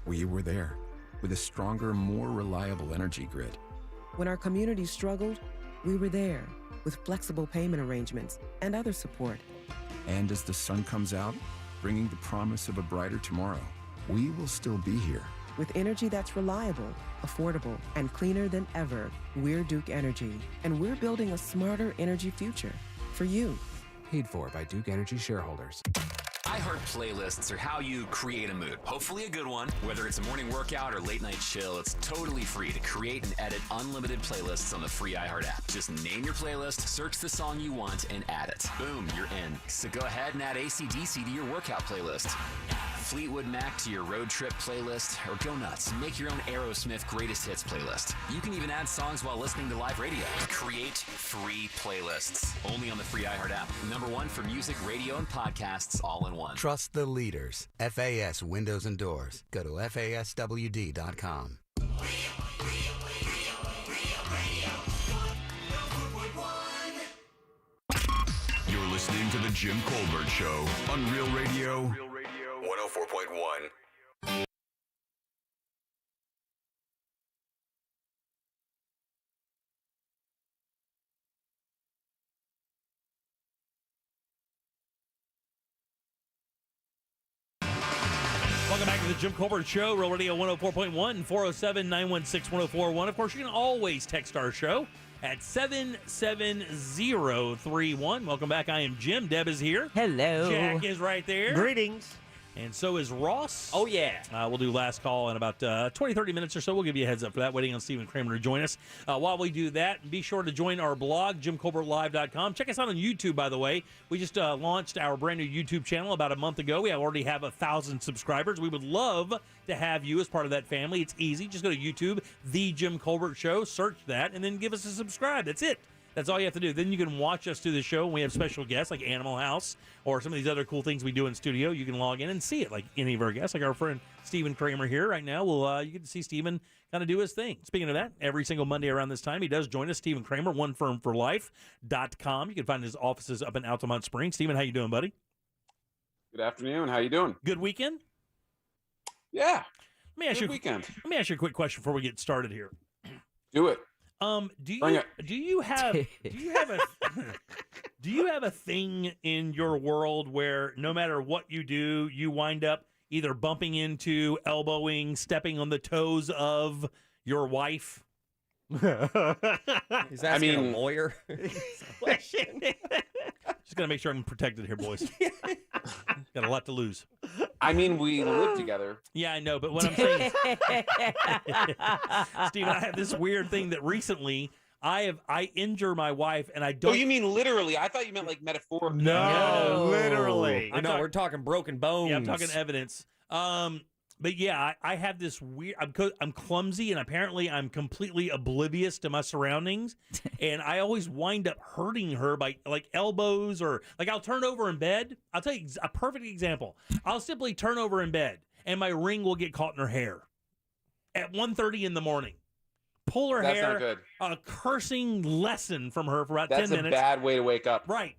we were there with a stronger, more reliable energy grid. When our community struggled, we were there with flexible payment arrangements and other support. And as the sun comes out, bringing the promise of a brighter tomorrow, we will still be here. With energy that's reliable, affordable, and cleaner than ever, we're Duke Energy, and we're building a smarter energy future for you. Paid for by Duke Energy shareholders. iHeart playlists are how you create a mood. Hopefully a good one. Whether it's a morning workout or late night chill, it's totally free to create and edit unlimited playlists on the free iHeart app. Just name your playlist, search the song you want, and add it. Boom, you're in. So go ahead and add AC/DC to your workout playlist, Fleetwood Mac to your road trip playlist, or go nuts and make your own Aerosmith Greatest Hits playlist. You can even add songs while listening to live radio. Create free playlists. Only on the free iHeart app. #1 for music, radio, and podcasts all in one. Trust the leaders. FAS Windows and Doors. Go to FASWD.com. You're listening to The Jim Colbert Show on Real Radio 104.1. Welcome back to the Jim Colbert Show, Real Radio 104.1, 407-916-1041. Of course, you can always text our show at 77031. Welcome back. I am Jim. Deb is here. Hello. Jack is right there. Greetings. And so is Ross. Oh, yeah. We'll do last call in about 20, 30 minutes or so. We'll give you a heads up for that, waiting on Stephen Kramer to join us. While we do that, be sure to join our blog, JimColbertLive.com. Check us out on YouTube, by the way. We just launched our brand new YouTube channel about a month ago. We already have 1,000 subscribers. We would love to have you as part of that family. It's easy. Just go to YouTube, The Jim Colbert Show, search that, and then give us a subscribe. That's it. That's all you have to do. Then you can watch us do the show. We have special guests like Animal House or some of these other cool things we do in studio. You can log in and see it like any of our guests, like our friend Stephen Kramer here right now. You get to see Stephen kind of do his thing. Speaking of that, every single Monday around this time, he does join us. Stephen Kramer, onefirmforlife.com. You can find his offices up in Altamont Springs. Stephen, how you doing, buddy? Good afternoon. How you doing? Good weekend? Yeah. Let me ask you a quick question before we get started here. Do it. Do you have a thing in your world where no matter what you do, you wind up either bumping into, elbowing, stepping on the toes of your wife? He's asking a lawyer. Just gotta make sure I'm protected here, boys. Got a lot to lose. I mean, we live together. Yeah, I know, but what I'm saying is, Steven, I have this weird thing that recently I injure my wife, and I don't. Oh, you mean literally? I thought you meant like metaphorically. No, literally. We're talking broken bones. Yeah, I'm talking evidence. But yeah, I have this weird. I'm clumsy, and apparently I'm completely oblivious to my surroundings, and I always wind up hurting her by like elbows or like I'll turn over in bed. I'll tell you a perfect example. I'll simply turn over in bed, and my ring will get caught in her hair at 1:30 in the morning. Pull her hair. That's not good. A cursing lesson from her for about 10 minutes. That's a bad way to wake up. Right.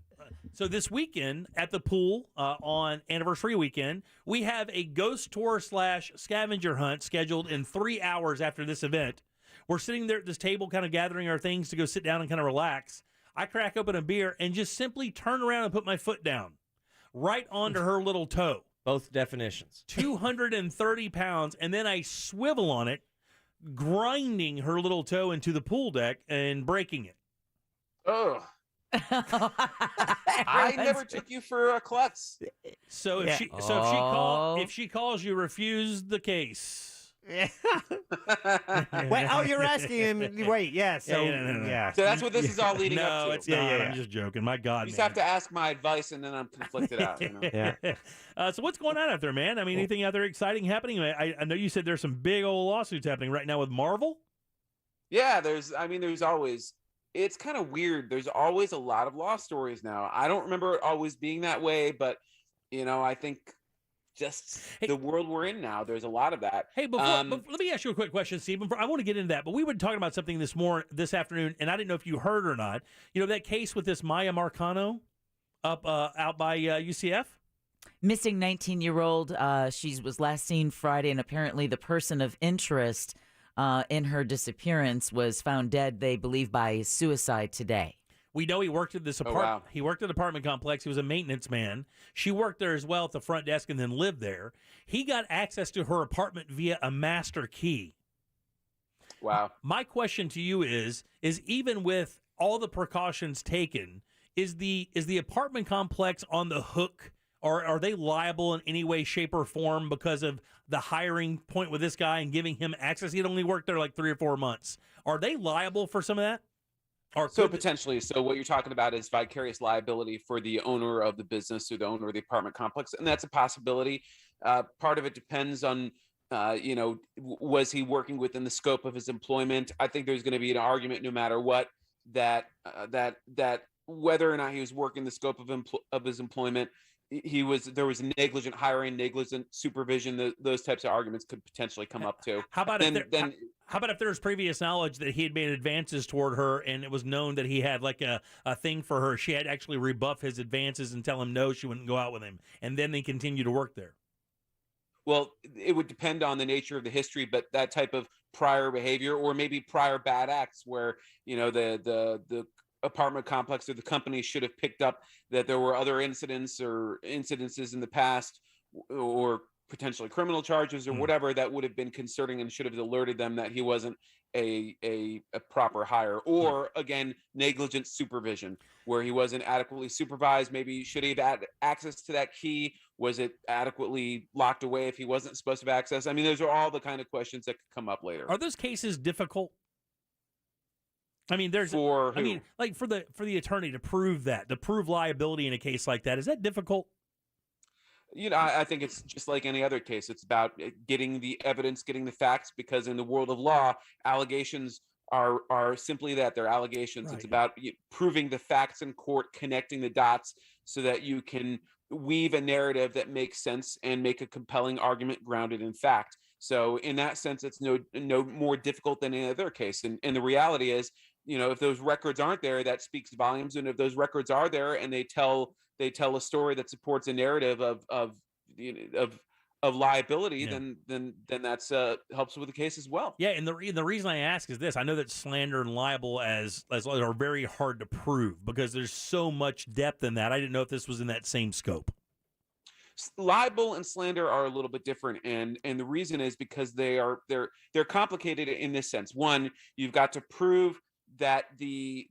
So this weekend at the pool on anniversary weekend, we have a ghost tour / scavenger hunt scheduled in 3 hours after this event. We're sitting there at this table kind of gathering our things to go sit down and kind of relax. I crack open a beer and just simply turn around and put my foot down right onto her little toe. Both definitions. 230 pounds, and then I swivel on it, grinding her little toe into the pool deck and breaking it. Oh. I never took you for a klutz. So if she calls you, refuse the case. Wait, you're asking him. Wait, yeah. So no. So that's what this is all leading up to. No, it's not. I'm just joking. My God, you just have to ask my advice, and then I'm conflicted out. You know? Yeah. So what's going on out there, man? I mean, anything out there exciting happening? I know you said there's some big old lawsuits happening right now with Marvel. Yeah, there's always. It's kind of weird. There's always a lot of law stories now. I don't remember it always being that way, but I think just the world we're in now, there's a lot of that. Hey, before, let me ask you a quick question, Steve. I want to get into that, but we were talking about something this afternoon, and I didn't know if you heard or not. That case with this Maya Marcano out by UCF? Missing 19-year-old. She was last seen Friday, and apparently the person of interest in her disappearance was found dead, they believe, by suicide today. We know he worked at this apartment. He worked at an apartment complex. He was a maintenance man. She worked there as well at the front desk and then lived there. He got access to her apartment via a master key. Wow. My question to you is even with all the precautions taken, is the apartment complex on the hook, or are they liable in any way, shape, or form because of the hiring point with this guy and giving him access? He'd only worked there like 3 or 4 months. Are they liable for some of that? So potentially. So what you're talking about is vicarious liability for the owner of the business or the owner of the apartment complex, and that's a possibility. Part of it depends on, was he working within the scope of his employment? I think there's going to be an argument, no matter what, that whether or not he was working the scope of his employment, there was negligent hiring, negligent supervision. Those types of arguments could potentially come up too. How about if there's previous knowledge that he had made advances toward her, and it was known that he had like a thing for her? She had actually rebuff his advances and tell him no, she wouldn't go out with him, and then they continue to work there. Well, it would depend on the nature of the history, but that type of prior behavior, or maybe prior bad acts, where the apartment complex or the company should have picked up that there were other incidences in the past, or potentially criminal charges or whatever, that would have been concerning and should have alerted them that he wasn't a proper hire. Or again, negligent supervision, where he wasn't adequately supervised. Maybe should he have had access to that key? Was it adequately locked away if he wasn't supposed to have access? I mean, those are all the kind of questions that could come up later. Are those cases difficult? I mean, like for the attorney to prove liability in a case like that, is that difficult? I think it's just like any other case. It's about getting the evidence, getting the facts, because in the world of law, allegations are simply that. They're allegations. Right. It's about proving the facts in court, connecting the dots so that you can weave a narrative that makes sense and make a compelling argument grounded in fact. So in that sense, it's no more difficult than any other case. And the reality is, if those records aren't there, that speaks volumes. And if those records are there and they tell a story that supports a narrative of liability, then that's helps with the case as well. Yeah, and the reason I ask is this: I know that slander and libel as are very hard to prove because there's so much depth in that. I didn't know if this was in that same scope. Libel and slander are a little bit different, and the reason is because they're complicated in this sense. One, you've got to prove that the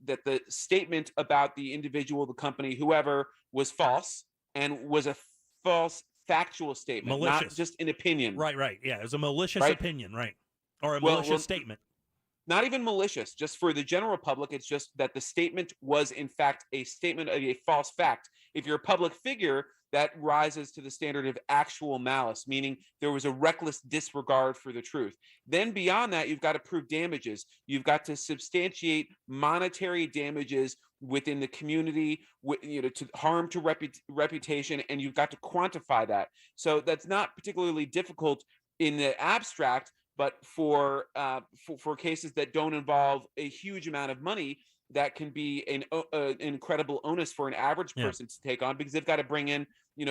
statement about the individual, the company, whoever, was false and was a false factual statement, malicious. Not just an opinion. Right. Yeah, it was a malicious opinion, right? Or a malicious statement. Not even malicious. Just for the general public, it's just that the statement was in fact a statement of a false fact. If you're a public figure, that rises to the standard of actual malice, meaning there was a reckless disregard for the truth. Then beyond that, you've got to prove damages. You've got to substantiate monetary damages within the community, to harm to reputation, and you've got to quantify that. So that's not particularly difficult in the abstract, but for cases that don't involve a huge amount of money, that can be an incredible onus for an average person to take on, because they've got to bring in,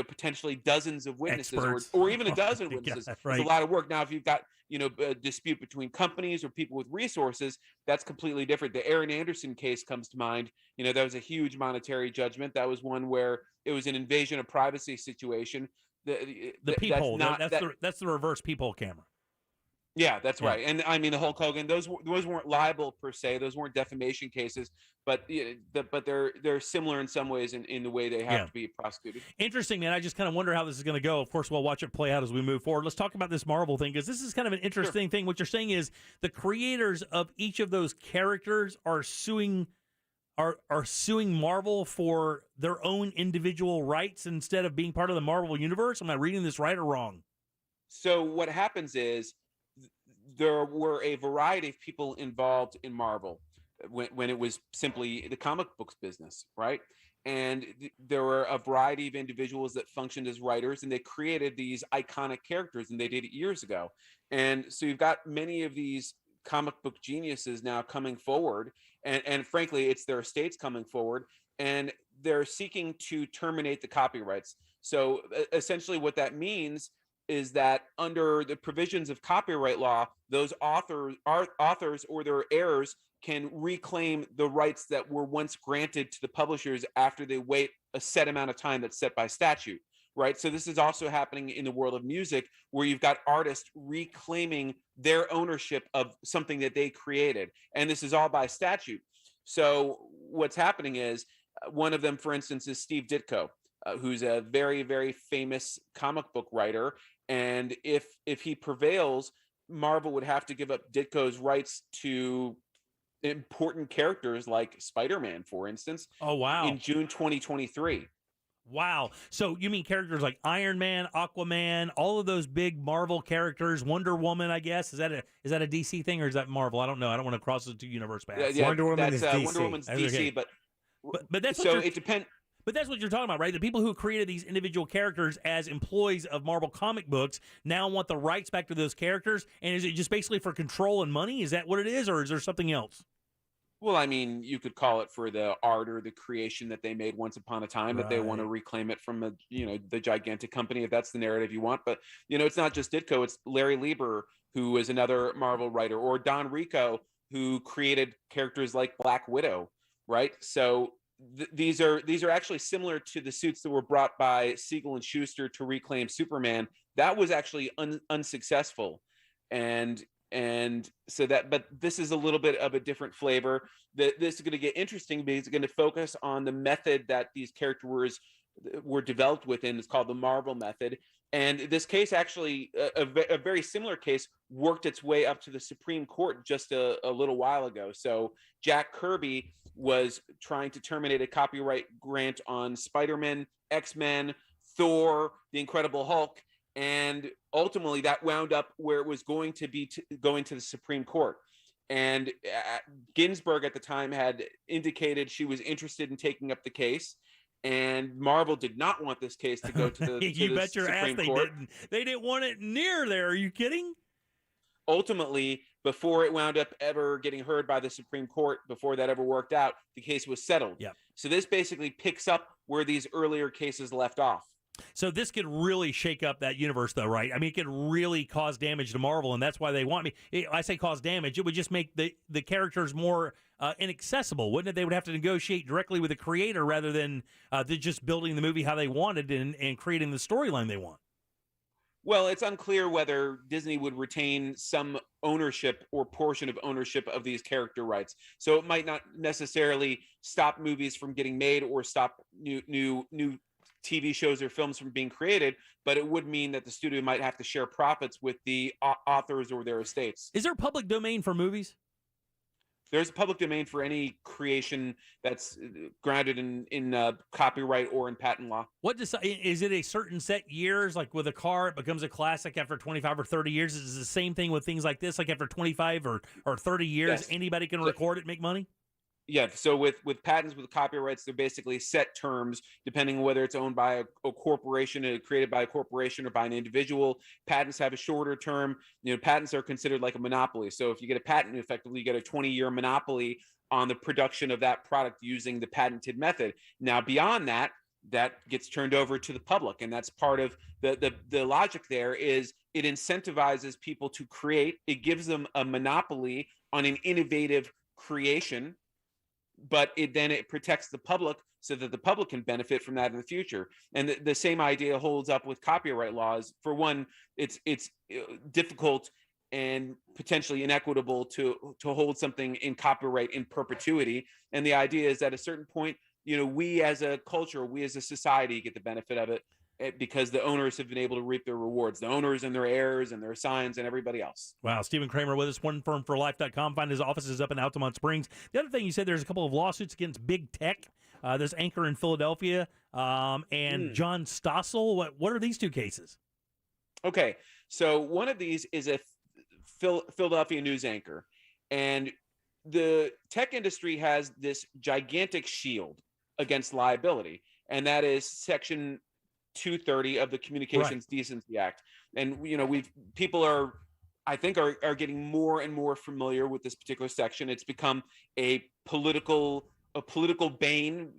potentially dozens of witnesses or even a dozen witnesses. right. It's a lot of work. Now, if you've got, a dispute between companies or people with resources, that's completely different. The Aaron Anderson case comes to mind. That was a huge monetary judgment. That was one where it was an invasion of privacy situation. The peephole, that's the reverse peephole camera. Yeah, that's right. And I mean, the Hulk Hogan, those weren't liable per se. Those weren't defamation cases, but they're similar in some ways in the way they have to be prosecuted. Interesting, man. I just kind of wonder how this is going to go. Of course, we'll watch it play out as we move forward. Let's talk about this Marvel thing, because this is kind of an interesting thing. What you're saying is the creators of each of those characters are suing Marvel for their own individual rights instead of being part of the Marvel universe. Am I reading this right or wrong? So what happens is, there were a variety of people involved in Marvel when it was simply the comic books business, right? And there were a variety of individuals that functioned as writers, and they created these iconic characters, and they did it years ago. And so you've got many of these comic book geniuses now coming forward, and frankly, it's their estates coming forward, and they're seeking to terminate the copyrights. So essentially what that means is that under the provisions of copyright law, those authors or their heirs can reclaim the rights that were once granted to the publishers after they wait a set amount of time that's set by statute, right? So this is also happening in the world of music, where you've got artists reclaiming their ownership of something that they created. And this is all by statute. So what's happening is, one of them, for instance, is Steve Ditko, who's a very, very famous comic book writer. And if he prevails, Marvel would have to give up Ditko's rights to important characters like Spider-Man, for instance. Oh, wow. In June 2023. Wow. So you mean characters like Iron Man, Aquaman, all of those big Marvel characters, Wonder Woman, I guess. Is that a DC thing, or is that Marvel? I don't know. I don't want to cross the two universe paths. Yeah, Wonder Woman is DC. Wonder Woman's DC, okay. but that's so it depends. But that's what you're talking about, right? The people who created these individual characters as employees of Marvel comic books now want the rights back to those characters. And is it just basically for control and money? Is that what it is, or is there something else? Well, I mean, you could call it for the art or the creation that they made once upon a time, but they want to reclaim it from the gigantic company, if that's the narrative you want. But, it's not just Ditko, it's Larry Lieber, who is another Marvel writer, or Don Rico, who created characters like Black Widow, right? So these are actually similar to the suits that were brought by Siegel and Schuster to reclaim Superman. That was actually unsuccessful. And so but this is a little bit of a different flavor. This is going to get interesting because it's going to focus on the method that these characters were developed within. It's called the Marvel method. And this case actually, a very similar case, worked its way up to the Supreme Court just a little while ago. So Jack Kirby was trying to terminate a copyright grant on Spider-Man, X-Men, Thor, The Incredible Hulk, and ultimately that wound up where it was going to be going to the Supreme Court. And Ginsburg at the time had indicated she was interested in taking up the case, and Marvel did not want this case to go to the you bet your Supreme ass Court. They didn't want it near there. Are you kidding? Ultimately, before it wound up ever getting heard by the Supreme Court, before that ever worked out, the case was settled. Yep. So this basically picks up where these earlier cases left off. So this could really shake up that universe, though, right? I mean, it could really cause damage to Marvel, and that's why they want me. I say cause damage. It would just make the characters more inaccessible, wouldn't it? They would have to negotiate directly with the creator rather than just building the movie how they wanted and creating the storyline they want. Well, it's unclear whether Disney would retain some ownership or portion of ownership of these character rights. So it might not necessarily stop movies from getting made or stop new TV shows or films from being created, but it would mean that the studio might have to share profits with the authors or their estates. Is there public domain for movies? There's a public domain for any creation that's grounded in copyright or in patent law. Is it a certain set years? Like with a car, it becomes a classic after 25 or 30 years. Is it the same thing with things like this? Like after 25 or 30 years, Yes. anybody can record it and make money? Yeah, so with patents, with copyrights, they're basically set terms depending on whether it's owned by a corporation, created by a corporation, or by an individual. Patents have a shorter term. Patents are considered like a monopoly. So if you get a patent, effectively you get a 20-year monopoly on the production of that product using the patented method. Now, beyond that gets turned over to the public, and that's part of the logic. There is, it incentivizes people to create. It gives them a monopoly on an innovative creation, but it protects the public so that the public can benefit from that in the future. And the same idea holds up with copyright laws. For one, it's difficult and potentially inequitable to hold something in copyright in perpetuity. And the idea is at a certain point, we as a culture, we as a society get the benefit of it, because the owners have been able to reap their rewards, the owners and their heirs and their assigns and everybody else. Wow. Stephen Kramer with us, onefirmforlife.com. Find his offices up in Altamont Springs. The other thing you said, there's a couple of lawsuits against big tech. There's Anchor in Philadelphia and John Stossel. What are these two cases? Okay. So one of these is a Philadelphia news anchor. And the tech industry has this gigantic shield against liability, and that is Section 230 of the Communications Decency Act. And people are getting more and more familiar with this particular section. It's become a political bane.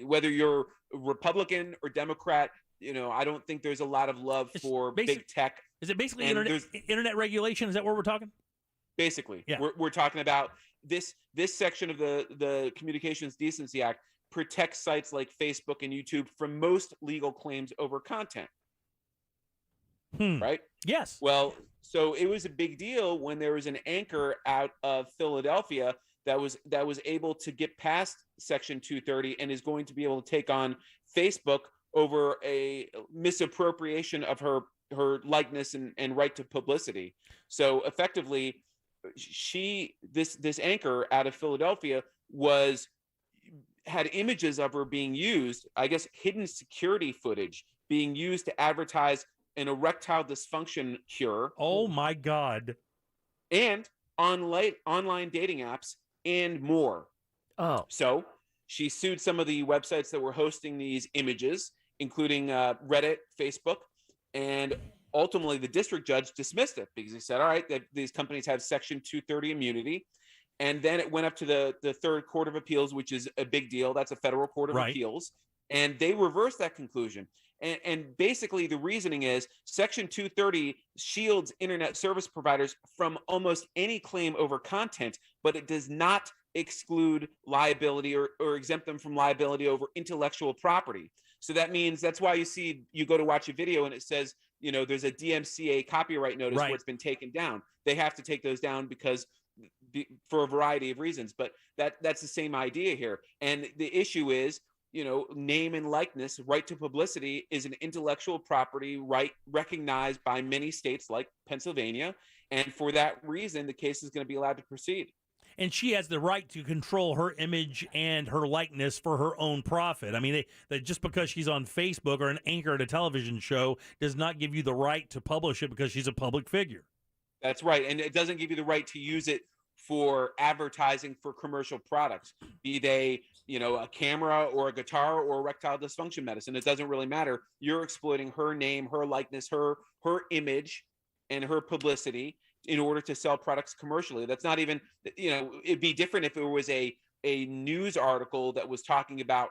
Whether you're Republican or Democrat, I don't think there's a lot of love for big tech. Is it basically internet regulation? Is that what we're talking? Basically, yeah. We're talking about this section of the Communications Decency Act protects sites like Facebook and YouTube from most legal claims over content. Right? Yes. Well, so it was a big deal when there was an anchor out of Philadelphia that was able to get past Section 230 and is going to be able to take on Facebook over a misappropriation of her likeness and right to publicity. So effectively, this anchor out of Philadelphia had images of her being used, I guess hidden security footage being used to advertise an erectile dysfunction cure. Oh my God. And online dating apps and more. Oh. So she sued some of the websites that were hosting these images, including Reddit, Facebook, and ultimately the district judge dismissed it because he said, all right, that these companies have Section 230 immunity. And then it went up to the Third Court of Appeals, which is a big deal. That's a federal court of appeals. And they reversed that conclusion. And basically the reasoning is Section 230 shields internet service providers from almost any claim over content, but it does not exclude liability or exempt them from liability over intellectual property. So that means that's why you go to watch a video and it says, there's a DMCA copyright notice where it's been taken down. They have to take those down for a variety of reasons, but that's the same idea here. And the issue is, name and likeness, right to publicity, is an intellectual property right recognized by many states like Pennsylvania. And for that reason, the case is going to be allowed to proceed. And she has the right to control her image and her likeness for her own profit. I mean, that just because she's on Facebook or an anchor at a television show does not give you the right to publish it because she's a public figure. That's right. And it doesn't give you the right to use it for advertising for commercial products, be they, a camera or a guitar or erectile dysfunction medicine. It doesn't really matter. You're exploiting her name, her likeness, her image, and her publicity in order to sell products commercially. That's not even, it'd be different if it was a news article that was talking about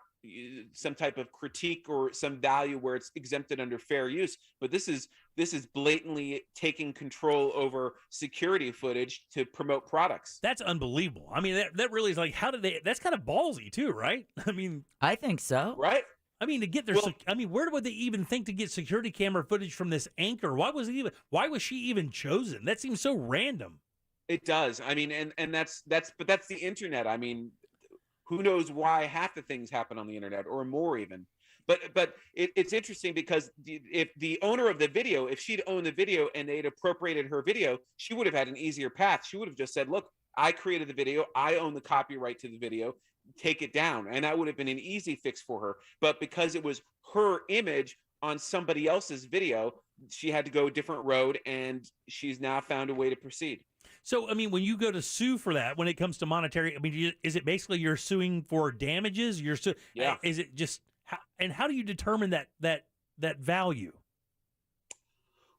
some type of critique or some value where it's exempted under fair use. But this is blatantly taking control over security footage to promote products. That's unbelievable. I mean, that really is like, that's kind of ballsy too, right? I mean, I think so. Right? I mean, to get their, where would they even think to get security camera footage from this anchor? Why was she even chosen? That seems so random. It does. I mean, and that's the internet. I mean, who knows why half the things happen on the internet or more even. But it's interesting because if the owner of the video, if she'd owned the video and they'd appropriated her video, she would have had an easier path. She would have just said, look, I created the video. I own the copyright to the video. Take it down. And that would have been an easy fix for her. But because it was her image on somebody else's video, she had to go a different road, and she's now found a way to proceed. So, I mean, when you go to sue for that, when it comes to monetary, I mean, is it basically you're suing for damages? Yeah. Is it just how do you determine that value?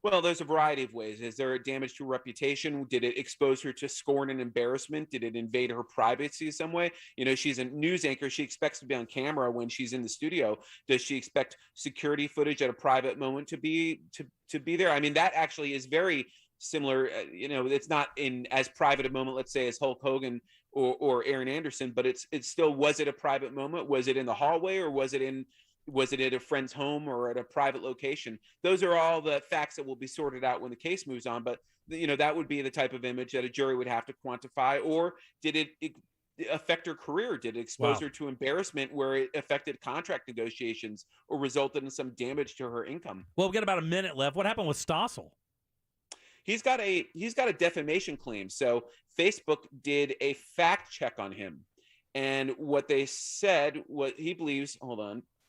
Well, there's a variety of ways. Is there a damage to her reputation? Did it expose her to scorn and embarrassment? Did it invade her privacy some way? You know, she's a news anchor. She expects to be on camera when she's in the studio. Does she expect security footage at a private moment to be there? I mean, that actually is very similar. You know, it's not in as private a moment, let's say, as Hulk Hogan or Aaron Anderson, but it's still, was it a private moment? Was it in the hallway, or was it at a friend's home or at a private location? Those are all the facts that will be sorted out when the case moves on. But, you know, that would be the type of image that a jury would have to quantify. Or did it affect her career? Did it expose her to embarrassment where it affected contract negotiations or resulted in some damage to her income? Well, we've got about a minute left. What happened with Stossel? He's got a defamation claim. So Facebook did a fact check on him. And what they said, what he believes,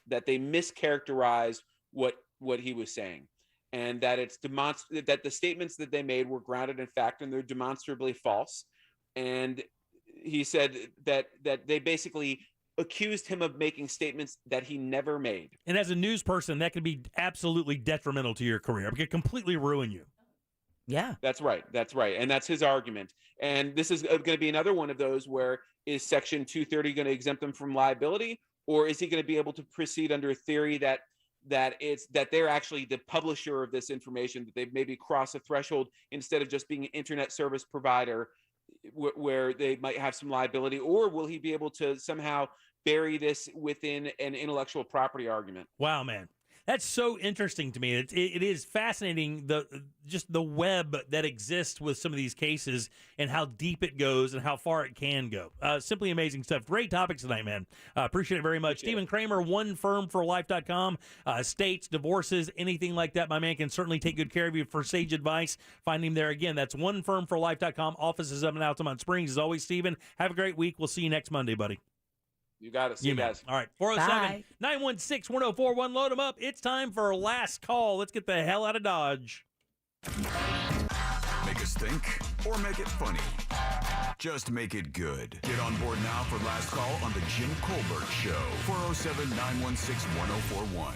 that they mischaracterized what he was saying, and that that the statements that they made were grounded in fact and they're demonstrably false. And he said that they basically accused him of making statements that he never made. And as a news person, that could be absolutely detrimental to your career. It could completely ruin you. Yeah. That's right. And that's his argument. And this is going to be another one of those where, is Section 230 going to exempt them from liability? Or is he going to be able to proceed under a theory that they're actually the publisher of this information, that they've maybe crossed a threshold instead of just being an internet service provider where they might have some liability? Or will he be able to somehow bury this within an intellectual property argument? Wow, man. That's so interesting to me. It is fascinating, just the web that exists with some of these cases and how deep it goes and how far it can go. Simply amazing stuff. Great topics tonight, man. Appreciate it very much. Stephen Kramer, onefirmforlife.com. Estates, divorces, anything like that, my man can certainly take good care of you for sage advice. Find him there again. That's onefirmforlife.com. Offices up in Altamont Springs. As always, Stephen, have a great week. We'll see you next Monday, buddy. You got it. See you guys. All right. 407-916-1041. Load them up. It's time for our last call. Let's get the hell out of Dodge. Make us think or make it funny. Just make it good. Get on board now for last call on the Jim Colbert Show. 407-916-1041.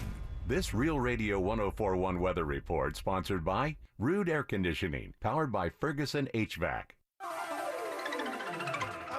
This Real Radio 1041 weather report sponsored by Rude Air Conditioning, powered by Ferguson HVAC.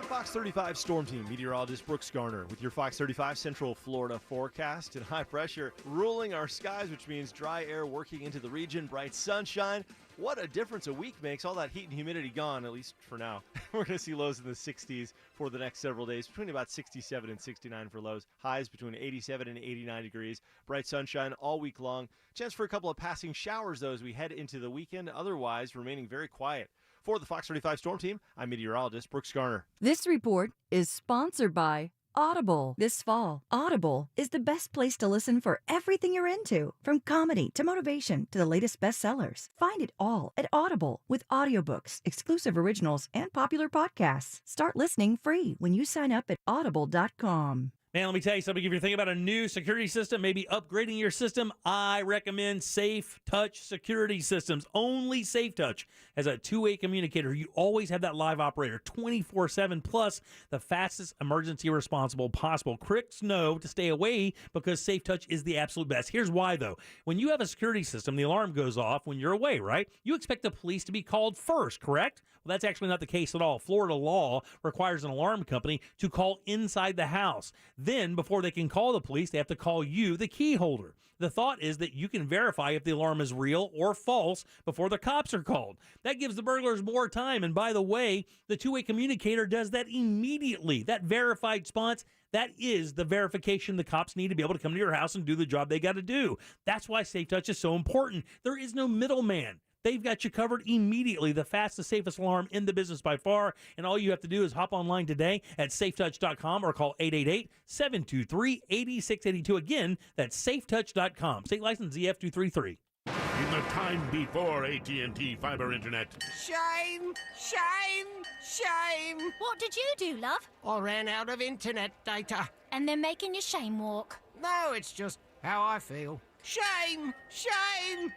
Fox 35 Storm Team meteorologist Brooks Garner with your Fox 35 Central Florida forecast. And high pressure ruling our skies, which means dry air working into the region, bright sunshine. What a difference a week makes. All that heat and humidity gone, at least for now. We're going to see lows in the 60s for the next several days, between about 67 and 69 for lows. Highs between 87 and 89 degrees. Bright sunshine all week long. Chance for a couple of passing showers, though, as we head into the weekend. Otherwise, remaining very quiet. For the Fox 35 Storm Team, I'm meteorologist Brooks Garner. This report is sponsored by Audible. This fall, Audible is the best place to listen for everything you're into, from comedy to motivation to the latest bestsellers. Find it all at Audible, with audiobooks, exclusive originals, and popular podcasts. Start listening free when you sign up at audible.com. Man, let me tell you something. If you're thinking about a new security system, maybe upgrading your system, I recommend Safe Touch Security Systems. Only Safe Touch has a two-way communicator. You always have that live operator 24/7, plus the fastest emergency responsible possible. Critics know to stay away because Safe Touch is the absolute best. Here's why, though. When you have a security system, the alarm goes off when you're away, right? You expect the police to be called first, correct? Well, that's actually not the case at all. Florida law requires an alarm company to call inside the house. Then, before they can call the police, they have to call you, the key holder. The thought is that you can verify if the alarm is real or false before the cops are called. That gives the burglars more time. And by the way, the two-way communicator does that immediately. That verified response, that is the verification the cops need to be able to come to your house and do the job they got to do. That's why Safe Touch is so important. There is no middleman. They've got you covered immediately. The fastest, safest alarm in the business by far. And all you have to do is hop online today at safetouch.com or call 888-723-8682. Again, that's safetouch.com. State license ZF233. In the time before AT&T fiber internet. Shame! Shame! Shame! What did you do, love? I ran out of internet data. And they're making you shame walk. No, it's just how I feel. Shame! Shame!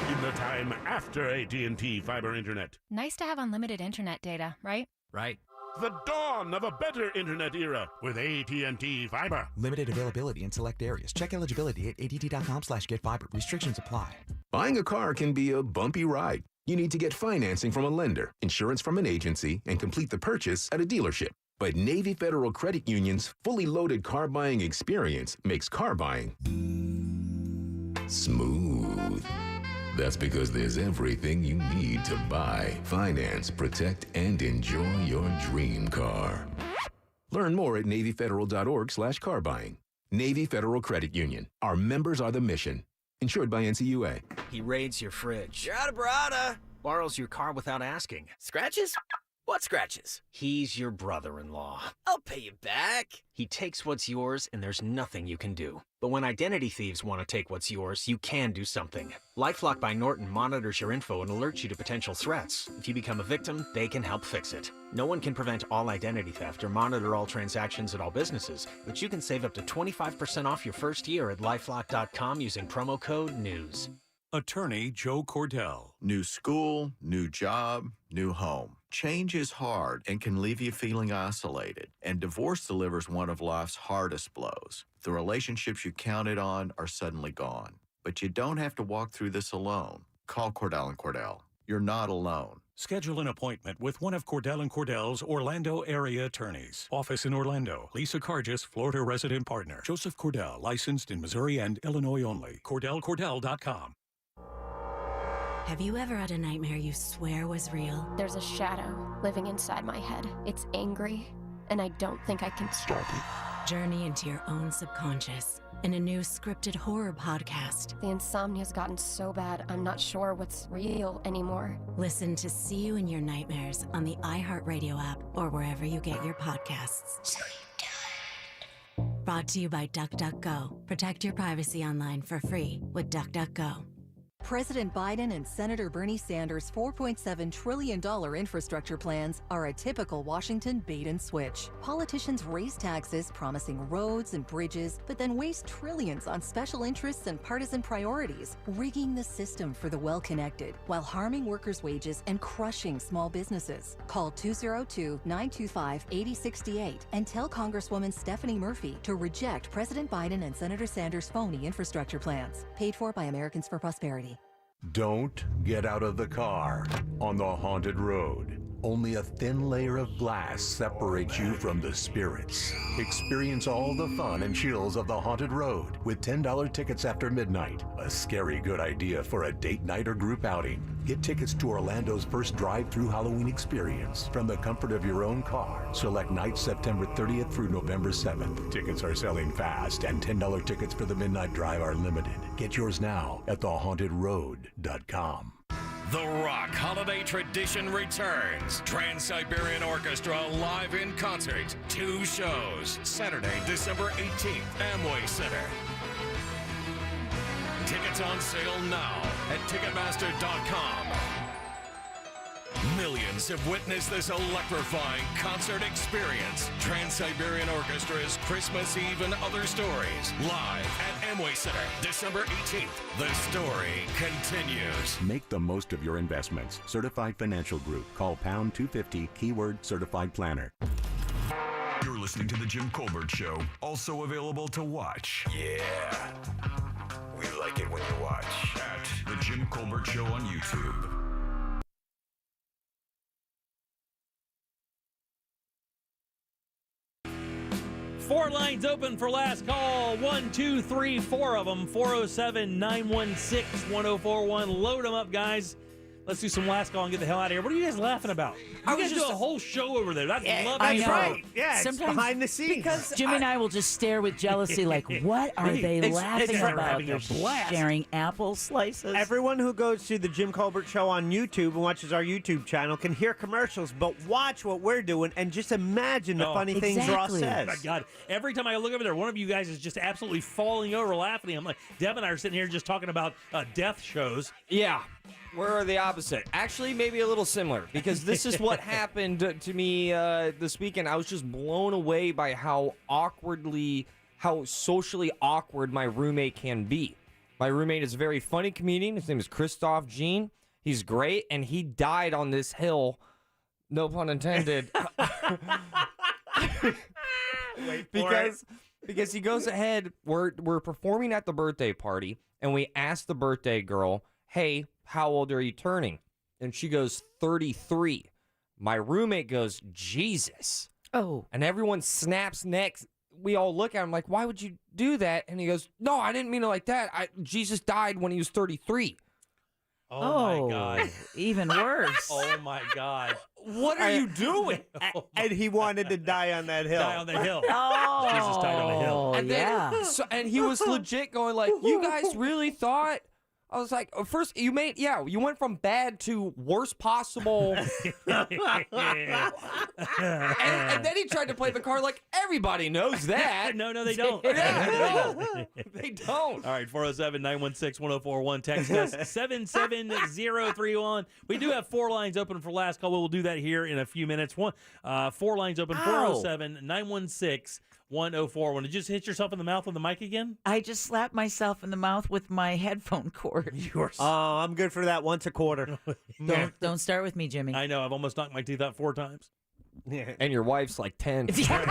in the time after AT&T fiber internet. Nice to have unlimited internet data, right? Right. The dawn of a better internet era with AT&T fiber. Limited availability in select areas. Check eligibility at att.com/getfiber. Restrictions apply. Buying a car can be a bumpy ride. You need to get financing from a lender, insurance from an agency, and complete the purchase at a dealership. But Navy Federal Credit Union's fully loaded car buying experience makes car buying smooth. That's because there's everything you need to buy, finance, protect, and enjoy your dream car. Learn more at NavyFederal.org/car buying. Navy Federal Credit Union. Our members are the mission. Insured by NCUA. He raids your fridge. You're out of barada. Borrows your car without asking. Scratches? What scratches? He's your brother-in-law. I'll pay you back. He takes what's yours, and there's nothing you can do. But when identity thieves want to take what's yours, you can do something. LifeLock by Norton monitors your info and alerts you to potential threats. If you become a victim, they can help fix it. No one can prevent all identity theft or monitor all transactions at all businesses, but you can save up to 25% off your first year at LifeLock.com using promo code NEWS. Attorney Joe Cordell. New school, new job, new home. Change is hard and can leave you feeling isolated, and divorce delivers one of life's hardest blows. The relationships you counted on are suddenly gone. But you don't have to walk through this alone. Call Cordell & Cordell. You're not alone. Schedule an appointment with one of Cordell & Cordell's Orlando area attorneys. Office in Orlando. Lisa Cargis, Florida resident partner. Joseph Cordell, licensed in Missouri and Illinois only. CordellCordell.com. Have you ever had a nightmare you swear was real? There's a shadow living inside my head. It's angry, and I don't think I can stop it. Journey into your own subconscious in a new scripted horror podcast. The insomnia's gotten so bad, I'm not sure what's real anymore. Listen to See You in Your Nightmares on the iHeartRadio app or wherever you get your podcasts. Brought to you by DuckDuckGo. Protect your privacy online for free with DuckDuckGo. President Biden and Senator Bernie Sanders' $4.7 trillion infrastructure plans are a typical Washington bait and switch. Politicians raise taxes, promising roads and bridges, but then waste trillions on special interests and partisan priorities, rigging the system for the well-connected while harming workers' wages and crushing small businesses. Call 202-925-8068 and tell Congresswoman Stephanie Murphy to reject President Biden and Senator Sanders' phony infrastructure plans. Paid for by Americans for Prosperity. Don't get out of the car on the haunted road. Only a thin layer of glass separates you from the spirits. Experience all the fun and chills of the haunted road with $10 tickets after midnight. A scary good idea for a date night or group outing. Get tickets to Orlando's first drive-through Halloween experience from the comfort of your own car. Select nights September 30th through November 7th. Tickets are selling fast, and $10 tickets for the midnight drive are limited. Get yours now at thehauntedroad.com. The rock holiday tradition returns. Trans-Siberian Orchestra live in concert. 2 shows. Saturday, December 18th, Amway Center. Tickets on sale now at Ticketmaster.com. Millions have witnessed this electrifying concert experience. Trans-Siberian Orchestra's Christmas Eve and Other Stories. Live at Amway Center, December 18th. The story continues. Make the most of your investments. Certified Financial Group. Call pound 250 keyword certified planner. You're listening to The Jim Colbert Show, also available to watch. Yeah. We like it when you watch. At The Jim Colbert Show on YouTube. Four lines open for last call. 1, 2, 3, 4 of them. 407-916-1041. Load them up, guys. Let's do some last call and get the hell out of here. What are you guys laughing about? You guys do a whole show over there. That's I know. Right. Yeah, Sometimes it's behind the scenes. Because Jimmy and I will just stare with jealousy like, what are they laughing about? They're sharing apple slices. Everyone who goes to the Jim Colbert Show on YouTube and watches our YouTube channel can hear commercials, but watch what we're doing and just imagine the funny things Ross says. Oh, my God. Every time I look over there, one of you guys is just absolutely falling over laughing. I'm like, Deb and I are sitting here just talking about death shows. Yeah. We're the opposite. Actually, maybe a little similar, because this is what happened to me this weekend. I was just blown away by how socially awkward my roommate can be. My roommate is a very funny comedian. His name is Christoph Jean. He's great, and he died on this hill. No pun intended. Because he goes ahead. We're performing at the birthday party, and we ask the birthday girl, "Hey, how old are you turning?" And she goes, 33. My roommate goes, Jesus. Oh. And everyone snaps necks. We all look at him like, why would you do that? And he goes, no, I didn't mean it like that. Jesus died when he was 33. Oh, my God. Even worse. Oh, my God. What are you doing? And he wanted to die on that hill. Die on the hill. Oh, Jesus died on the hill. And then, and he was legit going like, you guys really thought? I was like, first, you went from bad to worst possible. and then he tried to play the card like, everybody knows that. No, they don't. They don't. All right, 407-916-1041. Text us 77031. We do have 4 lines open for last call. We'll do that here in a few minutes. 4 lines open, 407-916-1041. Did you just hit yourself in the mouth with the mic again? I just slapped myself in the mouth with my headphone cord. Oh, I'm good for that once a quarter. Don't start with me, Jimmy. I know. I've almost knocked my teeth out 4 times. Yeah. And your wife's like 10. You got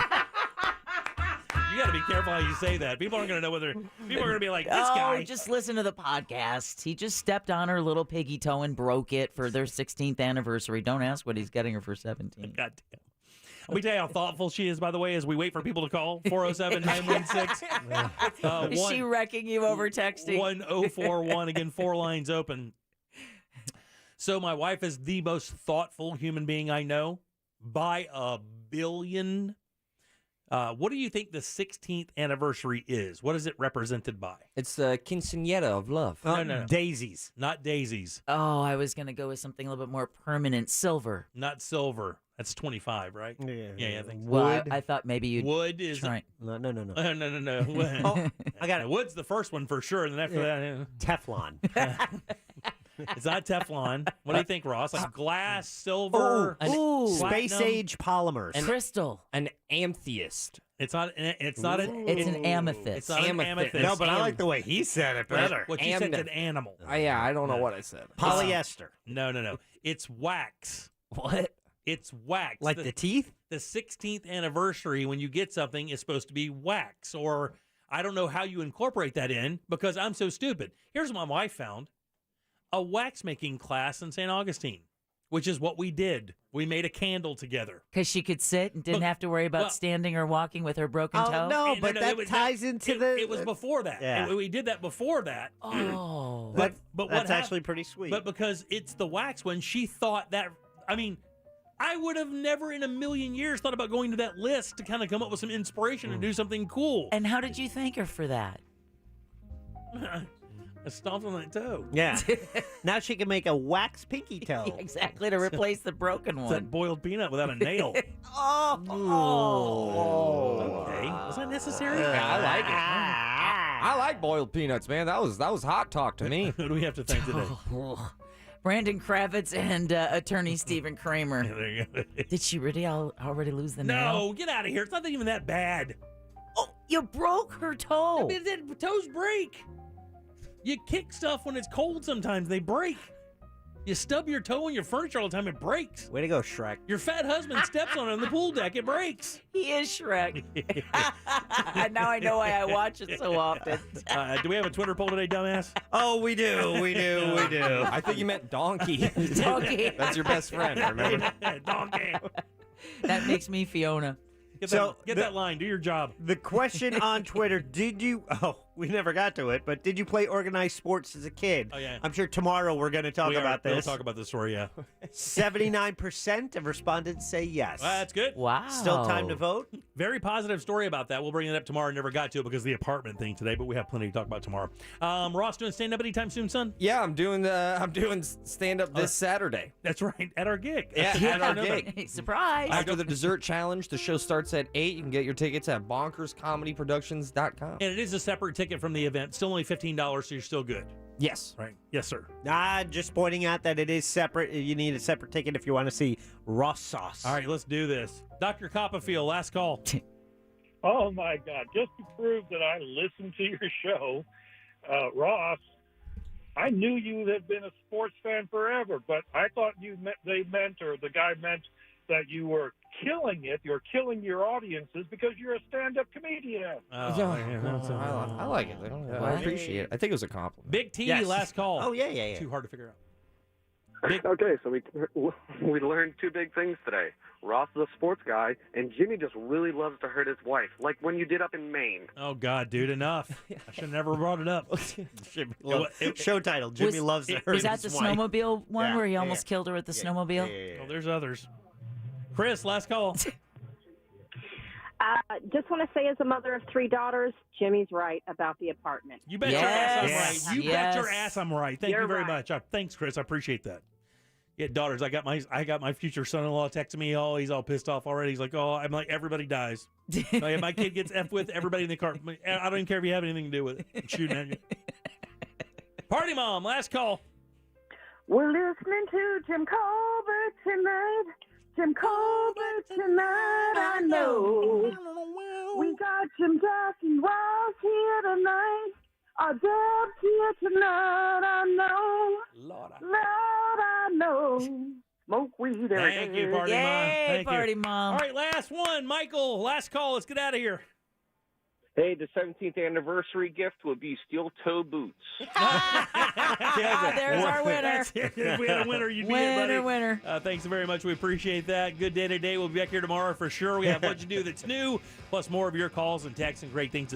to be careful how you say that. People aren't going to know whether people are going to be like, this guy. Just listen to the podcast. He just stepped on her little piggy toe and broke it for their 16th anniversary. Don't ask what he's getting her for 17. God damn. Let me tell you how thoughtful she is, by the way, as we wait for people to call. 407-916. Is she wrecking you over texting? 1041. Again, 4 lines open. So my wife is the most thoughtful human being I know by a billion. What do you think the 16th anniversary is? What is it represented by? It's the quinceañera of love. No. Daisies. Not daisies. Oh, I was going to go with something a little bit more permanent. Silver. Not silver. That's 25, right? Yeah, I think so. Well, I thought maybe you'd Wood is try. No. No. Oh, I got it. Wood's the first one for sure, and then after that, Teflon. it's not Teflon. What do you think, Ross? Like glass, silver, space age polymers, crystal, an amethyst. It's not. It's not an. It's an amethyst. It's not an amethyst. No, but I like the way he said it better. What you said, an animal. Yeah, I don't know what I said. Polyester. No. It's wax. What? It's wax. Like the teeth? The 16th anniversary, when you get something, is supposed to be wax. Or I don't know how you incorporate that in because I'm so stupid. Here's what my wife found. A wax making class in St. Augustine, which is what we did. We made a candle together. Because she could sit and didn't have to worry about standing or walking with her broken toe? No, but that ties into the... It was before that. Yeah. We did that before that. Oh. But that's actually pretty sweet. But because it's the wax one, she thought that... I mean... I would have never in a million years thought about going to that list to kind of come up with some inspiration and do something cool. And how did you thank her for that? I stomped on that toe. Yeah. Now she can make a wax pinky toe. Exactly, to replace the broken It's one. that boiled peanut without a nail. Okay. Was that necessary? Yeah, I like it. I like boiled peanuts, man. That was hot talk to me. Who do we have to thank today? Brandon Kravitz and attorney Stephen Kramer. There you go. Did she really already lose the nail? No, get out of here. It's not even that bad. Oh, you broke her toe. I mean, toes break. You kick stuff when it's cold sometimes. They break. You stub your toe on your furniture all the time. It breaks. Way to go, Shrek. Your fat husband steps on it on the pool deck. It breaks. He is Shrek. Now I know why I watch it so often. Do we have a Twitter poll today, dumbass? Oh, we do. I think you meant donkey. Donkey. That's your best friend, remember? Donkey. That makes me Fiona. Get that line. Do your job. The question on Twitter, we never got to it, but did you play organized sports as a kid? Oh, yeah. I'm sure tomorrow we're going to talk about this. We'll talk about this story, yeah. 79% of respondents say yes. That's good. Wow. Still time to vote? Very positive story about that. We'll bring it up tomorrow. Never got to it because of the apartment thing today, but we have plenty to talk about tomorrow. Ross, doing stand-up anytime soon, son? Yeah, I'm doing stand-up this Saturday. That's right, at our gig. Yeah, at our gig. Surprise. After the dessert challenge, the show starts at 8. You can get your tickets at bonkerscomedyproductions.com. And it is a separate ticket from the event. Still only $15, so you're still good. Yes. Right. Yes, sir. Just pointing out that it is separate. You need a separate ticket if you want to see Ross Sauce. All right, let's do this. Dr. Copperfield, last call. Oh, my God. Just to prove that I listen to your show, Ross, I knew you had been a sports fan forever, but I thought the guy meant that you were killing it. You're killing your audiences because you're a stand-up comedian. I like it. I appreciate it. I think it was a compliment. Big T, Yes. last call. Oh, yeah. Too hard to figure out. Okay, so we learned two big things today. Ross is a sports guy, and Jimmy just really loves to hurt his wife, like when you did up in Maine. Oh, God, dude, enough. I should have never brought it up. Show title, Jimmy loves to hurt Was that his the wife. snowmobile one Yeah, where he yeah, almost killed her with the snowmobile? Oh, there's others. Chris, last call. Just want to say, as a mother of 3 daughters, Jimmy's right about the apartment. You bet your ass I'm right. You bet your ass I'm right. Thank You're you very right. much. Thanks, Chris. I appreciate that. Yeah, daughters. I got my future son-in-law texting me. Oh, he's all pissed off already. He's like, oh, I'm like, everybody dies. Like, my kid gets F with everybody in the car. I don't even care if you have anything to do with it. I'm shooting at you. Party mom, last call. We're listening to Jim Colbert tonight. Jim Colbert tonight, I know. We got Jim, Jack, and Ross here tonight. Our Deb's here tonight, I know. Lord, I know. Smoke weed every Thank day. you, Party Mom. Thank you. Party Mom. All right, last one. Michael, last call. Let's get out of here. Hey, the 17th anniversary gift would be steel-toe boots. There's our winner. That's it. If we had a winner, you'd be it, buddy. Winner. Thanks very much. We appreciate that. Good day today. We'll be back here tomorrow for sure. We have What You Do That's New, plus more of your calls and texts and great things to talk